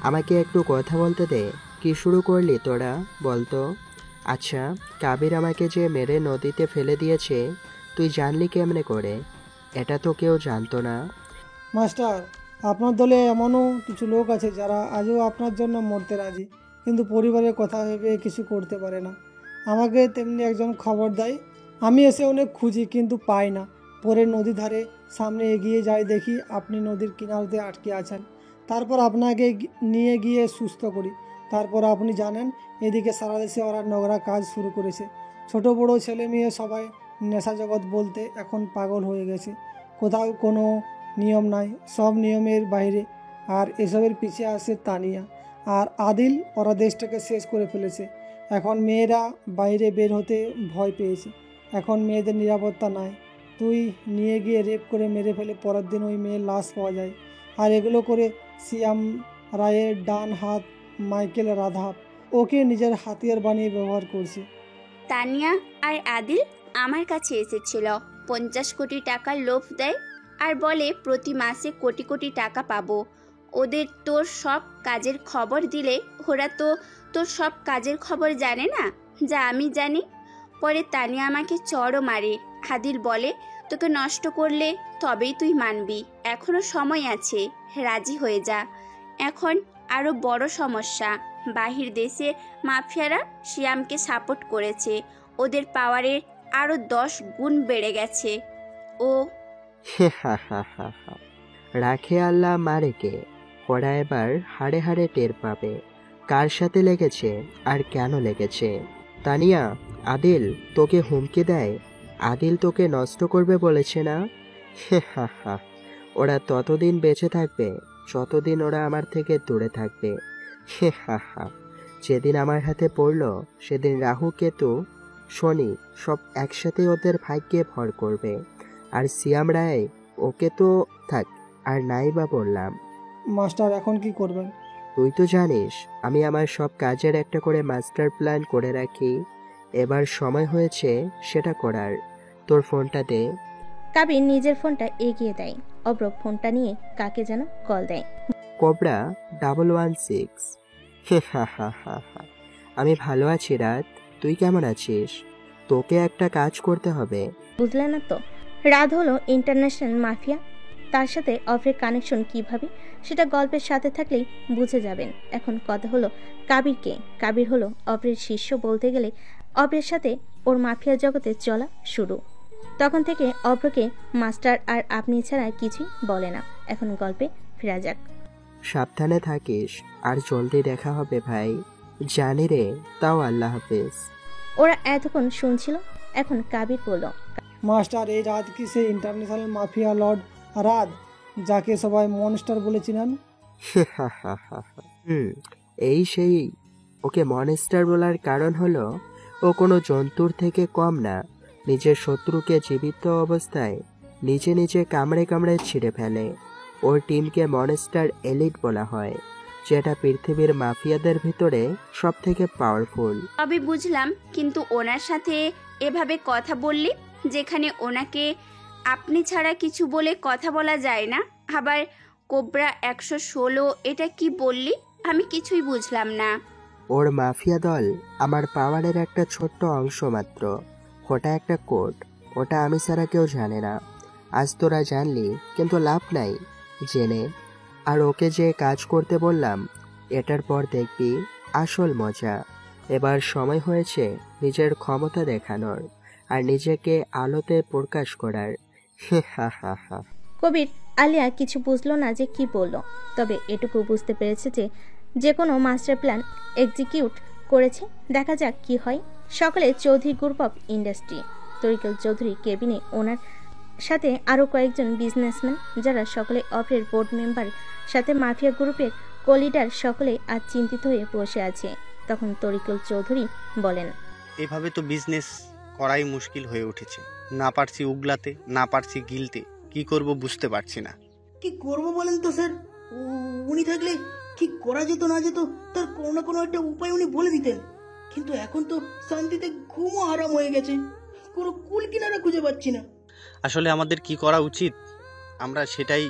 S5: আমাকে একটু কথা বলতে দে। কি শুরু করলি তোরা বলতো? আচ্ছা, কাবির আমাকে যে মেরে নদীতে ফেলে দিয়েছে তুই জানলি কেমনে করে? এটা তো কেউ জানতো না।
S13: মাস্টার, আপনার দলে এমনও কিছু লোক আছে যারা আজও আপনার জন্য মরতে রাজি, কিন্তু পরিবারের কথা ভেবে কিছু করতে পারে না। আমাকে তেমনি একজন খবর দেয়, আমি এসে অনেক খুঁজি কিন্তু পাই না। পরে নদী ধারে সামনে এগিয়ে যাই, দেখি আপনি নদীর কিনারতে আটকে আছেন। তারপর আপনাকে নিয়ে গিয়ে সুস্থ করি। তারপর আপনি জানেন এদিকে সারা দেশে ওরা নোংরা কাজ শুরু করেছে। ছোট বড় ছেলে মেয়ে সবাই নেশা জগৎ বলতে এখন পাগল হয়ে গেছে। কোথাও কোনো নিয়ম নাই, সব নিয়মের বাইরে। আর এসবের পিছিয়ে আসে তানিয়া আর আদিল। ওরা দেশটাকে শেষ করে ফেলেছে। এখন মেয়েরা বাইরে বের হতে ভয় পেয়েছে। এখন মেয়েদের নিরাপত্তা নাই। তুই নিয়ে গিয়ে রেপ করে মেরে ফেলে পরের দিন ওই মেয়ের লাশ পাওয়া যায়। আর এগুলো করে সিয়াম রায়ের ডান হাত মাইকেল রাধাব ওকে নিজের হাতিয়ার বানিয়ে ব্যবহার করছে।
S1: তানিয়া আর আদিল আমার কাছে এসেছিল, 50 কোটি টাকার লোভ দেয় আর বলে প্রতি মাসে কোটি কোটি টাকা পাবো। ওদের তোর সব কাজের খবর দিলে ওরা তো তোর সব কাজের খবর জানে না, যা আমি জানি। পরে তানিয়া আমাকে চড়ও মারে। আদিল বলে তোকে নষ্ট করলে তবেই তুই মানবি, এখনো সময় আছে, রাজি হয়ে যা। এখন আরও বড় সমস্যা, বাহির দেশে মাফিয়ারা শিয়ামকে সাপোর্ট করেছে। ওদের পাওয়ারের আরও 10 গুণ বেড়ে গেছে। ও
S5: রাখে আল্লাহ মারে কে, ওরা এবার হাড়ে হাড়ে টের পাবে কার সাথে লেগেছে আর কেন লেগেছে। তানিয়া, আদিল তোকে হুমকি দেয়, আদিল তোকে নষ্ট করবে বলেছে না? ওরা ততদিন বেঁচে থাকবে যতদিন ওরা আমার থেকে দূরে থাকবে। যেদিন আমার হাতে পড়লো সেদিন রাহু কেতু শনি সব একসাথে ওদের ভাগ্যে ভর করবে। আর সিয়াম রায় ওকে তো থাক আর নাই বা বললাম।
S13: মাস্টার, এখন কি করবেন?
S5: তুই তো জানিস আমি আমার সব কাজের একটা করে মাস্টার প্ল্যান করে রাখি। এবার সময় হয়েছে সেটা করার। তোর ফোনটা দে।
S2: কাবির নিজের ফোনটা এগিয়ে দেয়। অব্র ফোনটা নিয়ে কাকে যেন কল দেয়।
S5: কোবরা 116। আমি ভালো আছি রাত, তুই কেমন আছিস? তোকে একটা কাজ করতে হবে।
S2: বুঝলে না তো, রাত হলো ইন্টারন্যাশনাল মাফিয়া। তার সাথে অভ্রের কানেকশন কিভাবে সেটা গল্পের সাথে থাকলেই বুঝে যাবেন। এখন কথা হলো কাবিরকে। কাবির হলো অভ্রের শিষ্য, বলতে গেলে অভ্রের সাথে ওর মাফিয়া জগতে চলা শুরু। তখন থেকে অভ্রকে মাস্টার আর আপনি ছাড়া কিছুই বলে না। এখন গল্পে ফেরা যাক।
S5: সাবধানে থাকিস আর জলদি দেখা হবে ভাই। জানি রে, তাও আল্লাহ হাফেজ।
S2: ওরা এতক্ষণ শুনছিল। এখন কাবির বলল,
S13: মাস্টার, এই রাত কি সেই ইন্টারন্যাশনাল মাফিয়া লর্ড রাত, যাকে সবাই মনস্টার বলে চিনেন।
S5: এই সেই। ওকে মনস্টার বলার কারণ হলো ও কোনো জন্তুর থেকে কম না। নিজের শত্রুকে জীবিত অবস্থায় নিজে নিজে কামড়ে কামড়ে ছিঁড়ে ফেলে। ওর টিমকে মনস্টার এলিট বলা হয়, যেটা পৃথিবীর মাফিয়াদের ভিতরে সব থেকে পাওয়ারফুল।
S1: আমি বুঝলাম, কিন্তু ওনার সাথে এভাবে কথা বললি, যেখানে ওনাকে আপনি ছাড়া কিছু বলে কথা বলা যায় না। আবার কোবরা 116 এটা কি বললি? আমি কিছুই বুঝলাম না।
S5: ওর মাফিয়া দল আমার পাওয়ারের একটা ছোট্ট অংশ মাত্র। ওটা একটা কোড, ওটা আমি ছাড়া কেউ জানে না। আজ তোরা জানলি, কিন্তু লাভ নাই জেনে। আর ওকে যে কাজ করতে বললাম, এটার পর দেখবি আসল মজা। এবার সময় হয়েছে নিজের ক্ষমতা দেখানোর আর নিজেকে আলোতে প্রকাশ করার।
S2: কবির আলিয়া কিছু বুঝলো না যে কি বলল, তবে এটুকু বুঝতে পেরেছে যে যে কোনো মাস্টার প্ল্যান এক্সিকিউট করেছে। দেখা যাক কি হয়। সকালে Chowdhury group of industry, Tarikul Chowdhury কেবিনে ওনার সাথে আরও কয়েকজন বিজনেসম্যান, যারা সকলে অফের বোর্ড মেম্বার, সাথে মাফিয়া গ্রুপের কোলিডার, সকলে আজ চিন্তিত হয়ে বসে আছে। তখন তরিকুল চৌধুরী বলেন,
S12: এভাবে তো বিজনেস করাই মুশকিল হয়ে উঠেছে। না পারছি উগলাতে, না পারছি গিলতে, কি করব বুঝতে পারছি না।
S6: কি করব বলেন তো স্যার? উনি থাকলে কি করা যেত না যেত তার কোনো না কোনো একটা উপায় উনি বলে দিতেন। কিন্তু এখন তো শান্তিতে ঘুমও হারাম হয়ে গেছে, কোনো কুল কিনারা খুঁজে পাচ্ছি না।
S12: আসলে আমাদের কি করা উচিত আমরা সেটাই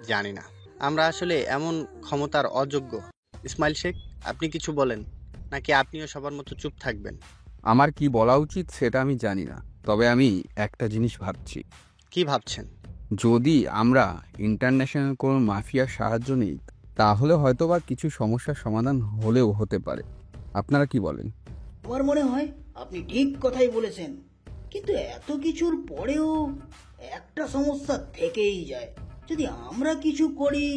S12: জানি না। আমরা আসলে এমন ক্ষমতার অযোগ্য। ইসমাইল শেখ, আপনি কিছু বলেন, নাকি আপনিও সবার মতো চুপ থাকবেন?
S14: আমার কি বলা উচিত সেটা আমি জানি না, তবে আমি একটা জিনিস ভাবছি।
S12: কি ভাবছেন?
S14: যদি আমরা ইন্টারন্যাশনাল কোনো মাফিয়ার সাহায্য নিই, তাহলে হয়তোবা কিছু সমস্যার সমাধান হলেও হতে পারে। আপনারা কি বলেন?
S6: আমার মনে হয় আপনি ঠিক কথাই বলেছেন, কিন্তু এত কিছুর পরেও একটা সমস্যা থেকেই যায়। যদি আমরা কিছু করি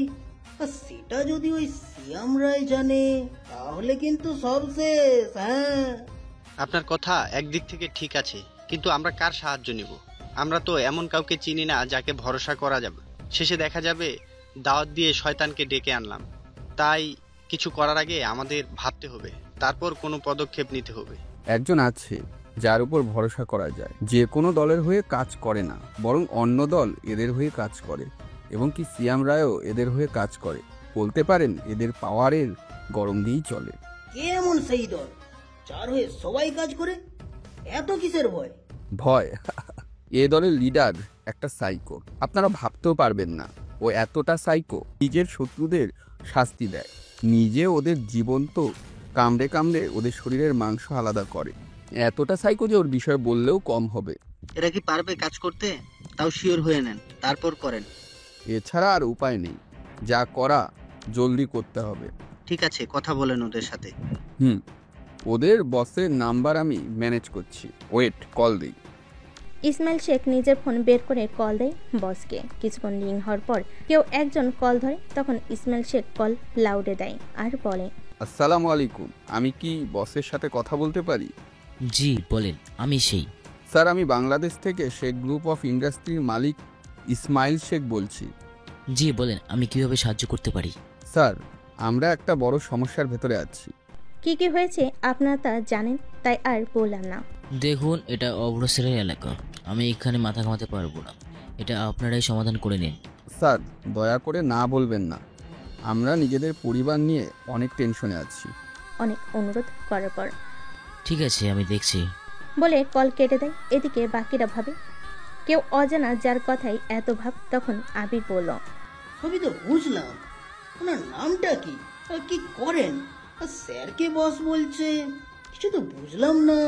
S6: আর সেটা যদি ওই সিয়াম রায় জানে, তাহলে কিন্তু সব শেষ। হ্যাঁ,
S12: আপনার কথা একদিক থেকে ঠিক আছে, কিন্তু আমরা কার সাহায্য নিব? আমরা তো এমন কাউকে চিনি না যাকে ভরসা করা যাবে। শেষে দেখা যাবে দাওয়াত দিয়ে শয়তানকে ডেকে আনলাম। তাই কিছু করার আগে আমাদের ভাবতে হবে, তারপর কোনো পদক্ষেপ নিতে হবে।
S14: একজন আছে যার উপর ভরসা করা যায়, যে কোনো দলের হয়ে কাজ করে না, বরং অন্য দল এদের হয়ে কাজ করে, এবং কি সিয়াম রায়ও এদের হয়ে কাজ করে। বলতে পারেন এদের পাওয়ারের গরম দিয়েই চলে।
S6: কে এমন সেই দল যার হয়ে সবাই কাজ করে? এত কিসের ভয়?
S14: ভয়? এ দলের লিডার একটা সাইকো। আপনারা ভাবতেও পারবেন না, ও এতটা সাইকো নিজের শত্রুদের শাস্তি দেয়, নিজে ওদের জীবন্ত কামড়ে কামড়ে ওদের শরীরের মাংস আলাদা করে। এতটা সাইকো যে ওর বিষয়ে বললেও কম হবে।
S12: এরা কি পারবে কাজ করতে? তাও শিওর হয়ে নেন, তারপর করেন।
S14: এছাড়া আর উপায় নেই, যা করা জলদি করতে হবে।
S12: ঠিক আছে, কথা বলেন ওদের সাথে।
S14: ওদের বসের নাম্বার আমি ম্যানেজ করছি, ওয়েট, কল দিই।
S2: ইসমাইল শেখ নিজের ফোন বের করে কল দেয় বসকে। কিছুক্ষণ রিং হওয়ার পর কেউ একজন কল ধরে, তখন ইসমাইল শেখ কল লাউডে দেয় আর বলে,
S14: আসসালামু আলাইকুম, আমি কি বসের সাথে কথা বলতে পারি?
S22: জি বলেন, আমি সেই।
S14: স্যার, আমি বাংলাদেশ থেকে শেখ গ্রুপ অফ ইন্ডাস্ট্রির মালিক ইসমাইল শেখ বলছি।
S22: জি বলেন, আমি কিভাবে সাহায্য করতে পারি?
S14: স্যার, আমরা একটা বড় সমস্যার ভেতরে আছি।
S2: কি কি হয়েছে আপনারা তা জানেন, তাই আর বললাম না।
S22: দেখুন, এটা অগ্রসরের এলাকা, আমি এখানে মাথা ঘামাতে পারবো না। এটা আপনারাই সমাধান করে নিন।
S14: স্যার, দয়া করে না বলবেন না, আমরা নিজেদের পরিবার নিয়ে অনেক টেনশনে আছি।
S2: অনেক অনুরোধ করার পর
S22: ঠিক আছে, আমি দেখছি
S2: বলে কল কেটে দেয়। এদিকে বাকিরা ভাবে কেউ অজানা যার কথাই এত ভাব। তখন আবির বলল,
S6: সবই তো বুঝলাম, ওনার নামটা কি আর কি করেন? আর স্যারকে বস বলছে, কিছু তো বুঝলাম না।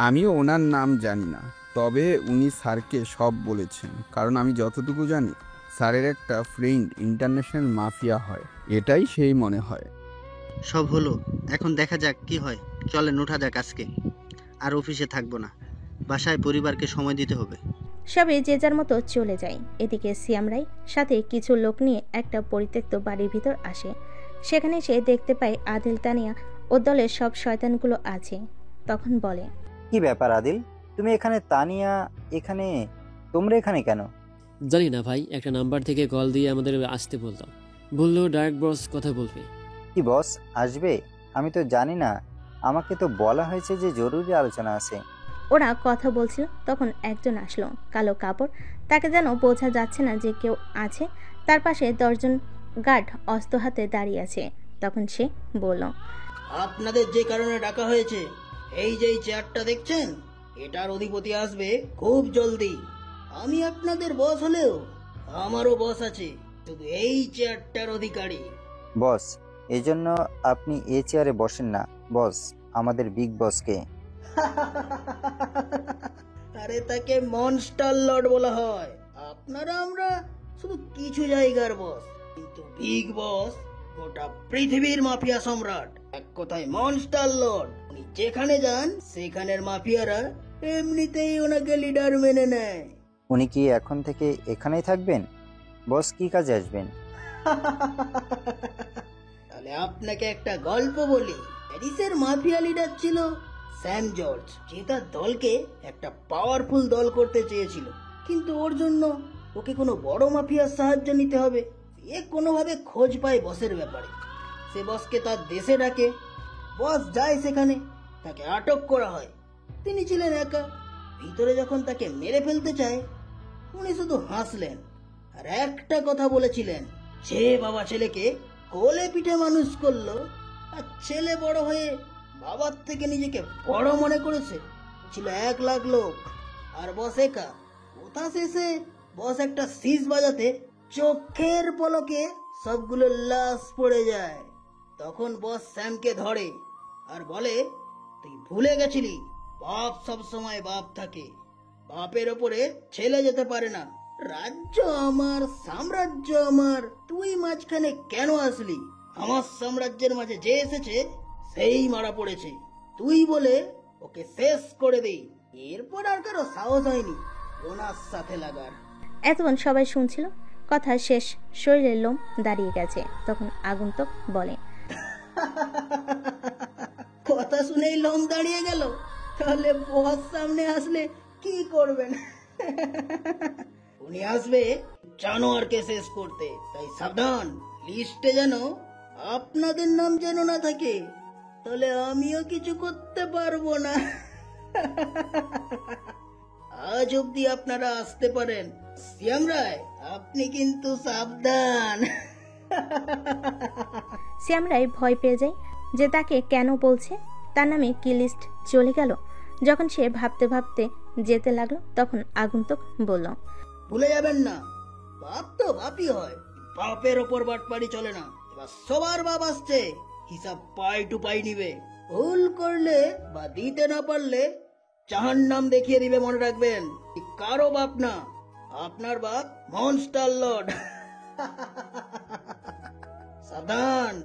S14: আমিও ওনার নাম জানি না, তবে উনি স্যারকে সব বলেছেন, কারণ আমি যতটুকু জানি স্যারের একটা ফ্রেন্ড ইন্টারন্যাশনাল মাফিয়া হয়, এটাই সেই মনে হয়।
S12: সব হলো, এখন দেখা যাক কি হয়। চলেন ওঠা যাক আজকে। আর অফিসে থাকবো না, বাসায় পরিবারকে সময় দিতে হবে।
S2: সবে যে যার মতো চলে যায়। এদিকে সিয়াম রায় সাথে কিছু লোক নিয়ে একটা পরিত্যক্ত বাড়ির ভিতর আসে। সেখানে সে দেখতে পায় আদিল, তানিয়া ও দলের সব শয়তানগুলো আছে। তখন বলে,
S17: কি ব্যাপার আদিল, তুমি এখানে, তানিয়া এখানে, তোমরা এখানে কেন?
S9: জানি না ভাই, একটা নাম্বার থেকে কল দিয়ে আমাদের আসতে বলতাম, বললো ডাইরেক্ট বস কথা বলবে।
S17: কি বস আসবে? আমি তো জানি না, আমাকে তো বলা হয়েছে যে জরুরি আলোচনা আছে।
S2: ওরা কথা বলছিল তখন একজন আসলো, কালো কাপড়, তাকে যেন বোঝা যাচ্ছে না যে কেউ আছে। তার পাশে 10 জন গার্ড অস্ত্র হাতে দাঁড়িয়ে আছে। তখন সে বলল,
S6: আপনাদের যে কারণে ডাকা হয়েছে, এই যে চেয়ারটা দেখছেন, এটার অধিপতি আসবে খুব জলদি। আমি আপনাদের বস হলেও আমারও বস আছে, শুধু এই চেয়ারটার অধিকারী।
S17: বস, এই জন্য আপনি এই চেয়ারে বসেন না বস, আমাদের বিগ বসকে।
S6: আরে তাকে মনস্টার লর্ড বলা হয়। আপনারা আমরা শুধু কিছু জায়গার বস, কিন্তু বিগ বস গোটা পৃথিবীর মাফিয়া সম্রাট। এক কথায় মনস্টার লর্ড। উনি যেখানে যান সেখানের মাফিয়ারা এমনিতেই ওনাকে লিডার মেনে নেয়।
S17: উনি কি এখন থেকে এখানেই থাকবেন? বস কি কাজে আসবেন?
S6: তাহলে আপনাকে একটা গল্প বলি। প্যারিসের মাফিয়া লিডার ছিল স্যাম জর্জ, যে তার দলকে একটা পাওয়ারফুল দল করতে চেয়েছিল, কিন্তু ওর জন্য ওকে কোনো বড় মাফিয়ার সাহায্য নিতে হবে। এ কোনোভাবে খোঁজ পায় বসের ব্যাপারে। সে বসকে তার দেশে ডাকে। বস যায় সেখানে, তাকে আটক করা হয়। তিনি ছিলেন একা। ভিতরে যখন তাকে মেরে ফেলতে চায়, উনি শুধু হাসলেন আর একটা কথা বলেছিলেন, যে বাবা ছেলেকে কোলে পিঠে মানুষ করলো, আর ছেলে বড় হয়ে বাবার থেকে নিজেকে বড় মনে করেছে। ছিল 1 লাখ লোক আর বস একা। কথা শেষে বস একটা শীষ বাজাতে চোখের পলকে সবগুলো লাশ পড়ে যায়। তখন বস স্যামকে ধরে আর বলে, তুই ভুলে গেছিলি, বাপ সব সময় বাপ থাকে, বাপের ওপরে ছেলে যেতে পারে না। রাজ্য আমার, সাম্রাজ্য আমার, তুই মাঝখানে কেন আসলি? আমার সাম্রাজ্যের মাঝে যে এসেছে সেই মারা পড়েছে, তুই বলে ওকে শেষ করে দেই। এরপর আর কারো সাহস হয়নি ওনার সাথে লাগার।
S2: এতক্ষণ সবাই শুনছিল, কথা শেষ, শরীরের লোম দাঁড়িয়ে গেছে। তখন আগন্তুক বলে,
S6: কথা শুনেই লোম দাঁড়িয়ে গেল? তাহলে বস সামনে আসলে কি করবেন? উনি আসবে জানোয়ারকে শেষ করতে, তাই সাবধান। লিস্টে যেন আপনাদের নাম যেন না থাকে, তাহলে আমিও কিছু করতে পারবো না। আজ অব্দি আপনারা আসতে পারেন। সিয়াম রায়, আপনি কিন্তু সাবধান।
S2: শ্যাম রায় ভয় পেয়ে যায় যে তাকে কেন বলছে, তার নামে কি লিস্ট চলে গেল। যখন সে ভাবতে ভাবতে যেতে লাগলো, তখন আগন্তুক বলল,
S6: ভুলে যাবেন না, বাপ তো বাপই হয়, বাপের ওপর বাটপাড়ি চলে না। এবার সবার বাপ আসছে, হিসাব পাই টু পাই নিবে। ভুল করলে বা দিতে না পারলে জাহান্নাম দেখিয়ে দিবে, মনে রাখবেন। কারো বাপ না, আপনার বাপ মনস্টার লর্ড। সাবধান,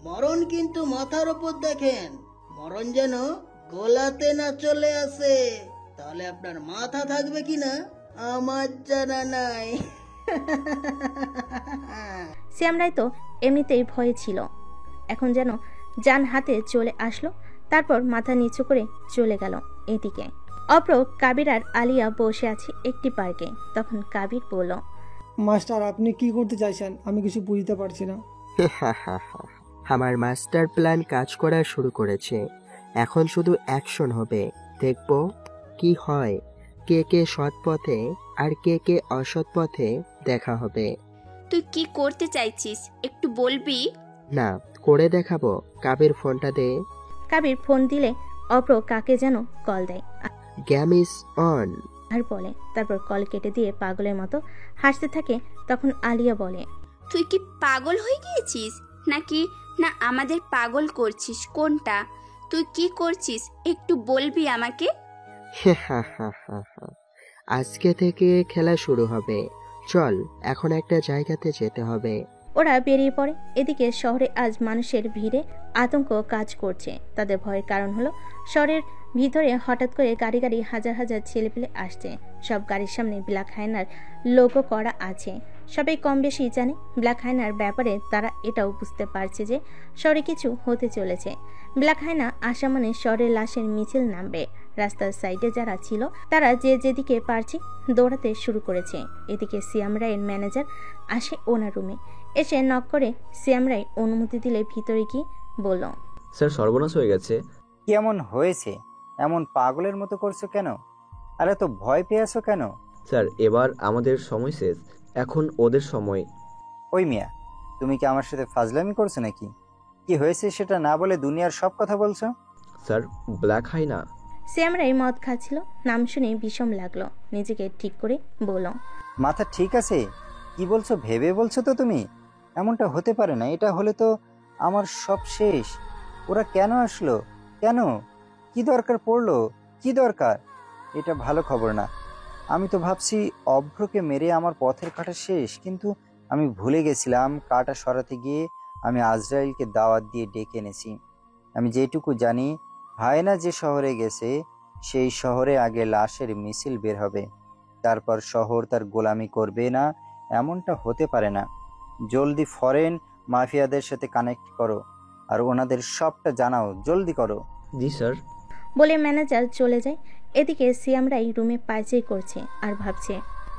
S6: মরণ কিন্তু মাথার ওপর দেখেন, মরণ যেন গোলাতে না চলে আসে, তাহলে আপনার মাথা থাকবে কিনা আমার জানা নাই।
S2: শ্যাম রায় তো এমনিতেই ভয়ে ছিল, এখন যেন জান হাতে চলে আসলো। তারপর মাথা নিচু করে চলে গেল এদিকে। অপ্র, কাবির আর আলিয়া বসে আছে একটি পার্কে। তখন কাবির বলল,
S13: মাস্টার আপনি কি করতে চাইছেন? আমি কিছু বুঝতে পারছি না।
S5: আমার মাস্টার প্ল্যান কাজ করা শুরু করেছে, এখন শুধু অ্যাকশন হবে। দেখবো কি হয়, কে কে সৎ পথে আর কে কে অসৎ পথে দেখা হবে।
S1: তুই কি করতে চাইছিস একটু বলবি?
S5: না, করে দেখাবো। কাবির ফোনটা দে।
S2: কাবির ফোন দিলে অপ্র কাকে যেন কল দেয়
S5: গেম ইজ অন
S2: আর বলে, তারপর কল কেটে দিয়ে পাগলের মতো হাসতে থাকে। তখন আলিয়া বলে,
S1: তুই কি পাগল হয়ে গিয়েছিস নাকি না আমাদের পাগল করছিস? কোনটা? তুই কি করছিস একটু বলবি আমাকে?
S5: আজকে থেকে খেলা শুরু হবে, চল এখন একটা জায়গাতে যেতে হবে।
S2: ওরা বেরিয়ে পড়ে। এদিকে শহরে আজ মানুষের ভিড়ে আতঙ্ক কাজ করছে। তাদের ভয়ের কারণ হলো শহরের ভিতরে হঠাৎ করে গাড়ি গাড়ি হাজার হাজার ছেলেপেলে আসছে। সব গাড়ির সামনে ব্ল্যাক হায়নার লোগো করা আছে। সবাই কম বেশি জানে ব্ল্যাক হায়নার ব্যাপারে। তারা এটাও বুঝতে পারছে যে শহরে কিছু হতে চলেছে। ব্ল্যাক হায়না আসা মানে শহরের লাশের মিছিল নামবে। রাস্তার সাইডে যারা ছিল তারা যে যেদিকে পারছে দৌড়াতে শুরু করেছে। এদিকে সিয়াম রায়ের ম্যানেজার আসে ওনার রুমে, এসে নক করে সিয়াম রায় অনুমতি দিলে ভিতরে গিয়ে বলল,
S3: স্যার সর্বনাশ হয়ে গেছে।
S17: কেমন হয়েছে? এমন পাগলের মতো করছো কেন? আর এত ভয় পেয়ে আছো কেন?
S3: স্যার এবার আমাদের সময় শেষ, এখন ওদের সময়।
S17: ওই মিয়া, তুমি কি আমার সাথে ফাজলামি করছো নাকি? কি হয়েছে সেটা না বলে দুনিয়ার সব কথা বলছো?
S3: Sir black hyena.
S2: Siam Roy মদ খাচ্ছিল, নাম শুনে বিষম লাগলো, নিজেকে ঠিক করে বলল,
S17: মাথা ঠিক আছে? কি বলছো ভেবে বলছো তো তুমি? এমনটা হতে পারে না, এটা হলে তো আমার সব শেষ। ওরা কেন আসলো? কেন? কি দরকার পড়লো? কি দরকার? এটা ভালো খবর না। আমি তো ভাবছি অভ্রকে মেরে আমার পথের কাটা শেষ, কিন্তু আমি ভুলে গেছিলাম কাটা সরাতে গিয়ে আমি আজরাইলকে দাওয়াত দিয়ে ডেকে এনেছি। আমি যেটুকু জানি, হায়না যে শহরে গেছে সেই শহরে আগে লাশের মিছিল বের হবে, তারপর শহর তার গোলামি করবে না, এমনটা হতে পারে না। জলদি ফরেন মাফিয়াদের সাথে কানেক্ট করো আর ওনাদের সবটা জানাও, জলদি করো।
S3: জি স্যার।
S2: বলে ম্যানেজার চলে যায়। এদিকে সিয়াম রায় রুমে পায়চাই করছে আর ভাবছে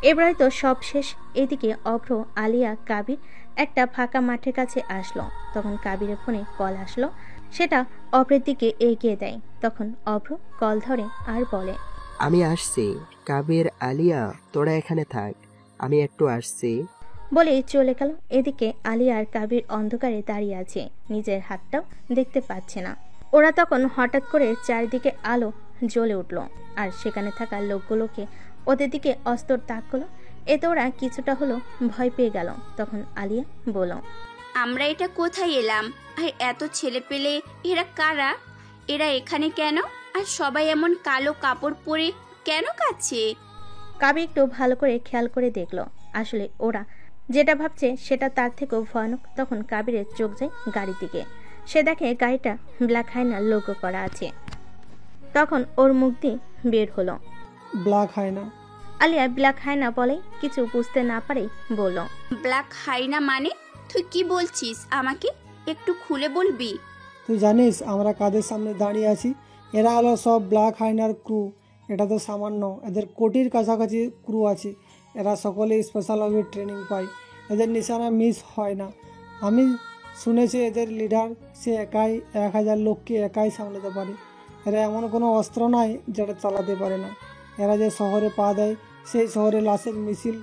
S2: এবারে তো সব শেষ। এদিকে অভ্র, আলিয়া, কাবির একটা ফাঁকা মাঠের কাছে আসলো। তখন কাবিরের ফোনে কল আসলো, সেটা অভ্রের দিকে এগিয়ে দেয়। তখন অভ্র কল ধরে আর বলে,
S5: আমি আসছি। কাবির, আলিয়া, তোরা এখানে থাক, আমি একটু আসছি।
S2: বলে চলে গেল। এদিকে আলিয়া আর কাবির অন্ধকারে দাঁড়িয়ে আছে, নিজের হাতটাও দেখতে পাচ্ছে না। ওরা তখন হঠাৎ করে চারিদিকে আলো জ্বলে উঠল, আর সেখানে থাকা লোকগুলোকে ওদের দিকে অস্তর তাক করলো। এতে ওরা কিছুটা হলো ভয় পেয়ে গেল। তখন আলিয়া বলল,
S1: আমরা এটা কোথায় এলাম? আর এত ছেলে পেলে এরা কারা? এরা এখানে কেন? আর সবাই এমন কালো কাপড় পরে কেন কাচ্ছে?
S2: কাবির একটু ভালো করে খেয়াল করে দেখলো, আসলে ওরা যেটা ভাবছে সেটা তার থেকেও ভয়ানক। তখন কাবিরের চোখ যায় গাড়ির দিকে, সে দেখে গাড়িটা ব্ল্যাক হাইনার লোগো করা আছে। তখন ওর মুখ দিয়ে বের হলো,
S13: black hyena.
S2: Aliya black hyena বলে কিছু বুঝতে না পারে বলল,
S1: ব্ল্যাক হাইনা মানে? তুই কি বলছিস? আমাকে একটু খুলে বলবি?
S13: তুই জানিস আমরা কাদের সামনে দাঁড়িয়ে আছি? এরা হলো সব ব্ল্যাক হাইনার ক্রু। এটা তো সামান্য, এদের কোটির কাছাকাছি ক্রু আছে। এরা সকলেই স্পেশালভাবে ট্রেনিং পায়, এদের নিশানা মিস হয় না। আমি শুনেছি এদের লিডার সে একাই 1000 লোককে একাই সামলাতে পারে। এরা এমন কোনো অস্ত্র নাই যেটা চালাতে পারে না। এরা যে শহরে পা দেয় সেই শহরে লাশের মিছিল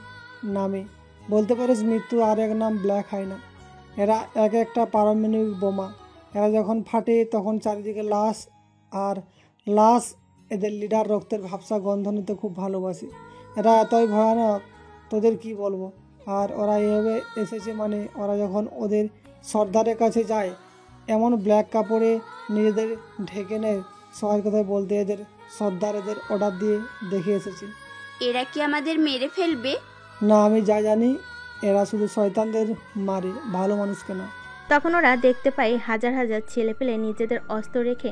S13: নামে। বলতে পারিস মৃত্যু আর এক নাম ব্ল্যাক হাইনা। এরা এক একটা পারমাণবিক বোমা। এরা যখন ফাটে তখন চারিদিকে লাশ আর লাশ। এদের লিডার রক্তের ভাবসা গন্ধ নিতে খুব ভালোবাসে। এরা এতই ভয়ানক তোদের কি বলবো। আর ওরা এভাবে এসেছে মানে ওরা যখন ওদের সর্দারের কাছে যায় এমন ব্ল্যাক কাপড়ে নিজেদের ঢেকে নেয়, সবার কথায় বলতে এদের সর্দার এদের অর্ডার দিয়ে দেখে এসেছে।
S1: এরা কি আমাদের মেরে ফেলবে?
S13: না, আমি যা জানি এরা শুধু শয়তানদের মারে, ভালো মানুষকে না।
S2: তখন ওরা দেখতে পায় হাজার হাজার ছেলে পেলে নিজেদের অস্ত্র রেখে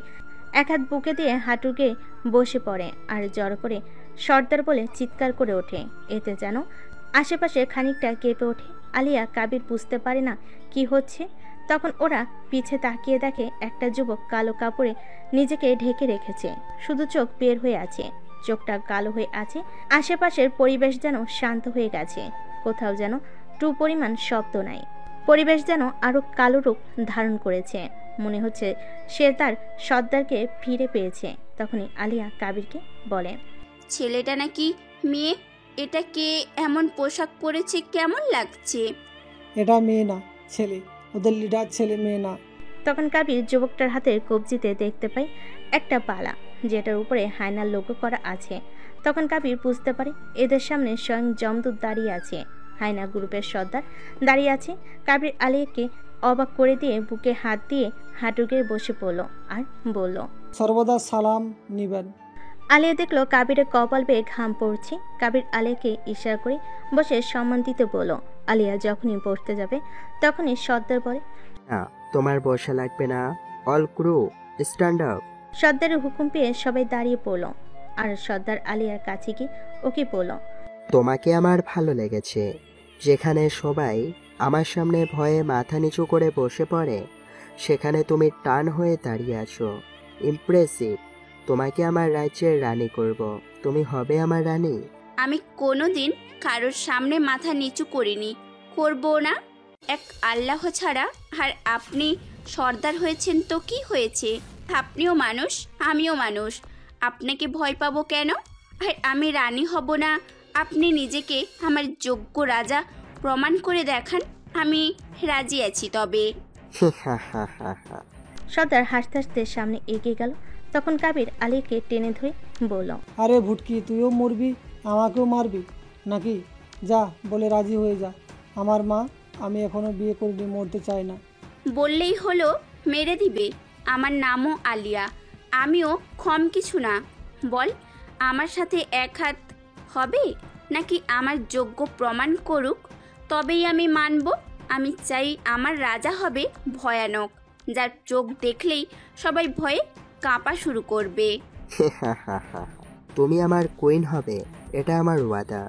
S2: এক হাত বুকে দিয়ে হাঁটুকে বসে পড়ে আর জড়ো করে সর্দার বলে চিৎকার করে ওঠে। এতে যেন আশেপাশে খানিকটা কেঁপে ওঠে। আলিয়া, কাবির বুঝতে পারে না কি হচ্ছে। তখন ওরা পিছে তাকিয়ে দেখে একটা যুবক কালো কাপড়ে নিজেকে ঢেকে রেখেছে, শুধু চোখ বের হয়ে আছে, চোখটা কালো হয়ে আছে। আশেপাশের পরিবেশ যেন শান্ত হয়ে গেছে, কোথাও যেন টু পরিমাণ শব্দ নাই। পরিবেশ যেন আরো কালো রূপ ধারণ করেছে, মনে হচ্ছে সে তার সর্দারকে ফিরে পেয়েছে। তখনই আলিয়া কাবিরকে বলে,
S1: ছেলেটা নাকি মেয়ে? এটা কে এমন পোশাক পরেছে, কেমন লাগছে?
S13: এটা মেয়ে না, ছেলে। ওদের লিডার ছেলে, মেয়ে না।
S2: তখন কাবির যুবকটার হাতের কবজিতে দেখতে পাই একটা পালা, যেটার উপরে হায়নার লোগো করা আছে। তখন কাবির বুঝতে পারে এদের সামনে স্বয়ং যমদূত দাঁড়িয়ে আছে, হায়না গ্রুপের সর্দার দাঁড়িয়ে আছে। কাবির আলিয়াকে অবাক করে দিয়ে বুকে হাত দিয়ে হাঁটুকে বসে পড়ল আর বলল,
S13: সর্বদা সালাম নিবেন।
S2: আলিয়া দেখলো কাবিরের কপাল বেয়ে ঘাম পড়ছে। কাবির আলিয়াকে ইশারা করে বসে সম্মান দিতে বলল। আলিয়া যখনই বসতে যাবে তখনই সর্দার বলে,
S5: না, তোমার বসা লাগবে না, অল ক্রু স্ট্যান্ড আপ।
S2: সর্দারের হুকুম পেয়ে সবাই দাঁড়িয়ে পড়ল আর সর্দার আলিয়ার কাছে গিয়ে ওকে বলল,
S5: তোমাকে আমার ভালো লেগেছে। যেখানে সবাই আমার সামনে ভয়ে মাথা নিচু করে বসে পড়ে সেখানে তুমি টান হয়ে দাঁড়িয়ে আছো। ইমপ্রেসিভ। তোমাকে আমার রাজ্যের রানী করব। তুমি হবে আমার রানী।
S1: আমি কোনোদিন কারোর সামনে মাথা নিচু করিনি, করবো না। এক আল্লাহ ছাড়া। আর আপনি সর্দার হয়েছেন তো কি হয়েছে? আপনিও মানুষ, আমিও মানুষ। আপনাকে ভয় পাবো কেন? আর আমি রানী হব না। আপনি নিজেকে আমার যোগ্য রাজা প্রমাণ করে দেখান, আমি রাজি আছি। তবে
S2: সর্দার হাসতে হাসতে সামনে এগিয়ে গেল। তখন কাবির আলীকে টেনে ধরে বলল,
S13: আরে ভুটকি, তুইও মরবি, আমাকেও মারবি নাকি? যা বলে রাজি হয়ে যা। আমার মা, আমি এখনো বিয়ে করিনি, মরতে চাই না।
S1: বললেই হলো মেরে দিবে? আমার নামও আলিয়া, আমিও কম কিছু না। বল, আমার সাথে এক হাত হবে নাকি আমার যোগ্য প্রমাণ করুক, তবেই আমি মানব। আমি চাই আমার রাজা হবে ভয়ানক, যার চোখ দেখলেই সবাই ভয়ে কাঁপা শুরু করবে।
S5: তুমি আমার কুইন হবে, এটা আমার ওয়াদা।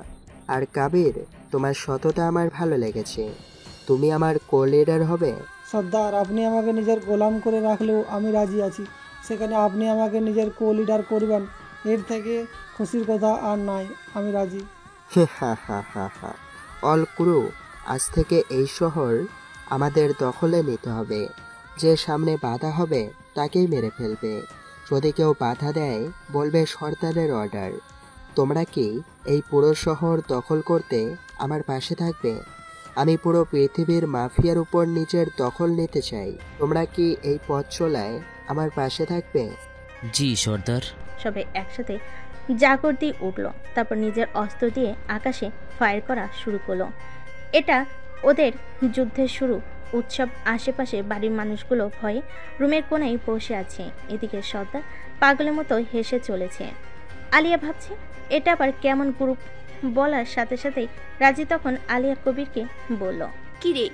S5: আর কাবির, তোমার সততা আমার ভালো লেগেছে। তুমি আমার কো লিডার হবে।
S13: সর্দার, আপনি আমাকে নিজের গোলাম করে রাখলেও আমি রাজি আছি। সেখানে আপনি আমাকে নিজের কো লিডার করবেন, এর থেকে খুশির কথা আর নাই। আমি রাজি।
S5: অল ক্রু, আজ থেকে এই শহর আমাদের দখলে নিতে হবে। যে সামনে বাধা হবে তাকেই মেরে ফেলবে। যদি কেউ বাধা দেয় বলবে সর্দারের অর্ডার। তোমরা কি এই পুরো শহর দখল করতে আমার পাশে থাকবে? আমি পুরো পৃথিবীর মাফিয়ার উপর নিজের দখল নিতে চাই। তোমরা কি এই পথ চলায় আমার পাশে থাকবে?
S22: জি সর্দার।
S2: সবাই একসাথে জাগর দিয়ে উঠল। তারপর নিজের অস্ত্র দিয়ে আকাশে ফায়ার করা শুরু করলো। এটা ওদের যুদ্ধের শুরু উৎসব। আশেপাশে বাড়ির মানুষগুলো ভয়ে রুমের কোনায় বসে আছে। এদিকে সর্দার পাগলের মতো হেসে চলেছে। আলিয়া ভাবছে এটা আবার কেমন গ্রুপ। বলার সাথে সাথেই রাজি তখন আলিয়া কবিরকে বলল,
S1: কিরে,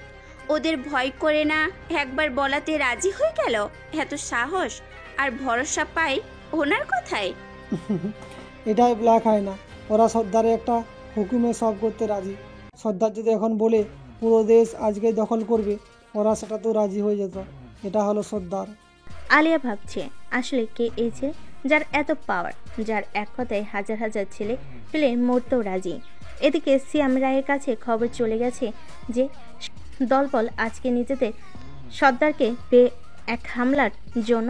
S1: ওদের ভয় করে না একবার বলাতে রাজি হয়ে গেল? এত সাহস আর ভরসা পাই ওনার কথায়।
S13: এটাই ব্ল্যাক হয় না, ওরা সর্দারে একটা হুকুমে সব করতে রাজি। সর্দার যদি এখন বলে পুরো দেশ আজকে দখল করবে, ওরা সেটা তো রাজি হয়ে যেত। এটা হলো সর্দার।
S2: আলিয়া ভাবছে আসলে কে এই ছেলে যার এত পাওয়ার, যার এক কথায় হাজার হাজার ছেলে পেলে মরতেও রাজি। এদিকে সিয়াম রায়ের কাছে খবর চলে গেছে যে দলবল আজকে নিজেদের সর্দারকে পেয়ে এক হামলার জন্য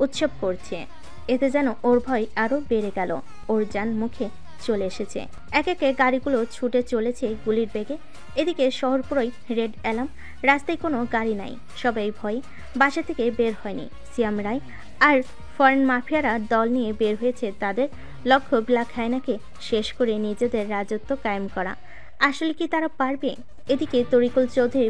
S2: উৎসব করছে। এতে যেন ওর ভয় আরও বেড়ে গেল। ওর যান মুখে চলে এসেছে। এক একে গাড়িগুলো ছুটে চলেছে গুলির বেগে। এদিকে শহর পুরোই রেড অ্যালার্ম। রাস্তায় কোনো গাড়ি নাই। সবাই ভয়ে বাসা থেকে বের হয়নি। সিয়াম রায় আর ফরেন মাফিয়ারা দল নিয়ে বের হয়েছে। তাদের লক্ষ্য ব্ল্যাক হায়নাকে শেষ করে নিজেদের রাজত্ব কায়েম করা। আসলে কি তারা পারবে? এদিকে তরিকুল চৌধুরী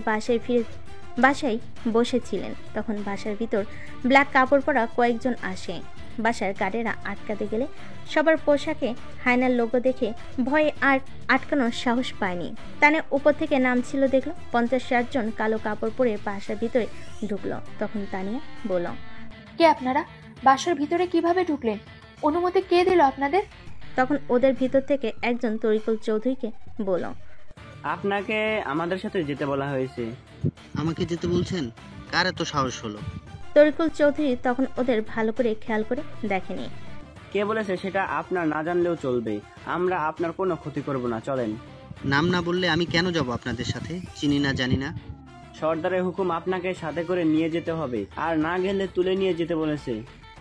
S2: বাসায় বসেছিলেন। তখন বাসার ভিতর ব্ল্যাক কাপড় পরা কয়েকজন আসে। বাসার গার্ডেরা আটকাতে গেলে সবার পোশাকে হায়নার লোগো দেখে ভয়ে আর আটকানোর সাহস পায়নি। তানে উপর থেকে নামছিল দেখলো 50-60 জন কালো কাপড় পরে বাসার ভিতরে ঢুকলো। তখন তানিয়া বলল,
S11: কে আপনারা? বাসার ভিতরে কিভাবে ঢুকলেন? অনুমতি কে দিল আপনাদের?
S2: তখন ওদের ভিতর থেকে একজন তরিকুল চৌধুরীকে বলল,
S12: আপনাকে আমাদের সাথে যেতে বলা হয়েছে।
S20: আমাকে যেতে বলছেন? কার এত সাহস হলো?
S2: তরিকুল চৌধুরী তখন ওদের ভালো করে খেয়াল করে দেখেনি।
S12: কে বলেছে সেটা আপনার না জানলেও চলবে। আমরা আপনার কোনো ক্ষতি করব না, চলেন।
S20: নাম না বললে আমি কেন যাব আপনাদের সাথে? চিনি না, জানি না।
S12: সর্দারের হুকুম, আপনাকে সাথে করে নিয়ে যেতে হবে, আর না গেলে তুলে নিয়ে যেতে বলেছে।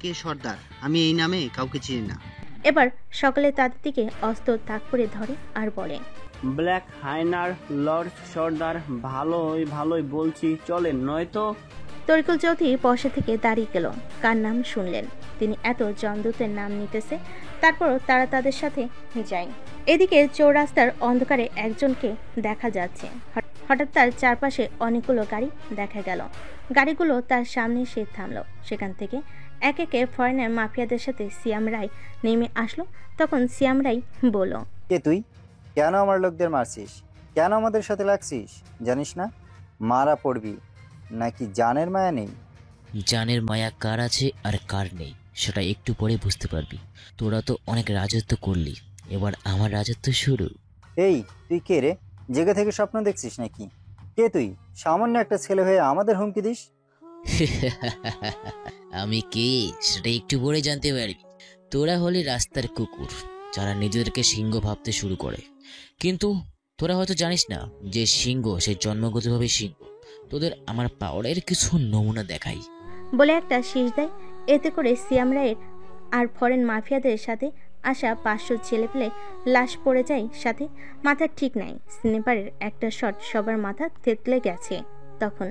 S20: কে সর্দার? আমি এই নামে কাউকে চিনি না।
S2: এবার সকলে তাদের দিকে অস্ত্র তাক করে ধরে আর বলে,
S12: ব্ল্যাক হায়নার লর্ড সর্দার, ভালোই বলছি, চলেন, নয়তো।
S2: তরিকুল চৌধুরী বসা থেকে দাঁড়িয়ে গেল। কার নাম শুনলেন? তিনি এত জমদূতের নাম নিতেছে, তারপরও তারা তাদের সাথে যায়। এদিকে চৌরাস্তার অন্ধকারে একজনকে দেখা যাচ্ছে। হঠাৎ তার চারপাশে অনেকগুলো গাড়ি দেখা গেল। গাড়িগুলো তার সামনে এসে থামলো। সেখান থেকে এক একে ফরেনার মাফিয়াদের সাথে সিয়াম রায় নেমে আসলো। তখন সিয়াম রায় বলল,
S17: কে তুই? কেন আমার লোকদের মারছিস? কেন আমাদের সাথে লাগছিস? জানিস না মারা পড়বি? নাকি জানের মায়া নেই?
S22: জানের মায়া কার আছে আর কার নেই সেটা একটু পরে বুঝতে পারবি। তোরা তো অনেক রাজত্ব করলি, এবার আমার রাজত্ব শুরু।
S17: এই তুই কে রে? জেগে থেকে স্বপ্ন দেখছিস নাকি? কে তুই? সামান্য একটা ছেলে হয়ে আমাদের হুমকি দিস?
S22: আমি কে সেটা একটু পরে জানতে পারবি। তোরা হলি রাস্তার কুকুর, যারা নিজেদেরকে সিংহ ভাবতে শুরু করে। কিন্তু তোরা হয়তো জানিস না যে সিংহ সে জন্মগতভাবে সিংহ। তোদের আমার পাওয়ারের কিছু নমুনা দেখাই।
S2: বলে একটা শীষ দেয়। এতে করে সিয়াম রায়ের আর ফরেন মাফিয়াদের সাথে আসা 500 ছেলেপেলে লাশ পড়ে যায়, সাথে মাথা ঠিক নাই। স্নিপারের একটা শট সবার মাথা থেতলে গেছে। তখন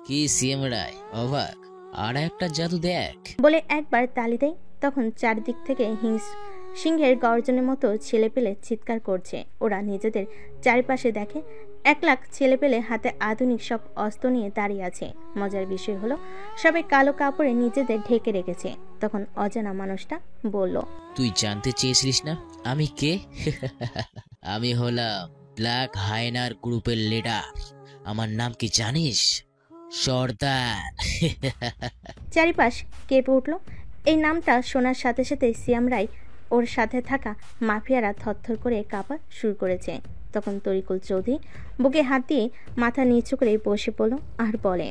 S22: কি সিএম রায় অবাক? আর একটা জাদু দেখ
S2: বলে একবার তালি দেয়। তখন চারদিক থেকে সিংহের গর্জনের মতো ছেলেপেলে চিৎকার করছে। ওরা নিজেদের চারিপাশে দেখে 1 লাখ ছেলেপেলে হাতে আধুনিক সব অস্ত্র নিয়ে দাঁড়িয়ে আছে। মজার বিষয় হলো সবাই কালো কাপড়ে নিজেদের ঢেকে রেখেছে। তখন অজানা মানুষটা বলল,
S22: তুই জানতে চেয়েছিলিস না আমি কে? আমি হলাম ব্ল্যাক হায়নার গ্রুপের লিডার। আমার নাম কি জানিস? সর্দার।
S2: চারিপাশ কেঁপে উঠল। এই নামটা শোনার সাথে সাথে সিয়াম রায় ওর সাথে থাকা মাফিয়ারা থরথর করে কাঁপা শুরু করেছে। তখন তরিকুল চৌধুরী বুকে হাত দিয়ে মাথা নিচু করে বসে পড়ল আর বলে,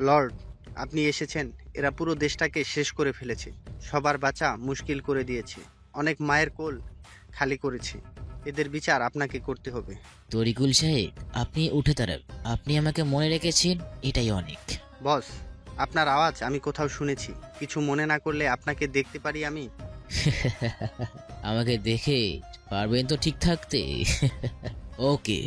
S12: লর্ড, আপনি এসেছেন। এরা পুরো দেশটাকে শেষ করে ফেলেছে, সবার বাঁচা মুশকিল করে দিয়েছে, অনেক মায়ের কোল খালি করেছে। এদের বিচার আপনাকে করতে হবে।
S22: তরিকুল সাহেব, আপনি উঠে দাঁড়ান। আপনি আমাকে মনে রেখেছেন, এটাই অনেক।
S12: বস, আপনার আওয়াজ আমি কোথাও শুনেছি। কিছু মনে না করলে আপনাকে দেখতে পারি আমি?
S22: আমাকে দেখে পারবেন তো ঠিক থাকতে? ওকে,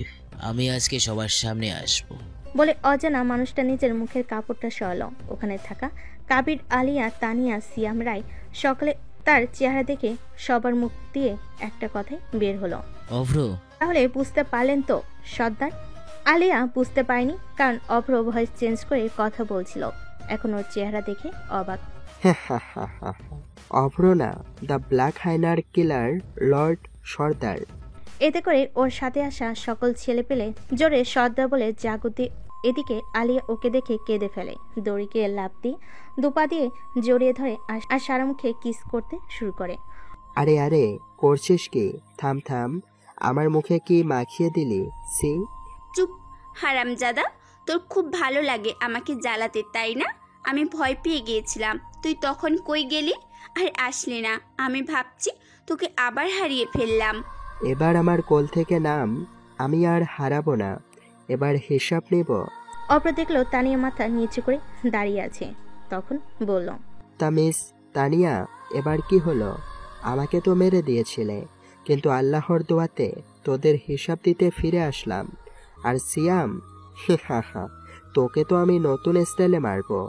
S22: আমি আজকে সবার সামনে আসবো।
S2: বলে অজানা মানুষটা নিজের মুখের কাপড়টা সরালো। ওখানে থাকা কাবির, আলিয়া, তানিয়া, সিয়াম রায় সকলে তার চেহারা দেখে সবার মুখ দিয়ে একটা কথাই বের হলো,
S22: অভ্র।
S2: তাহলে বুঝতে পারলেন তো সর্দার? আলিয়া বুঝতে পারেনি, কারণ অভ্র ভয়েস চেঞ্জ করে কথা বলছিল। এখন ওর চেহারা দেখে অবাক।
S5: অভ্র না, দ্য ব্ল্যাক হাইনার কিলার লর্ড সর্দার।
S2: এতে করে ওর সাথে আসা সকল ছেলে পেলে জোরে সর্দার বলে জাগতে। এদিকে আলিয়া ওকে দেখে কেঁদে ফেলে। দড়িকে লাফ দিয়ে দুপা দিয়ে জড়িয়ে ধরে আর সারা মুখে কিস করতে শুরু করে।
S5: আরে আরে করছিস কি? থাম থাম, আমার মুখে কি মাখিয়ে দিলি? সি
S1: চুপ হারামজাদা, তোর খুব ভালো লাগে আমাকে জ্বালাতে, তাই না? আমি ভয় পেয়ে গিয়েছিলাম, তুই তখন কই গেলি আর আসলি না। আমি ভাবছি তোকে আবার হারিয়ে ফেললাম।
S5: এবার আমার কোল থেকে নাম, আমি আর হারাবো না। এবার হিসাব নেব।
S2: অপর দেখলো তানিয়া মাথা নিচু করে দাঁড়িয়ে আছে। তখন বলল,
S5: তা মিস তানিয়া, এবার কি হলো? আমাকে তো মেরে দিয়েছিলে, কিন্তু আল্লাহর দোয়াতে তোদের হিসাব দিতে ফিরে আসলাম। আর সিয়াম, হা, তোকে তো আমি নতুন স্টাইলে মারবো।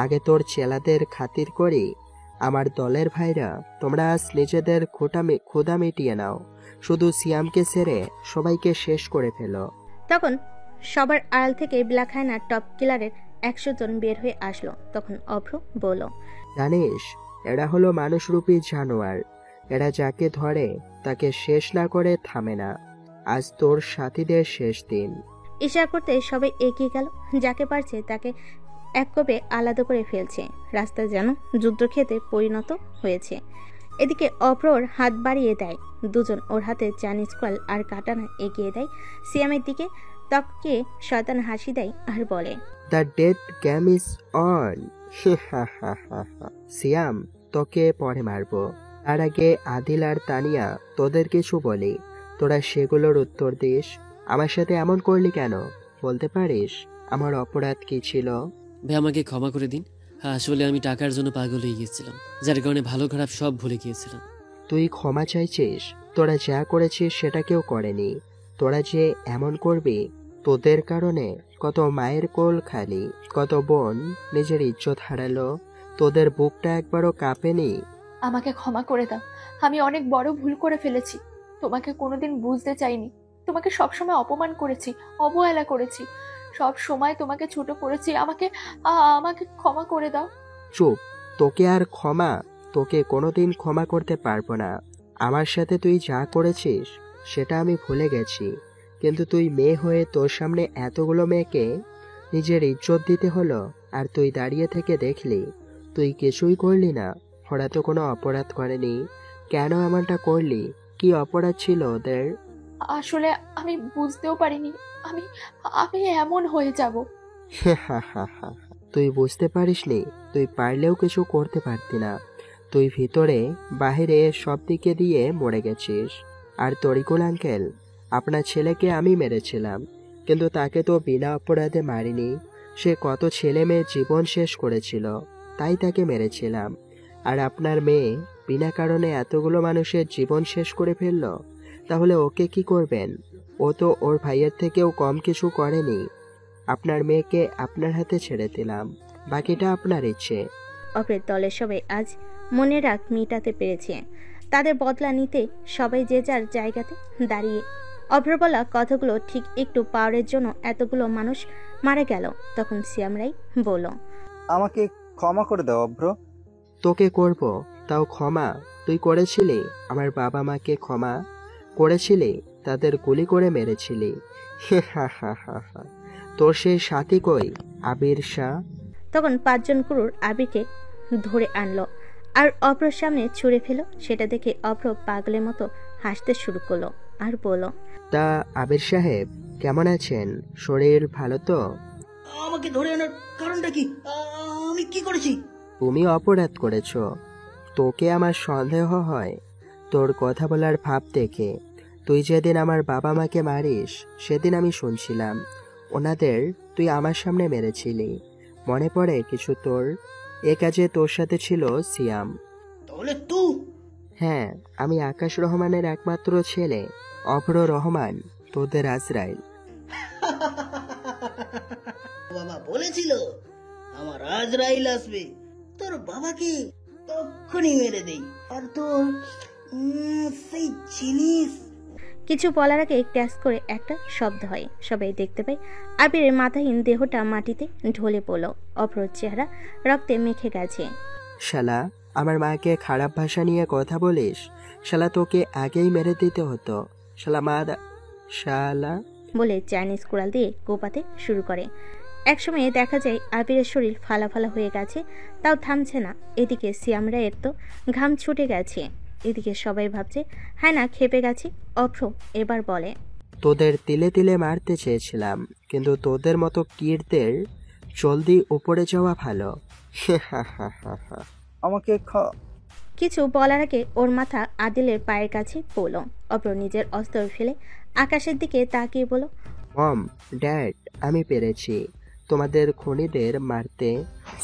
S5: আগে তোর চেলাদের খাতির করি। আমার দলের ভাইরা, তোমরা আজ নিজেদের ক্ষুধা মিটিয়ে নাও। শুধু সিয়ামকে ছেড়ে সবাইকে শেষ করে ফেলো।
S2: তখন সবার আড়াল থেকে ব্ল্যাক হাইনার টপ কিলারের 100 জন বের হয়ে আসলো। তখন অভ্র বলল,
S5: জানিস, এরা হলো মানুষরূপী জানোয়ার। এরা যাকে ধরে তাকে শেষ না করে থামে না। আজ তোর সাথীদের শেষ দিন।
S2: ইশারা করতে সবাই এগিয়ে গেল। যাকে পারছে তাকে এক কোপে আলাদা করে ফেলছে। রাস্তা যেন যুদ্ধক্ষেত্রে পরিণত হয়েছে। এদিকে অভ্রর হাত বাড়িয়ে দেয়। দুজন ওর হাতে চাইনিজ কল আর কাটানা এগিয়ে দেয় সিয়ামের দিকে। তককে শয়তান হাসি দেয় আর বলে,
S5: the death game is on. Siam, তোকে পরে মারবো। তার আগে আদিল আর তানিয়া, তোদের কিছু বলি, তোরা সেগুলোর উত্তর দিস। আমার সাথে এমন করলি কেন? বলতে পারিস আমার অপরাধ কি ছিল?
S9: ভাই, আমাকে ক্ষমা করে দিন। আসলে আমি টাকার জন্য পাগল হয়ে গিয়েছিলাম, যার কারণে ভালো খারাপ সব ভুলে গিয়েছিলাম।
S5: তুই ক্ষমা চাইছিস? তোরা যা করেছিস সেটা কেউ করেনি। তোরা যে এমন করবি, তোদের কারণে কত মায়ের কোল খালি, কত বোন নিজের ইজ্জত হারালো। তোদের বুকটা একবারও কাঁপেনি?
S11: আমাকে ক্ষমা করে দাও, আমি অনেক বড় ভুল করে ফেলেছি। তোমাকে কোনোদিন বুঝতে চাইনি। তোমাকে সবসময় অপমান করেছি, অবহেলা করেছি, সব সময় তোমাকে ছোট করেছি। আমাকে ক্ষমা করে দাও।
S5: চুপ, তোকে আর ক্ষমা? তোকে কোনোদিন ক্ষমা করতে পারবো না। আমার সাথে তুই যা করেছিস সেটা আমি ভুলে গেছি, কিন্তু তুই মেয়ে হয়ে তোর সামনে এতগুলো মেয়েকে নিজের ইজ্জত দিতে হলো, আর তুই দাঁড়িয়ে থেকে দেখলি। তুই কিছুই করলি না। ওরা তো কোনো অপরাধ করেনি। কেন এমনটা করলি? কি অপরাধ ছিল ওদের?
S11: আসলে আমি বুঝতেও পারিনি আমি এমন হয়ে যাব।
S5: তুই বুঝতে পারিসনি? তুই পারলেও কিছু করতে পারতি না। তুই ভিতরে বাহিরে সব দিকে দিয়ে মরে গেছিস। আর তরিকুল আঙ্কেল, আপনার ছেলেকে আমি মেরেছিলাম, কিন্তু তাকে তো বিনা অপরাধে মারিনি। সে কত ছেলে মেয়ে জীবন শেষ করেছিল, তাই তাকে মেরেছিলাম। আর আপনার মেয়ে বিনা কারণে এতগুলো মানুষের জীবন শেষ করে ফেলল, তাহলে ওকে কি করবেন? ও তো ওর ভাইয়ের থেকেও কম কিছু করেনি। আপনার মেয়েকে আপনার হাতে ছেড়ে দিলাম, বাকিটা আপনার ইচ্ছে।
S2: অপরের দলের সবাই আজ মনের রাগ মেটাতে পেরেছে। তাদের বদলা নিতে সবাই যে যার জায়গাতে দাঁড়িয়ে। অভ্র বলা কথাগুলো ঠিক একটু পাওয়ারের জন্য এতগুলো মানুষ মারা গেল। তখন সিয়াম রাই বলল,
S17: আমাকে ক্ষমা করে দাও অভ্র।
S5: তোকে করব, তাও ক্ষমা? তুই করেছিলি আমার বাবা মাকে ক্ষমা করেছিলি, তাদের গুলি করে মেরেছিলি। হা হা হা হা। তোর সেই সাথী কই, আবির শাহ?
S2: তখন 5 জন ক্রুর আবিরকে ধরে আনলো আর অভ্রর সামনে ছুঁড়ে ফেল। সেটা দেখে অভ্র পাগলের মতো হাসতে শুরু করলো আর বলল,
S5: তা আবির সাহেব কেমন আছেন? শরীর ভালো তো?
S6: আমাকে ধরে আনার কারণটা কি? আমি কি করেছি?
S5: তুমি অপরাধ করেছ, তোকে আমার সন্দেহ হয় তোর কথা বলার ভাব দেখে। তুই যেদিন আমার বাবা মাকে মারিস, সেদিন আমি শুনছিলাম ওনাদের তুই আমার সামনে মেরেছিলি। মনে পড়ে কিছু তোর? এ কাজে তোর সাথে ছিল সিয়াম।
S6: তাহলে তুই?
S5: হ্যাঁ, আমি আকাশ রহমানের একমাত্র ছেলে অভ্র রহমান, তোদের আজরাইল।
S6: বাবা বলেছিল আমার আজরাইল আসবে, তোর বাবাকে তখনই মেরে দেই। আর তোর সেই জিনিস।
S2: কিছু বলার আগে ট্যাস করে একটা শব্দ হয়। সবাই দেখতে পায় আবিরের মাথাহীন দেহটা মাটিতে ঢলে পড়ল। অভ্রর চেহারা রক্তে মেখে গেছে।
S5: শালা, আমার মাকে খারাপ ভাষা নিয়ে কথা বলিস? শালা, তোকে আগেই মেরে দিতে হতো। শালা মাদা শালা
S2: বলে চাইনিজ কুড়াল দিয়ে কোপাতে শুরু করে। একসময় দেখা যায় আবিরের শরীর ফালা ফালা হয়ে গেছে, তাও থামছে না। এদিকে সিয়াম রায়ের তো ঘাম ছুটে গেছে। এদিকে সবাই ভাবছে হ্যাঁ না খেপে গেছে। অভ্র এবার বলে,
S5: তোদের তিলে তিলে মারতে চেয়েছিলাম, কিন্তু তোদের মতো কীটদের জলদি উপরে যাওয়া ভালো।
S17: আমাকে
S2: কিছু বলার আগে ওর মাথা আদিলের পায়ের কাছে পড়ল। অভ্র নিজের অস্ত্র ফেলে আকাশের দিকে তাকিয়ে বলল,
S5: মম, ড্যাড, আমি পেরেছি তোমাদের খুনিদের মারতে।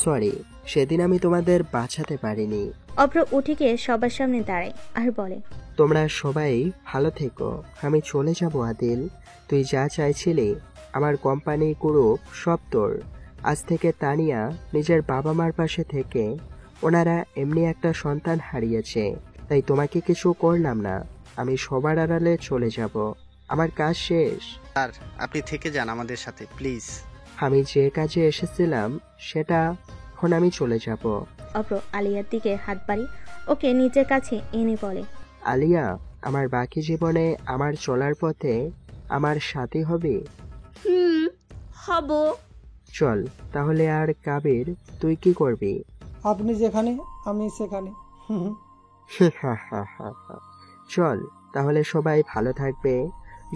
S5: সরি, সেদিন আমি তোমাদের বাঁচাতে পারিনি।
S2: অভ্র উঠে গিয়ে সবার সামনে দাঁড়ায় আর বলে,
S5: তোমরা সবাই ভালো থেকো, আমি চলে যাব। আদিল, তুই যা চাইছিলি আমার কোম্পানি গ্রুপ সব তোর। আজ থেকে তানিয়া নিজের বাবা মার পাশে থেকে, ওনারা এমনি একটা সন্তান হারিয়েছে, তাই তোমাকে কিছু করলাম না। আমি সবার আড়ালে চলে যাব, আমার কাজ শেষ।
S12: স্যার, আপনি থেকে যান আমাদের সাথে প্লিজ।
S5: আমি যে কাজে এসেছিলাম সেটা এখন আমি চলে যাব।
S2: অভ্র আলিয়ার দিকে হাত বাড়ি ওকে নিজের কাছে এনে বলে,
S5: আলিয়া, আমার বাকি জীবনে আমার চলার পথে আমার সাথী হবে।
S19: হব।
S5: চল তাহলে। আর কাবির, তুই কি করবি?
S13: আপনি যেখানে আমি সেখানে।
S5: চল তাহলে, সবাই ভালো থাকবে।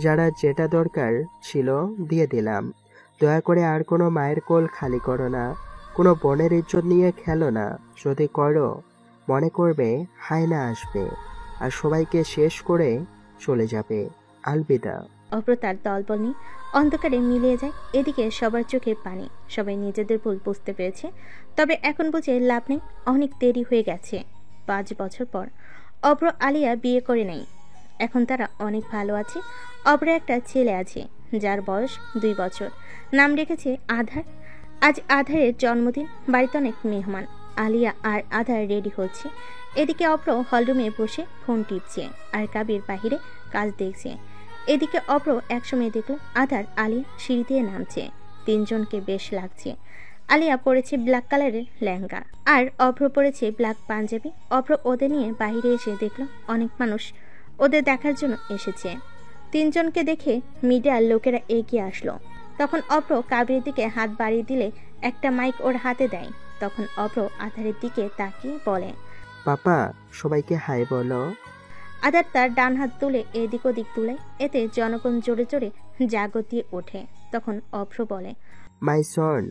S5: যারা যেটা দরকার ছিল দিয়ে দিলাম। দয়া করে আর কোনো মায়ের কোল খালি করো না, কোনো বোনের ইজ্জত নিয়ে খেলো না। যদি করো, মনে করবে হায়না আসবে আর সবাইকে শেষ করে চলে যাবে। আলবিদা।
S2: অভ্র তার দলবল নিয়ে অন্ধকারে মিলিয়ে যায়। এদিকে সবার চোখে পানি। সবাই নিজেদের ভুল বুঝতে পেরেছে, তবে এখন বুঝে লাভ নেই, অনেক দেরি হয়ে গেছে। 5 বছর পর অভ্র আলিয়া বিয়ে করে নেই। এখন তারা অনেক ভালো আছে। অভ্র একটা ছেলে আছে যার বয়স 2 বছর, নাম রেখেছে আধার। আজ আধারের জন্মদিন, বাড়িতে অনেক মেহমান। আলিয়া আর আধার রেডি হচ্ছে। এদিকে অভ্র হলরুমে বসে ফোন টিপছে আর কাবির বাহিরে কাজ দেখছে। এদিকে অভ্র একসময় দেখলো আধার আলিয়া সিঁড়ি দিয়ে নামছে। 3 জনকে বেশ লাগছে। আলিয়া পরেছে ব্ল্যাক কালারের লেহেঙ্গা আর অভ্র পরেছে ব্ল্যাক পাঞ্জাবি। অভ্র ওদের নিয়ে বাইরে এসে দেখলো অনেক মানুষ ওদের দেখার জন্য এসেছে। 3 জনকে দেখে মিডিয়ার লোকেরা এগিয়ে আসলো। তখন অভ্র কাবিরের দিকে হাত বাড়িয়ে দিলে একটা মাইক ওর হাতে দেয়। তখন অভ্র আধারের দিকে তাকিয়ে বলে,
S5: পাপা, সবাইকে হাই বলো।
S2: আধার তার ডান হাত তুলে এদিক ওদিক তুলে, এতে জনগণ জোরে জোরে জাগত দিয়ে ওঠে। তখন অভ্র বলে,
S5: মাই সন,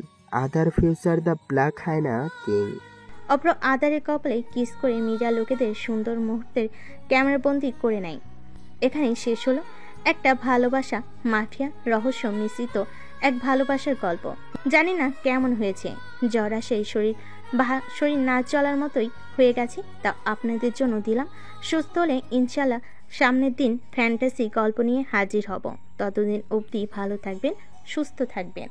S5: আধার ফিউচার দ্য ব্ল্যাক হায়না কিং।
S2: অপ্র আদারের কপালে কিস করে মিডিয়া লোকেদের সুন্দর মুহূর্তের ক্যামেরাবন্দি করে নেয়। এখানেই শেষ হলো একটা ভালোবাসা মাফিয়া রহস্য মিশ্রিত এক ভালোবাসার গল্প। জানি না কেমন হয়েছে, জরা সেই শরীর না চলার মতোই হয়ে গেছে, তা আপনাদের জন্য দিলাম। সুস্থ হলে ইনশাল্লাহ সামনের দিন ফ্যান্টাসি গল্প নিয়ে হাজির হব। ততদিন অবধি ভালো থাকবেন, সুস্থ থাকবেন।